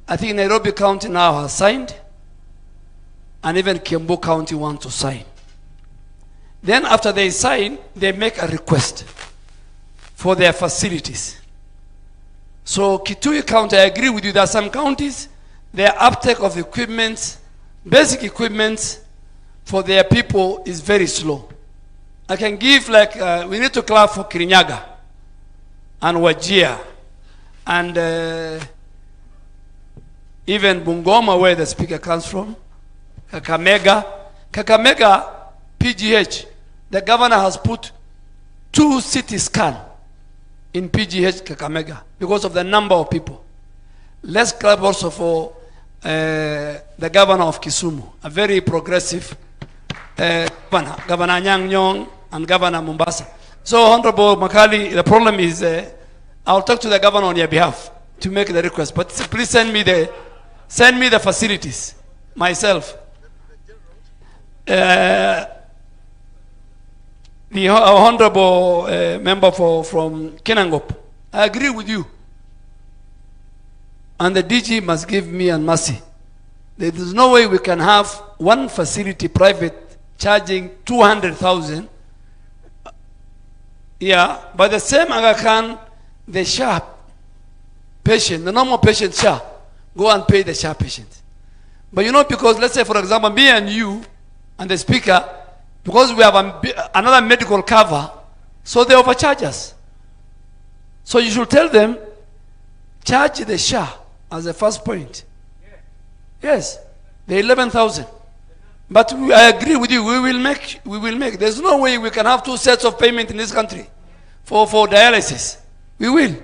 I think Nairobi County now has signed, and even Kiambu County want to sign. Then after they sign, they make a request for their facilities. So Kitui County, I agree with you, there are some counties, their uptake of equipment, basic equipment for their people is very slow. I can give we need to clap for Kirinyaga and Wajir and even Bungoma, where the speaker comes from, Kakamega, PGH, the governor has put 2 CT scans in PGH Kakamega because of the number of people. Let's clap also for the governor of Kisumu, a very progressive governor, Governor Nyang' Nyong and Governor Mombasa. So, Honorable Makali, the problem is, I'll talk to the governor on your behalf to make the request, but please send me the facilities myself. The honorable member from Kenangop, I agree with you. And the DG must give me and mercy. There is no way we can have one facility private charging 200,000. Yeah, but the same Aga Khan, the SHA patient, the normal patient SHA, go and pay the SHA patient. But you know, because let's say, for example, me and you and the speaker, because we have another medical cover, so they overcharge us. So you should tell them, charge the SHA as the first point. Yes, the 11,000. But I agree with you, we will make. There's no way we can have 2 sets of payment in this country for dialysis. We will.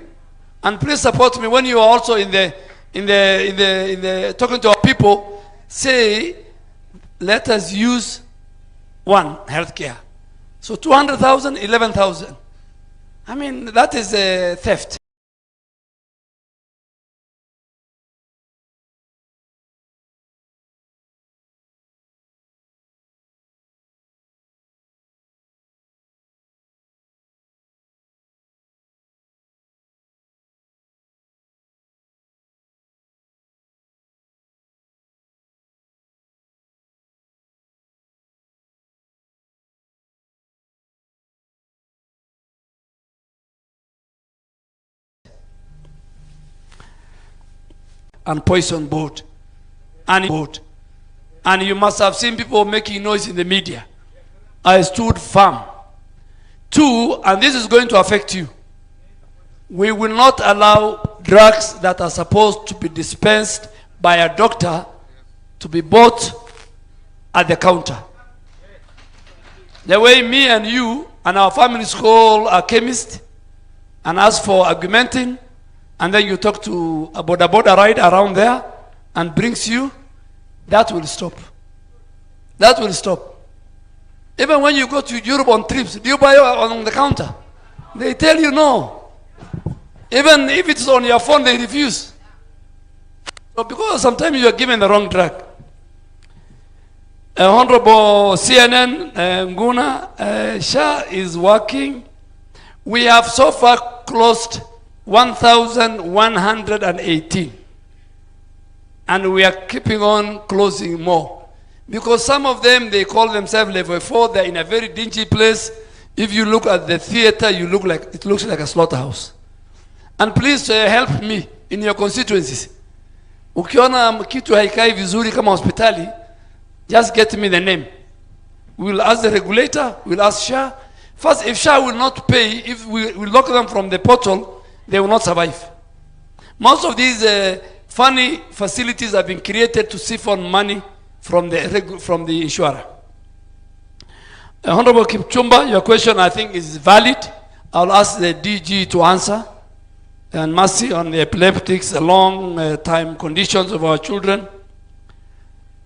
And please support me when you are also in the talking to our people, say, let us use one healthcare. So 200,000, 11,000. I mean, that is a theft. And poison boat. And you must have seen people making noise in the media. I stood firm. 2, and this is going to affect you. We will not allow drugs that are supposed to be dispensed by a doctor to be bought at the counter. The way me and you and our families call a chemist and ask for augmentin, and then you talk to a border rider around there and brings you, that will stop. That will stop. Even when you go to Europe on trips, do you buy on the counter? They tell you no. Even if it's on your phone, they refuse. So because sometimes you are given the wrong drug. Honorable CNN, Nguna, Shah is working. We have so far closed 1,118. And we are keeping on closing more. Because some of them, they call themselves level 4. They're in a very dingy place. If you look at the theater, it looks like a slaughterhouse. And please help me in your constituencies. Ukiona kitu haikai vizuri kama hospitali, just get me the name. We'll ask the regulator, we'll ask Shah. First, if Shah will not pay, if we lock them from the portal, they will not survive. Most of these funny facilities have been created to siphon money from the insurer. Honorable Kipchumba, your question I think is valid. I'll ask the DG to answer. And mercy on the epileptics, the long time conditions of our children.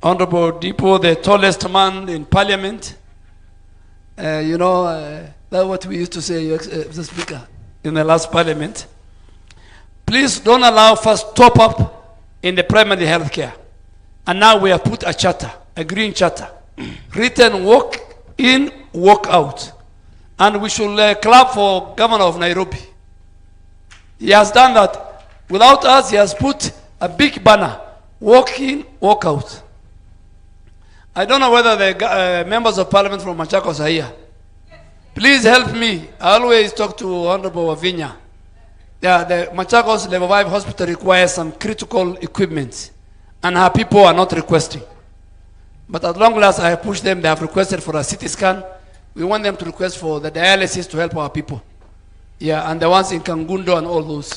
Honorable Depot, the tallest man in Parliament. That's what we used to say, Mr. Speaker, in the last Parliament. Please don't allow first top up in the primary health care. And now we have put a charter, a green charter. Written walk in, walk out. And we should clap for Governor of Nairobi. He has done that. Without us, he has put a big banner. Walk in, walk out. I don't know whether the members of Parliament from Machakos are here. Please help me. I always talk to Honorable Wavinya. The Machakos Level 5 Hospital requires some critical equipment. And her people are not requesting. But at long last, I have pushed them. They have requested for a CT scan. We want them to request for the dialysis to help our people. Yeah, and the ones in Kangundo and all those.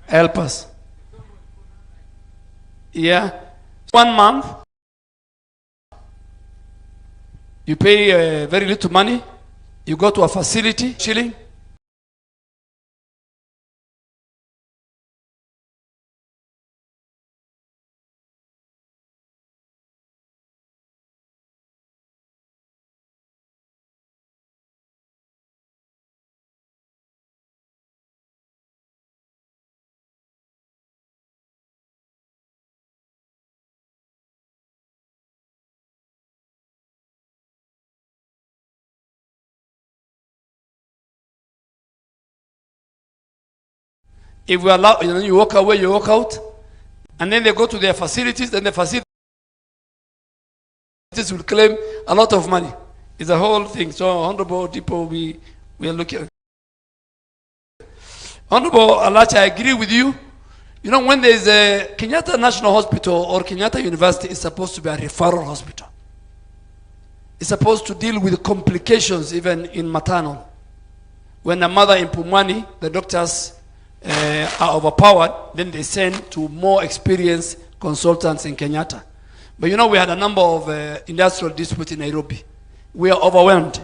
Help us. Yeah. 1 month. You pay very little money. You go to a facility, shilling. If we allow, you walk away, you walk out, and then they go to their facilities, then the facilities will claim a lot of money. It's a whole thing. So, Honorable Depot, we are looking. Honorable Alacha, I agree with you. When there is a Kenyatta National Hospital or Kenyatta University, it's supposed to be a referral hospital. It's supposed to deal with complications even in maternal. When a mother in Pumwani, the doctors are overpowered, then they send to more experienced consultants in Kenyatta. But we had a number of industrial disputes in Nairobi. We are overwhelmed.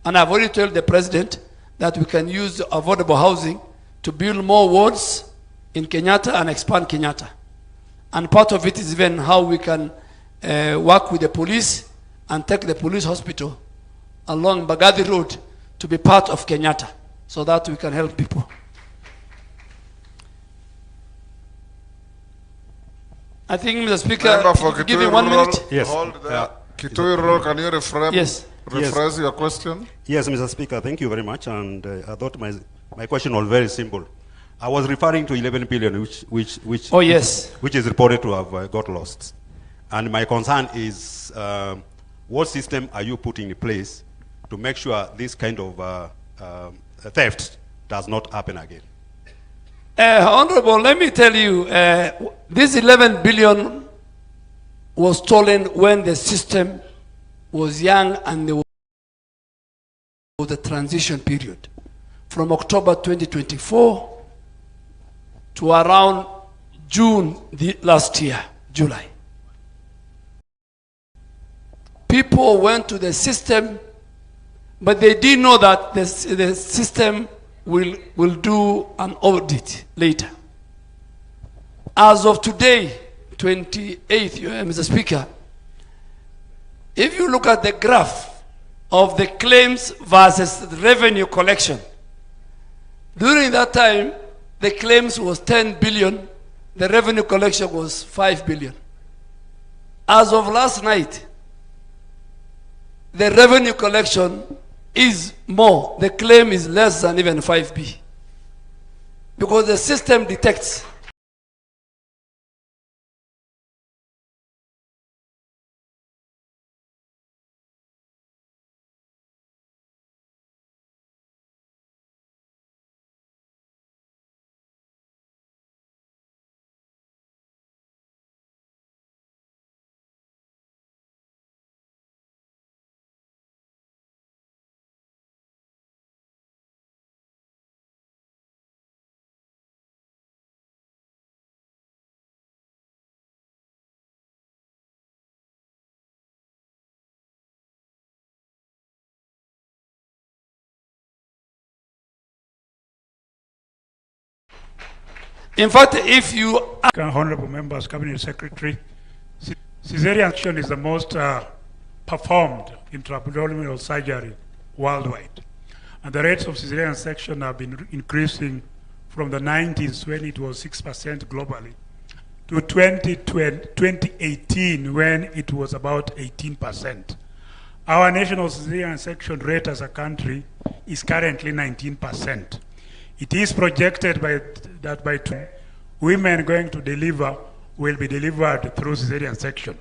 And I've already told the president that we can use affordable housing to build more wards in Kenyatta and expand Kenyatta. And part of it is even how we can work with the police and take the police hospital along Bagadi Road to be part of Kenyatta so that we can help people. I think, Mr. Speaker, give me 1 minute. Yes. Hold there. Kitui Roll, can you rephrase your question? Yes, Mr. Speaker, thank you very much. And I thought my question was very simple. I was referring to 11 billion, which is reported to have got lost. And my concern is, what system are you putting in place to make sure this kind of theft does not happen again? Honorable, let me tell you, this 11 billion was stolen when the system was young and there was a transition period from October 2024 to around June last year, July. People went to the system, but they didn't know that the system will do an audit later. As of today, 28th, Mr. Speaker, if you look at the graph of the claims versus the revenue collection, during that time, the claims was 10 billion, the revenue collection was 5 billion. As of last night, the revenue collection is more. The claim is less than even 5B. Because the system detects. In fact, if you... Honorable members, Cabinet Secretary, cesarean section is the most performed intra-abdominal surgery worldwide. And the rates of cesarean section have been increasing from the 90s when it was 6% globally to 2018 when it was about 18%. Our national cesarean section rate as a country is currently 19%. It is projected that by women going to deliver will be delivered through cesarean section.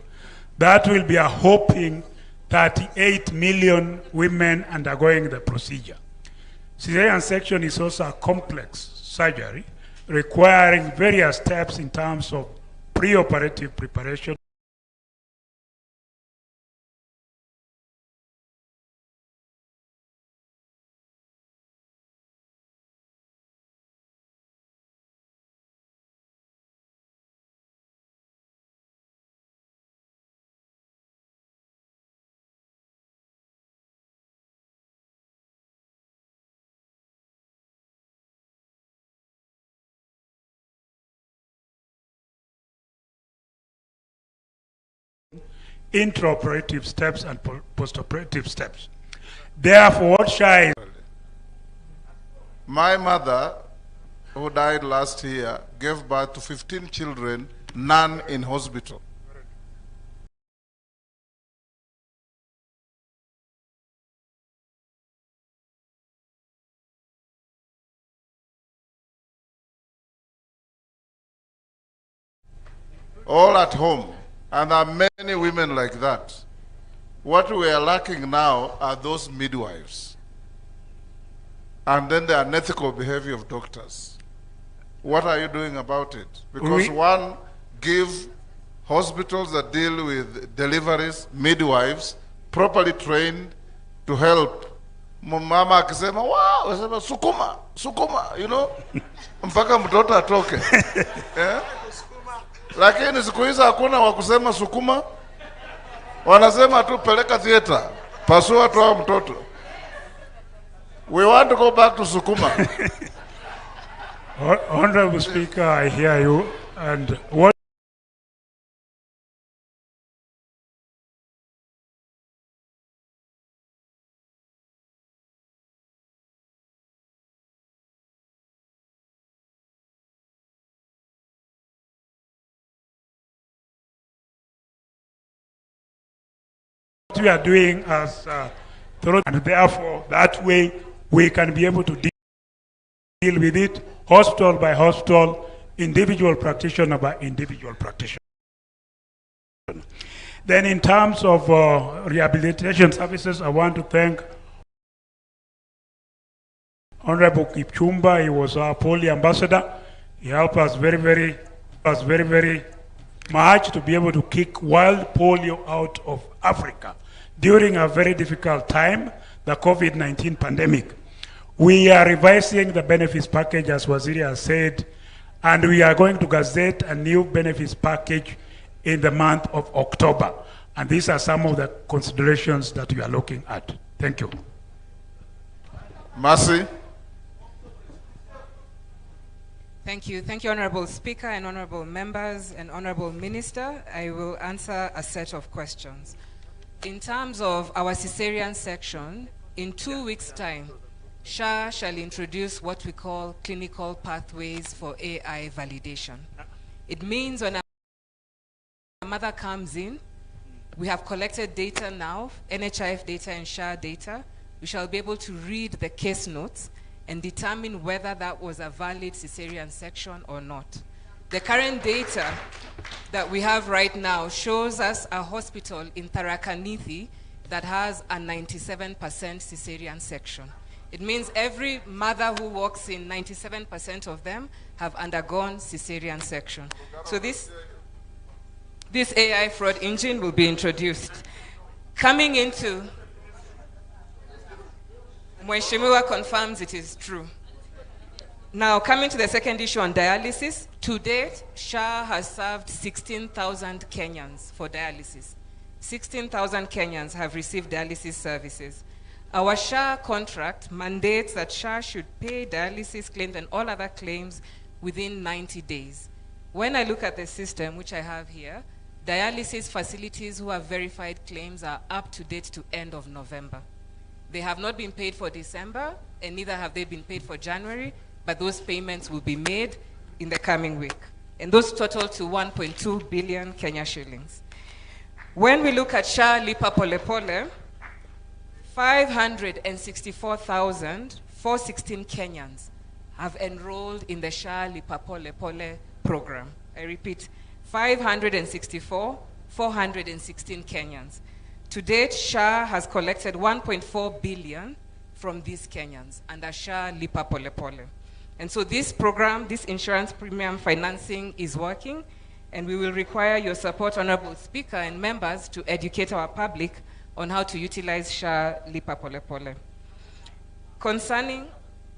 That will be a whopping 38 million women undergoing the procedure. Cesarean section is also a complex surgery requiring various steps in terms of preoperative preparation, intraoperative steps and postoperative steps. Therefore, what shall My mother, who died last year, gave birth to 15 children, none in hospital. All at home. And there are many women like that. What we are lacking now are those midwives. And then the unethical behavior of doctors. What are you doing about it? Because one, give hospitals that deal with deliveries, midwives, properly trained to help. Mama akisema, wow, akisema, sukuma, sukuma, you know, mpaka mtoto atoke. Yeah? Lakini siku hizi hakuna wa kusema sukuma, wanasema tu peleka theater, pasua toa mtoto. We want to go back to sukuma. Honorable Speaker, I hear you. And what we are doing as and therefore that way we can be able to deal with it hospital by hospital, individual practitioner by individual practitioner. Then in terms of rehabilitation services, I want to thank Honorable Kipchumba. He was our Poli ambassador. He helped us very much to be able to kick wild polio out of Africa during a very difficult time, the COVID-19 pandemic. We are revising the benefits package, as Waziri has said, and we are going to gazette a new benefits package in the month of October. And these are some of the considerations that we are looking at. Thank you. Mercy. Thank you. Thank you, Honorable Speaker and Honorable Members and Honorable Minister. I will answer a set of questions. In terms of our cesarean section, in 2 weeks' time, SHA shall introduce what we call clinical pathways for AI validation. It means when a mother comes in, we have collected data now, NHIF data and SHA data. We shall be able to read the case notes and determine whether that was a valid cesarean section or not. The current data that we have right now shows us a hospital in Tharaka-Nithi that has a 97% cesarean section. It means every mother who walks in, 97% of them have undergone cesarean section. So this AI fraud engine will be introduced. Coming into, Mheshimiwa confirms it is true. Now, coming to the second issue on dialysis, to date, SHA has served 16,000 Kenyans for dialysis. 16,000 Kenyans have received dialysis services. Our SHA contract mandates that SHA should pay dialysis claims and all other claims within 90 days. When I look at the system, which I have here, dialysis facilities who have verified claims are up to date to end of November. They have not been paid for December, and neither have they been paid for January, but those payments will be made in the coming week. And those total to 1.2 billion Kenya shillings. When we look at SHA Lipa Pole Pole, 564,416 Kenyans have enrolled in the SHA Lipa Pole Pole program. I repeat, 564,416 Kenyans. To date, SHA has collected 1.4 billion from these Kenyans under SHA Lipa Pole Pole. And so this program, this insurance premium financing is working, and we will require your support, Honorable Speaker and members, to educate our public on how to utilize SHA Lipa Pole Pole. Concerning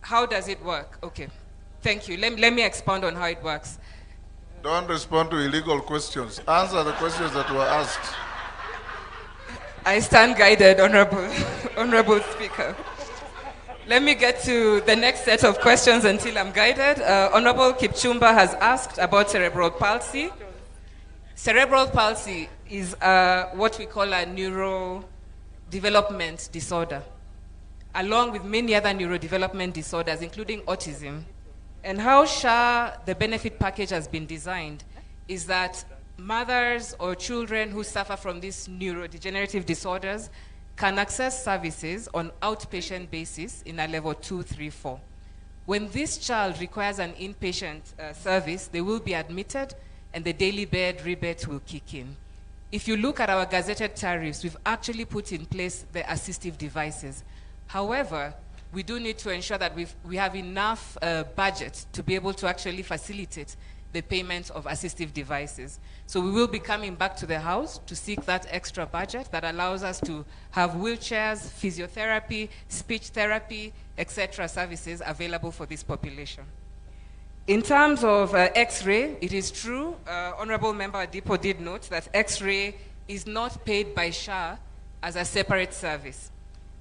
how does it work? Okay, thank you. Let me expound on how it works. Don't respond to illegal questions. Answer the questions that were asked. I stand guided, Honorable Speaker. Let me get to the next set of questions until I'm guided. Honorable Kipchumba has asked about cerebral palsy. Cerebral palsy is what we call a neurodevelopment disorder, along with many other neurodevelopment disorders, including autism. And how SHA, the benefit package, has been designed is that mothers or children who suffer from these neurodegenerative disorders can access services on outpatient basis in a level 2, 3, 4. When this child requires an inpatient service, they will be admitted and the daily bed rebate will kick in. If you look at our gazetted tariffs, we've actually put in place the assistive devices. However, we do need to ensure that we have enough budget to be able to actually facilitate the payment of assistive devices. So we will be coming back to the House to seek that extra budget that allows us to have wheelchairs, physiotherapy, speech therapy, etc. services available for this population. In terms of X-ray, it is true, Honorable Member Adipo did note that X-ray is not paid by SHA as a separate service.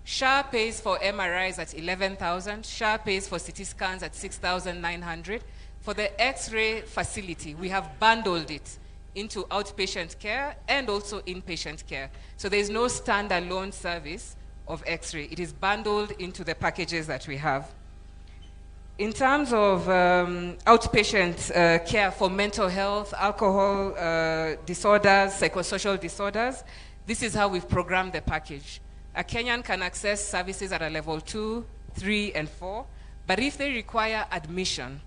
SHA pays for MRIs at 11,000, SHA pays for CT scans at 6,900. For the X-ray facility, we have bundled it into outpatient care and also inpatient care. So there's no standalone service of X-ray. It is bundled into the packages that we have. In terms of outpatient care for mental health, alcohol disorders, psychosocial disorders, this is how we've programmed the package. A Kenyan can access services at a level 2, 3, and 4, but if they require admission,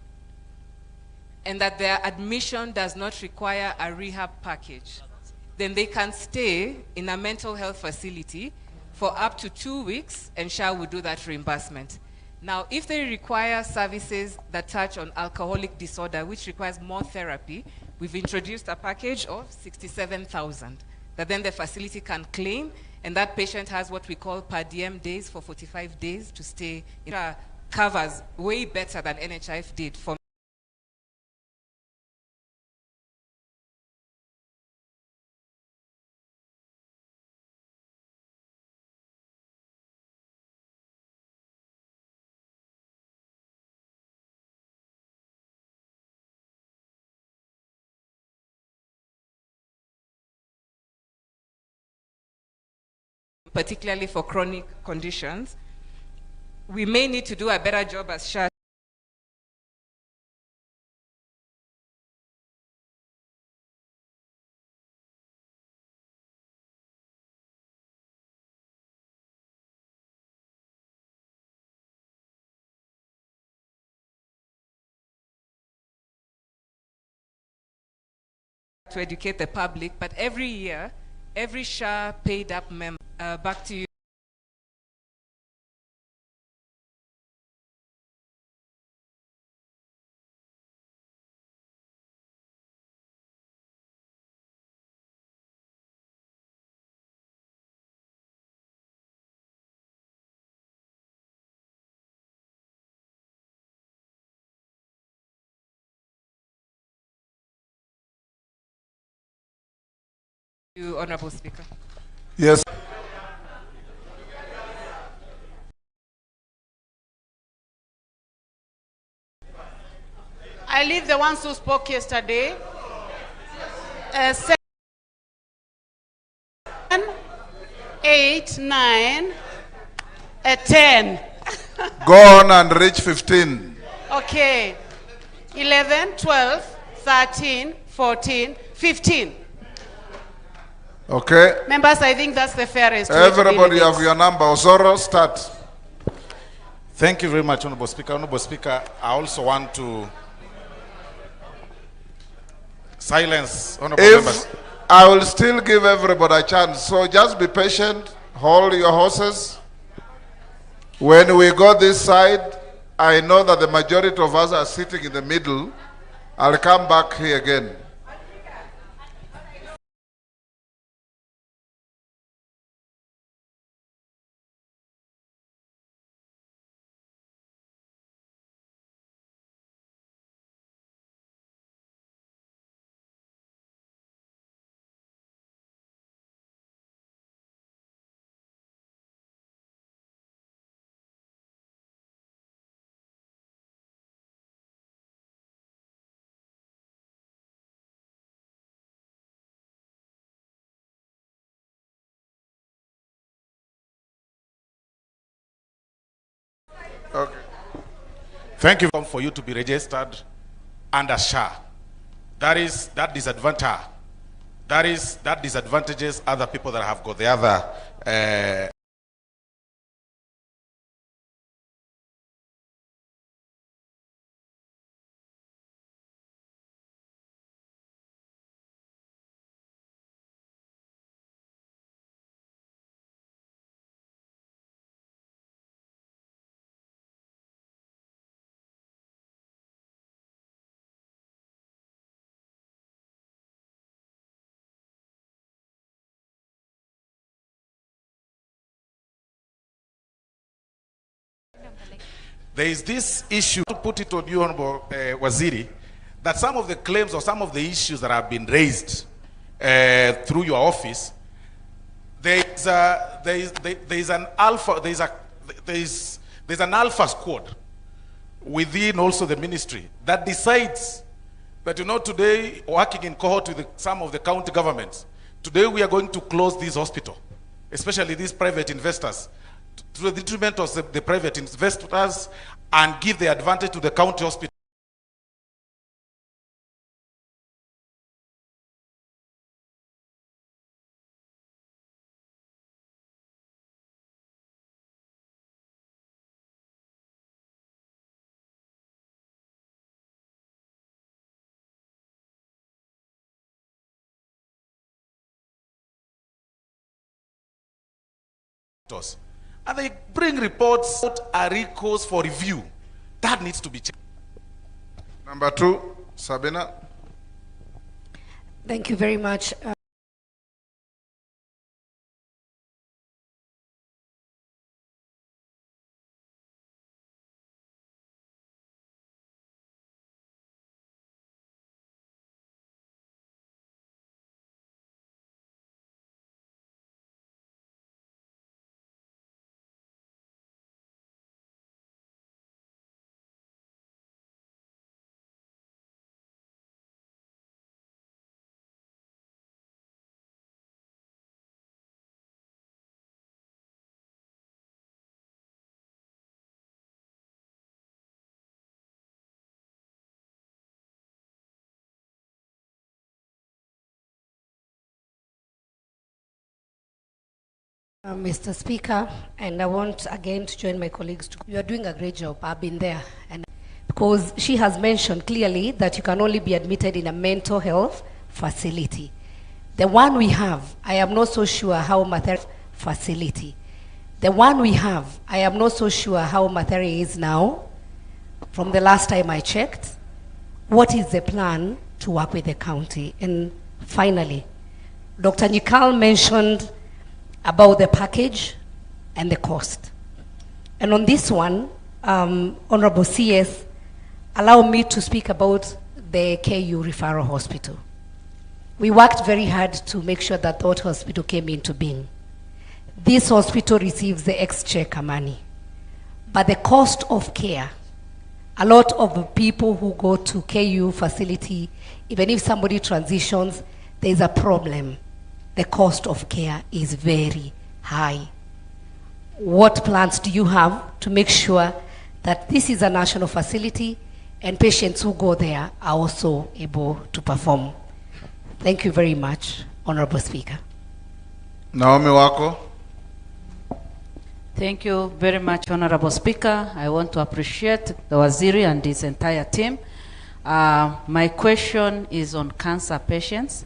and that their admission does not require a rehab package, then they can stay in a mental health facility for up to 2 weeks, and SHA will do that reimbursement. Now, if they require services that touch on alcoholic disorder, which requires more therapy, we've introduced a package of 67,000 that then the facility can claim, and that patient has what we call per diem days for 45 days to stay. It covers way better than NHIF did for particularly for chronic conditions. We may need to do a better job as SHA to educate the public, but every year, every SHA paid up member, back to you. You, Honorable Speaker. Yes. I leave the ones who spoke yesterday. 7, 8, 9, 10. Go on and reach 15. Okay. 11, 12, 13, 14, 15. Okay. Members, I think that's the fairest way to Everybody deal with have it. your number. Osoro, start. Thank you very much, Honorable Speaker. Honorable Speaker, I also want to silence honorable members. I will still give everybody a chance, so just be patient, hold your horses. When we go this side, I know that the majority of us are sitting in the middle. I'll come back here again. Okay. Thank you for you to be registered under SHA. That disadvantages other people that have got the other. There is this issue, to put it on you, Honorable Waziri, that some of the claims or some of the issues that have been raised through your office, there's an alpha squad within also the ministry that decides that, you know, today, working in cohort with some of the county governments, today we are going to close this hospital, especially these private investors, to the detriment of the private investors, and give the advantage to the county hospital. and they bring reports that are recourse for review. That needs to be checked. Number 2, Sabina. Thank you very much. Mr. Speaker, and I want again to join my colleagues. You are doing a great job. I've been there. And because she has mentioned clearly that you can only be admitted in a mental health facility. The one we have, I am not so sure how Mathare facility. The one we have, I am not so sure how Mathare is now. From the last time I checked, what is the plan to work with the county? And finally, Dr. Nyikal mentioned about the package and the cost. And on this one, Honorable CS, allow me to speak about the KU Referral Hospital. We worked very hard to make sure that that hospital came into being. This hospital receives the exchequer money, but the cost of care, a lot of the people who go to KU facility, even if somebody transitions, there's a problem. The cost of care is very high. What plans do you have to make sure that this is a national facility and patients who go there are also able to perform? Thank you very much, Honorable Speaker. Naomi Wako. Thank you very much, Honorable Speaker. I want to appreciate the Waziri and his entire team. My question is on cancer patients.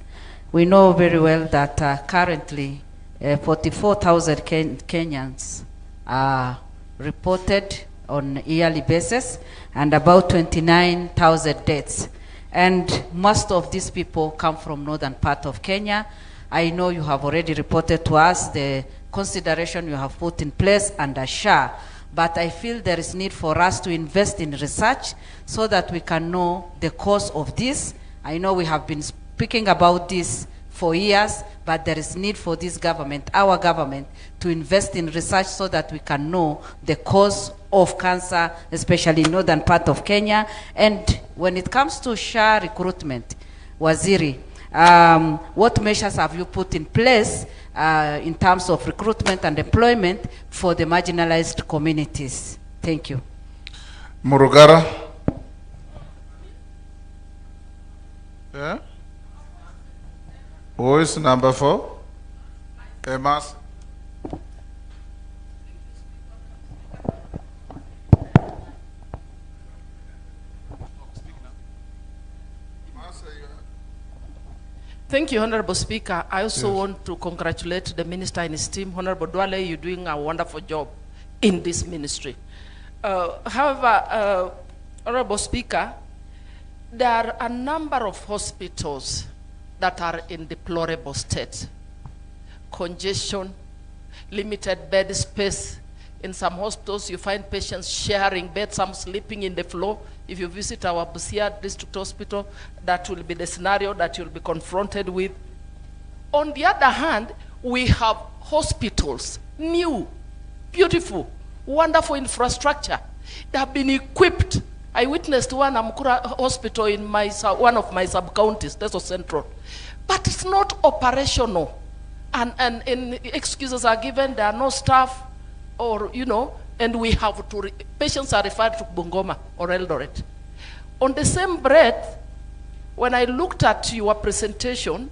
We know very well that currently 44,000 Kenyans are reported on a yearly basis and about 29,000 deaths. And most of these people come from northern part of Kenya. I know you have already reported to us the consideration you have put in place under SHA, but I feel there is need for us to invest in research so that we can know the cause of this. I know we have been speaking about this for years, but there is need for this government, our government, to invest in research so that we can know the cause of cancer, especially in northern part of Kenya. And when it comes to SHA recruitment, Waziri, what measures have you put in place in terms of recruitment and employment for the marginalized communities? Thank you. Murugara. Yeah? Who is number 4? Emas. Thank you, Honorable Speaker. I also want to congratulate the Minister and his team. Honorable Duale, you're doing a wonderful job in this ministry. However, Honorable Speaker, there are a number of hospitals that are in deplorable state. Congestion, limited bed space. In some hospitals, you find patients sharing beds, some sleeping in the floor. If you visit our Busia District Hospital, that will be the scenario that you'll be confronted with. On the other hand, we have hospitals, new, beautiful, wonderful infrastructure. They have been equipped. I witnessed one Amkura hospital in one of my sub-counties, that's Central. But it's not operational. And excuses are given, there are no staff, or, you know, and we have to, patients are referred to Bungoma or Eldoret. On the same breath, when I looked at your presentation,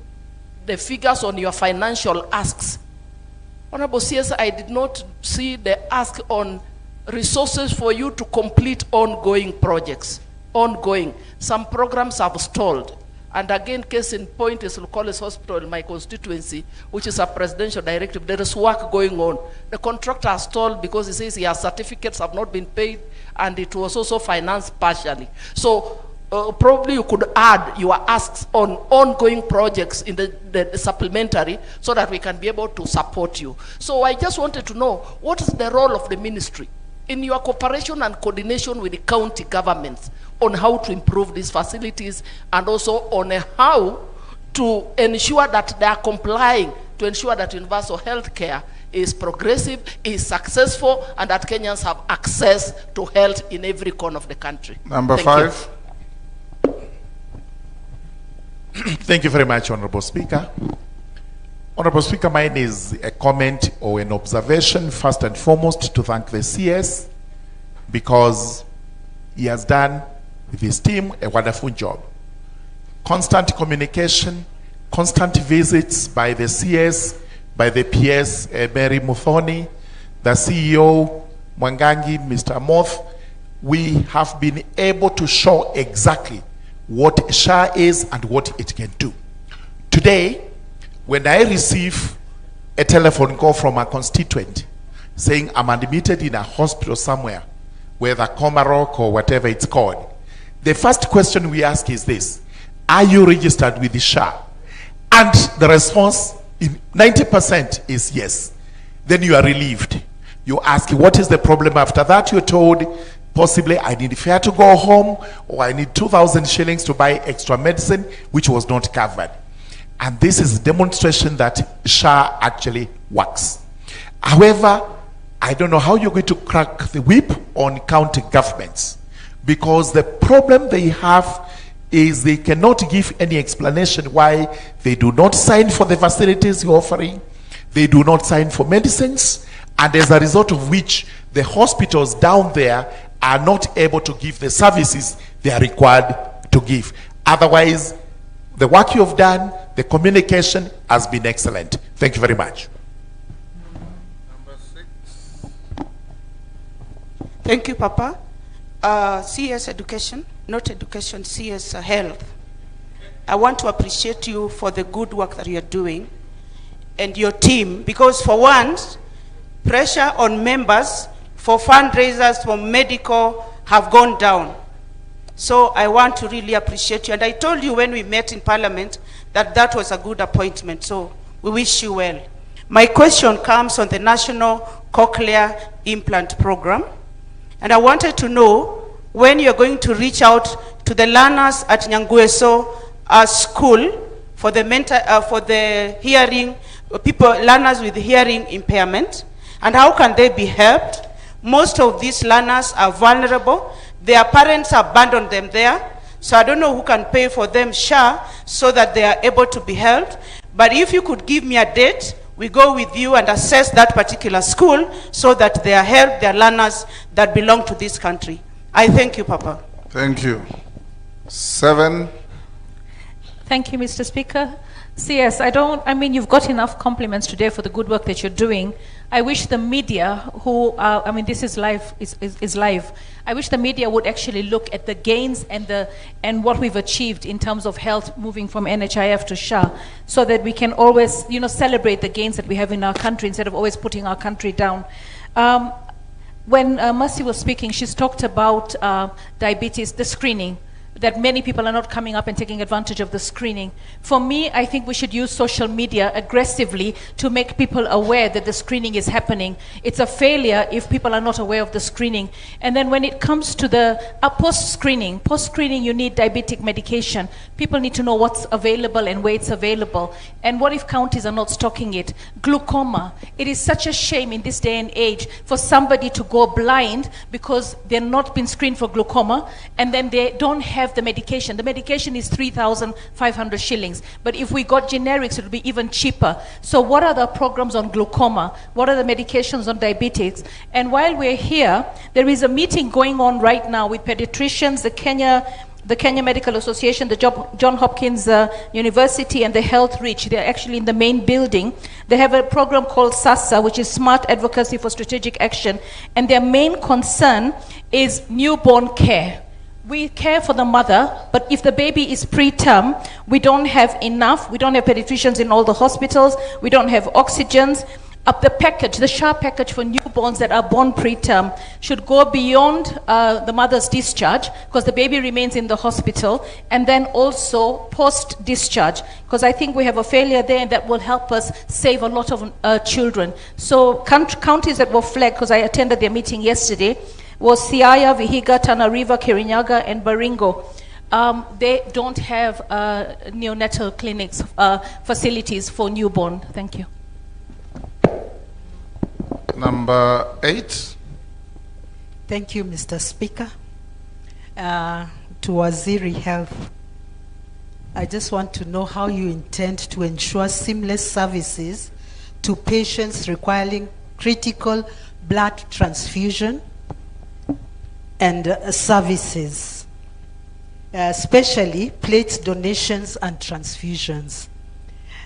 the figures on your financial asks, Honorable CS, I did not see the ask on resources for you to complete ongoing projects. Ongoing. Some programs have stalled. And again, case in point is Lukoles Hospital in my constituency, which is a presidential directive. There is work going on. The contractor has told because he says his certificates have not been paid, and it was also financed partially. So probably you could add your asks on ongoing projects in the supplementary so that we can be able to support you. So I just wanted to know, what is the role of the ministry in your cooperation and coordination with the county governments on how to improve these facilities, and also on how to ensure that they are complying, to ensure that universal health care is progressive, is successful, and that Kenyans have access to health in every corner of the country. Number Thank 5. Thank you very much, Honorable Speaker. Honorable Speaker, mine is a comment or an observation, first and foremost, to thank the CS because he has done with his team a wonderful job. Constant communication, constant visits by the CS, by the PS, Mary Muthoni, the CEO, Mwangangi, Mr. Moth. We have been able to show exactly what SHA is and what it can do. Today, when I receive a telephone call from a constituent saying I'm admitted in a hospital somewhere, whether Komarok or whatever it's called, the first question we ask is this: are you registered with the SHA? And the response in 90% is yes. Then you are relieved. You ask, what is the problem? After that, you're told, possibly I need fare to go home, or I need 2,000 shillings to buy extra medicine, which was not covered. And this is a demonstration that SHA actually works. However, I don't know how you're going to crack the whip on county governments, because the problem they have is they cannot give any explanation why they do not sign for the facilities you're offering, they do not sign for medicines, and as a result of which the hospitals down there are not able to give the services they are required to give. Otherwise, the work you have done, the communication has been excellent. Thank you very much. Number 6. Thank you, Papa. CS Education, not education, CS Health. I want to appreciate you for the good work that you're doing and your team, because for once, pressure on members for fundraisers for medical have gone down. So I want to really appreciate you. And I told you when we met in Parliament that that was a good appointment. So we wish you well. My question comes on the National Cochlear Implant Program. And I wanted to know when you're going to reach out to the learners at Nyangweso school for the hearing, learners with hearing impairment, and how can they be helped? Most of these learners are vulnerable. Their parents abandoned them there. So I don't know who can pay for them SHA so that they are able to be helped. But if you could give me a date, we go with you and assess that particular school so that they are helped, their learners that belong to this country. I thank you, Papa. Thank you. 7. Thank you, Mr. Speaker. CS, you've got enough compliments today for the good work that you're doing. I wish the media this is live, is live. I wish the media would actually look at the gains and what we've achieved in terms of health moving from NHIF to SHA, so that we can always, celebrate the gains that we have in our country instead of always putting our country down. When Mercy was speaking, she's talked about diabetes, the screening, that many people are not coming up and taking advantage of the screening. For me, I think we should use social media aggressively to make people aware that the screening is happening. It's a failure if people are not aware of the screening. And then when it comes to the post-screening, you need diabetic medication. People need to know what's available and where it's available. And what if counties are not stocking it? Glaucoma. It is such a shame in this day and age for somebody to go blind because they're not been screened for glaucoma, and then they don't have the medication. The medication is 3,500 shillings. But if we got generics, it would be even cheaper. So what are the programs on glaucoma? What are the medications on diabetics? And while we're here, there is a meeting going on right now with pediatricians, the Kenya Medical Association, the John Hopkins University, and the Health Reach. They're actually in the main building. They have a program called SASA, which is Smart Advocacy for Strategic Action. And their main concern is newborn care. we care for the mother, but if the baby is preterm, we don't have enough. We don't have pediatricians in all the hospitals. We don't have oxygens. The package, the SHA package for newborns that are born preterm should go beyond the mother's discharge, because the baby remains in the hospital, and then also post-discharge, because I think we have a failure there, and that will help us save a lot of children. So counties that were flagged, because I attended their meeting yesterday, was Siaya, Vihiga, Tana River, Kirinyaga, and Baringo. They don't have neonatal clinics, facilities for newborn. Thank you. Number 8. Thank you, Mr. Speaker. To Waziri Health, I just want to know how you intend to ensure seamless services to patients requiring critical blood transfusion and services, especially plate donations and transfusions.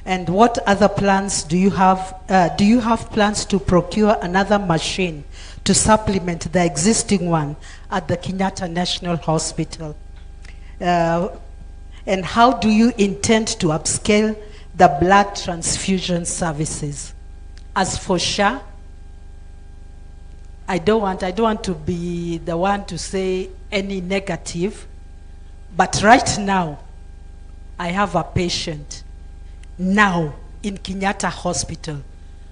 And what other plans do you have? Do you have plans to procure another machine to supplement the existing one at the Kenyatta National Hospital? And how do you intend to upscale the blood transfusion services? As for SHA, I don't want to be the one to say any negative, but right now, I have a patient now in Kenyatta Hospital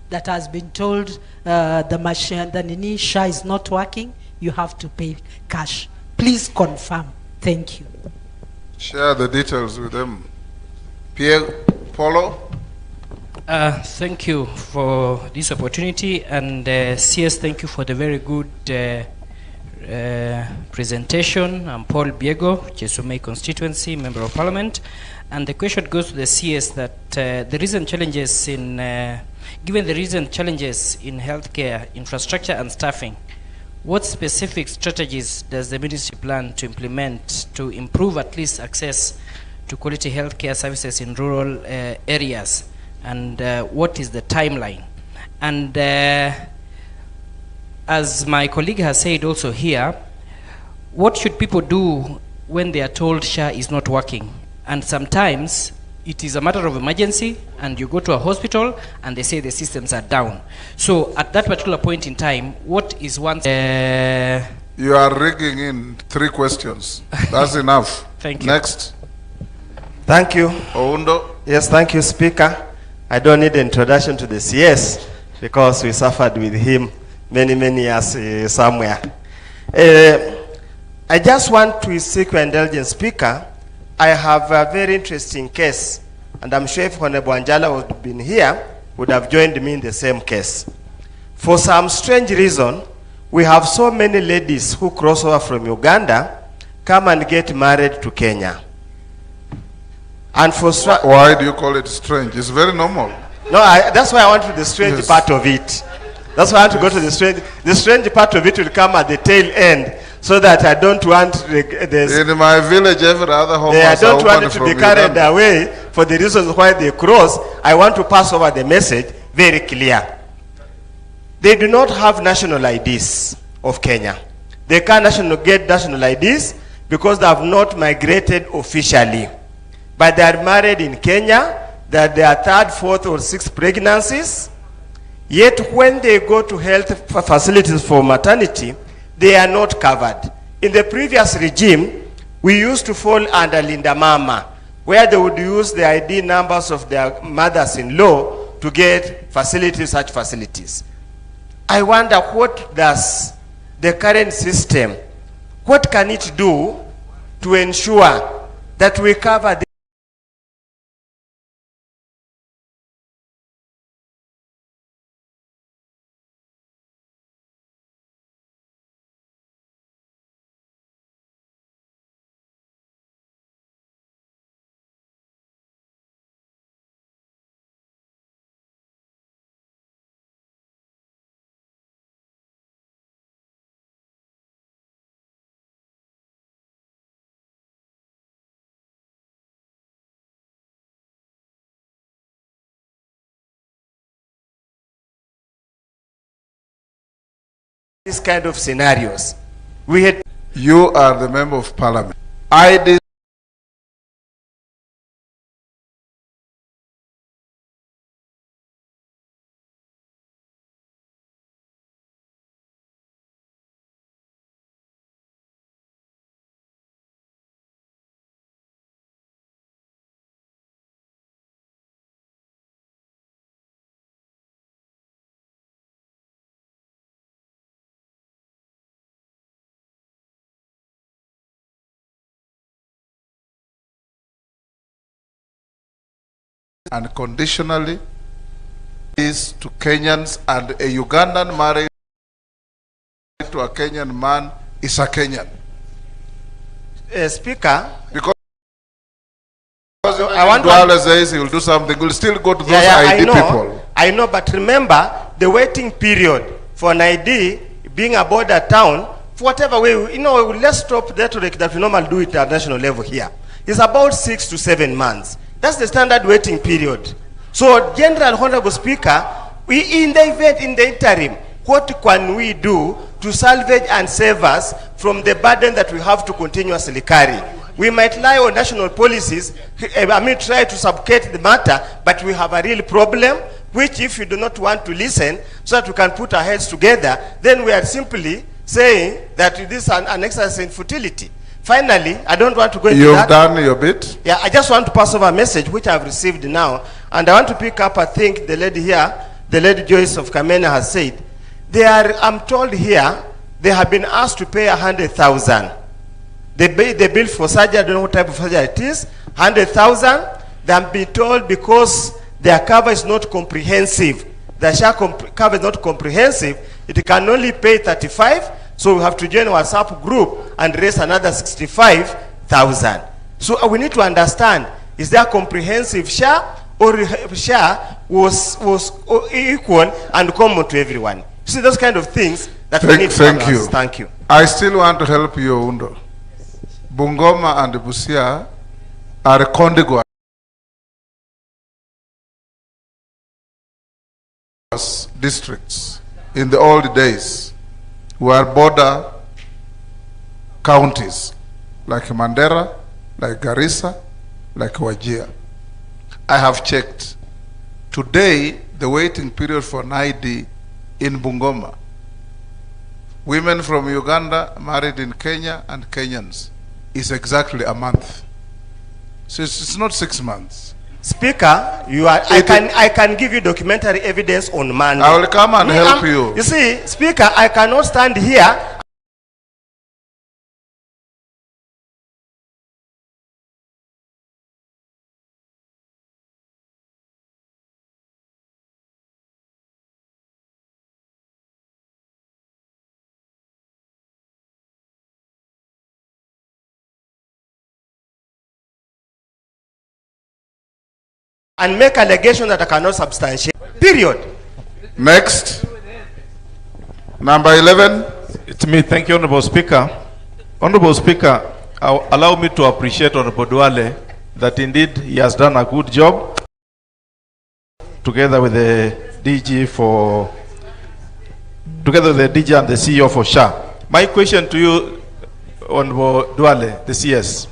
that has been told the machine, the SHA is not working, you have to pay cash. Please confirm. Thank you. Share the details with them. Pierre Polo. Thank you for this opportunity, and CS, thank you for the very good presentation. I'm Paul Biego, Chesumei constituency, Member of Parliament, and the question goes to the CS that the recent challenges in, given the recent challenges in healthcare infrastructure and staffing, what specific strategies does the ministry plan to implement to improve at least access to quality healthcare services in rural areas? And what is the timeline? And as my colleague has said also here, what should people do when they are told SHA is not working? And sometimes it is a matter of emergency, and you go to a hospital and they say the systems are down. So at that particular point in time, what is one... You are rigging in 3 questions. That's enough. Thank you. Next. Thank you. Oundo. Yes, thank you, Speaker. I don't need introduction to the CS because we suffered with him many years somewhere. I just want to seek your indulgence, Speaker. I have a very interesting case, and I'm sure if Honorable Anjala would have been here, would have joined me in the same case. For some strange reason, we have so many ladies who cross over from Uganda, come and get married to Kenya. And for why do you call it strange? It's very normal. No, that's why I want to the strange part of it. That's why I want to go to the strange. The strange part of it will come at the tail end, so that I don't want this. In my village, every other home. I don't want it to be carried away for the reasons why they cross. I want to pass over the message very clear. They do not have national IDs of Kenya. They can't get national IDs because they have not migrated officially. But they are married in Kenya, that they are 3rd, 4th, or 6th pregnancies. Yet when they go to health facilities for maternity, they are not covered. In the previous regime, we used to fall under Linda Mama, where they would use the ID numbers of their mothers-in-law to get facilities, such facilities. I wonder, what does the current system, what can it do to ensure that we cover this kind of scenarios? We had You are the member of parliament. ID and conditionally is to Kenyans, and a Ugandan married to a Kenyan man is a Kenyan. Speaker, because I want to says he will do something, we'll still go to those ID people. I know, but remember the waiting period for an ID being a border town, for whatever way, let's stop the rhetoric that we normally do it at national level here. It's about 6 to 7 months. That's the standard waiting period. So, General Honorable Speaker, in the event, in the interim, what can we do to salvage and save us from the burden that we have to continuously carry? We might lie on national policies, try to subjugate the matter, but we have a real problem, which if you do not want to listen, so that we can put our heads together, then we are simply saying that this is an exercise in futility. Finally, I don't want to go into that. You've done your bit. Yeah, I just want to pass over a message which I've received now. And I want to pick up, I think the lady here, the lady Joyce of Kamena has said, I'm told here, they have been asked to pay 100,000. They bill for surgery, I don't know what type of surgery it is, 100,000. They have been told because their cover is not comprehensive. The share cover is not comprehensive, it can only pay 35. So we have to join a WhatsApp group and raise another 65,000. So we need to understand, is there comprehensive share, or share was equal and common to everyone? See, those kind of things that we need to balance. Thank you. I still want to help you, Undo. Bungoma and Busia are contiguous districts in the old days. Were border counties like Mandera, like Garissa, like Wajir. I have checked. Today, the waiting period for an ID in Bungoma, women from Uganda married in Kenya and Kenyans, is exactly a month. So it's not 6 months. Speaker, I can give you documentary evidence on Monday. I will come and help you. You see, Speaker, I cannot stand here and make allegations that I cannot substantiate. Period. Next. Number 11. It's me. Thank you, Honorable Speaker. Honorable Speaker, allow me to appreciate Honorable Duale that indeed he has done a good job together with the DG and the CEO for SHA. My question to you, Honorable Duale, the CS.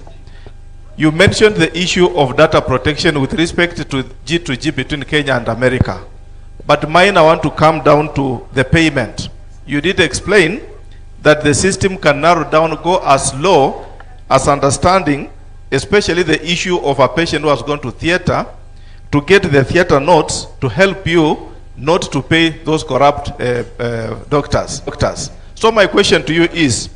You mentioned the issue of data protection with respect to G2G between Kenya and America. But mine, I want to come down to the payment. You did explain that the system can narrow down, go as low as understanding, especially the issue of a patient who has gone to theater, to get the theater notes to help you not to pay those corrupt doctors. So my question to you is,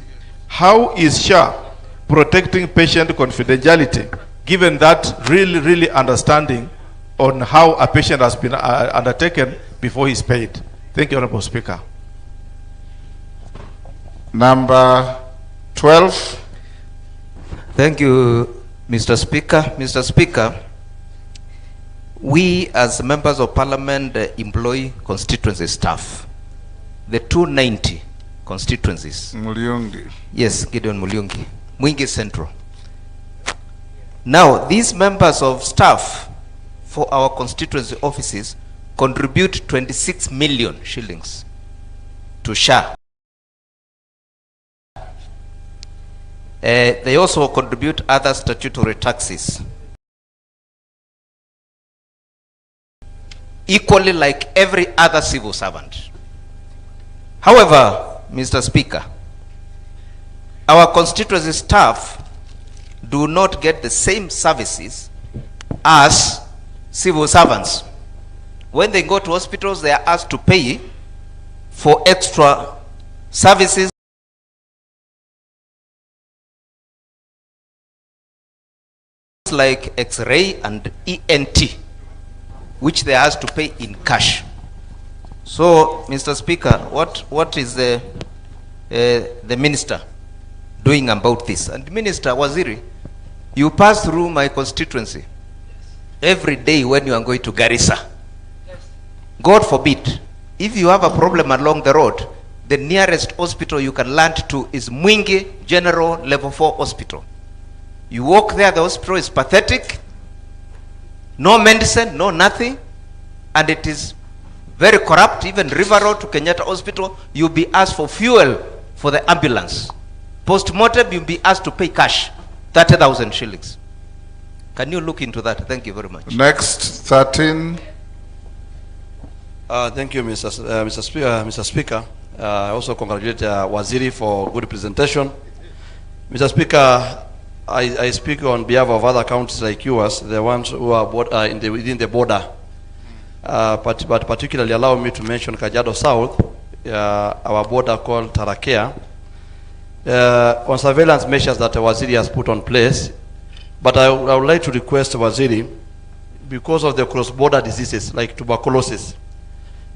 how is SHA protecting patient confidentiality, given that really understanding on how a patient has been undertaken before he's paid? Thank you, Honorable Speaker. Number 12. Thank you, Mr. Speaker. Mr. Speaker, we as members of Parliament employ constituency staff. The 290 constituencies. Mulyungi. Yes, Gideon Mulyungi. Mwingi Central. Now, these members of staff for our constituency offices contribute 26 million shillings to SHA. They also contribute other statutory taxes. Equally like every other civil servant. However, Mr. Speaker, our constituency staff do not get the same services as civil servants. When they go to hospitals, they are asked to pay for extra services like X-ray and ENT, which they are asked to pay in cash. So, Mr. Speaker, what is the minister doing about this? And Minister Waziri, you pass through my constituency every day when you are going to Garissa. God forbid, if you have a problem along the road, the nearest hospital you can land to is Mwingi General Level 4 Hospital. You walk there, the hospital is pathetic, no medicine, no nothing, and it is very corrupt. Even River Road to Kenyatta Hospital, you'll be asked for fuel for the ambulance. Post-mortem, you'll be asked to pay cash, 30,000 shillings. Can you look into that? Thank you very much. Next, 13. Thank you, Mr. Speaker. I also congratulate Waziri for good presentation. Mr. Speaker, I speak on behalf of other counties like yours, the ones who are within the border. But particularly allow me to mention Kajiado South, our border called Tarakea, on surveillance measures that Waziri has put on place. But I would like to request Waziri, because of the cross-border diseases like tuberculosis,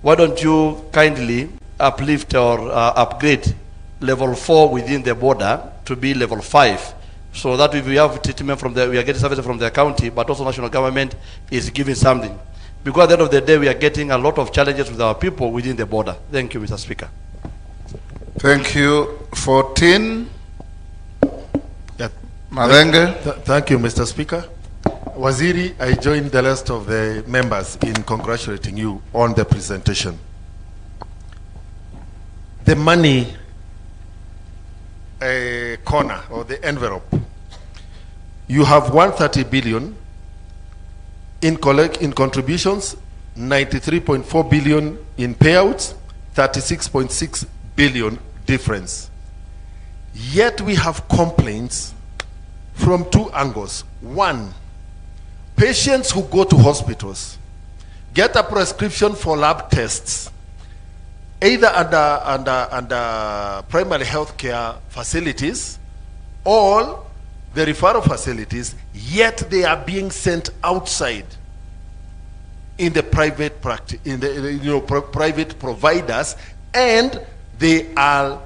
why don't you kindly uplift or upgrade level 4 within the border to be level 5, so that if we have treatment from we are getting services from the county, but also national government is giving something. Because at the end of the day, we are getting a lot of challenges with our people within the border. Thank you, Mr. Speaker. Thank you. 14. Yeah. Malenge. Thank you, Mr. Speaker. Waziri, I join the rest of the members in congratulating you on the presentation. The money corner or the envelope, you have 130 billion in contributions, 93.4 billion in payouts, 36.6 billion difference. Yet we have complaints from two angles. One, patients who go to hospitals get a prescription for lab tests, either under primary health care facilities or the referral facilities, yet they are being sent outside in the private practice, in the private providers, and they are,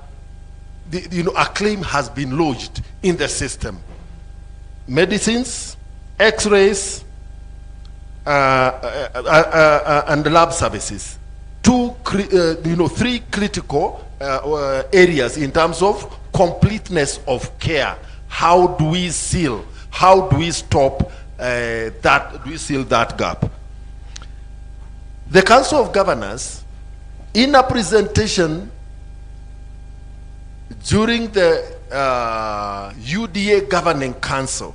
a claim has been lodged in the system. Medicines, X-rays, and lab services. Three critical areas in terms of completeness of care. How do we seal? How do we stop that? Do we seal that gap? The Council of Governors, in a presentation during the UDA Governing Council,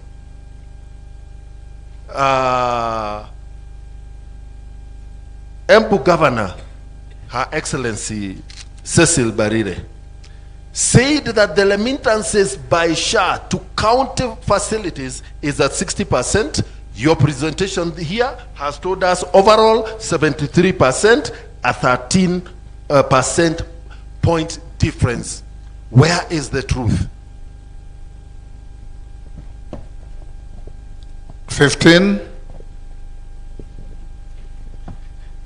Embu Governor, Her Excellency Cecil Barire, said that the remittances by SHA to county facilities is at 60%. Your presentation here has told us overall 73%, a 13% point difference. Where is the truth? 15.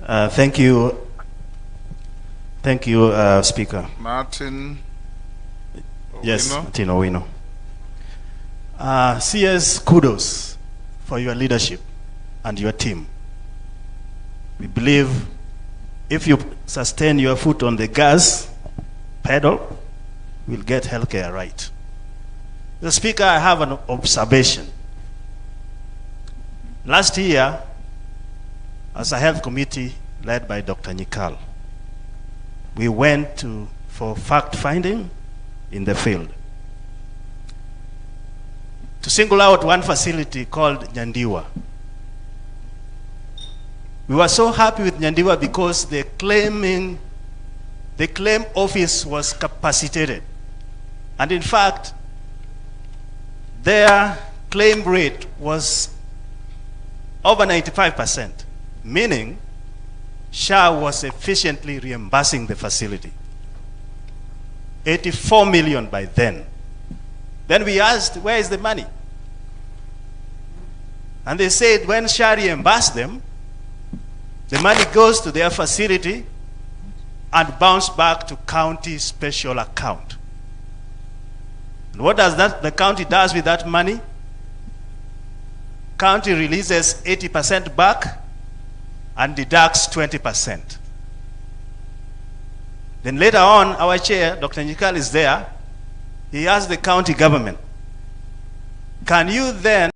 Thank you. Thank you, Speaker. Martin. Yes, Martin Owino. CS, kudos for your leadership and your team. We believe if you sustain your foot on the gas pedal, we'll get healthcare right. The Speaker, I have an observation. Last year, as a health committee led by Dr. Nyikal, we went for fact-finding in the field. to single out one facility called Nyandiwa. We were so happy with Nyandiwa because the claim office was capacitated. And in fact, their claim rate was over 95%, meaning SHA was efficiently reimbursing the facility. 84 million by then. Then we asked, where is the money? And they said when SHA reimbursed them, the money goes to their facility and bounces back to county special account. And what does the county does with that money? County releases 80% back and deducts 20%. Then later on, our chair, Dr. Nyikal, is there. He asked the county government, can you then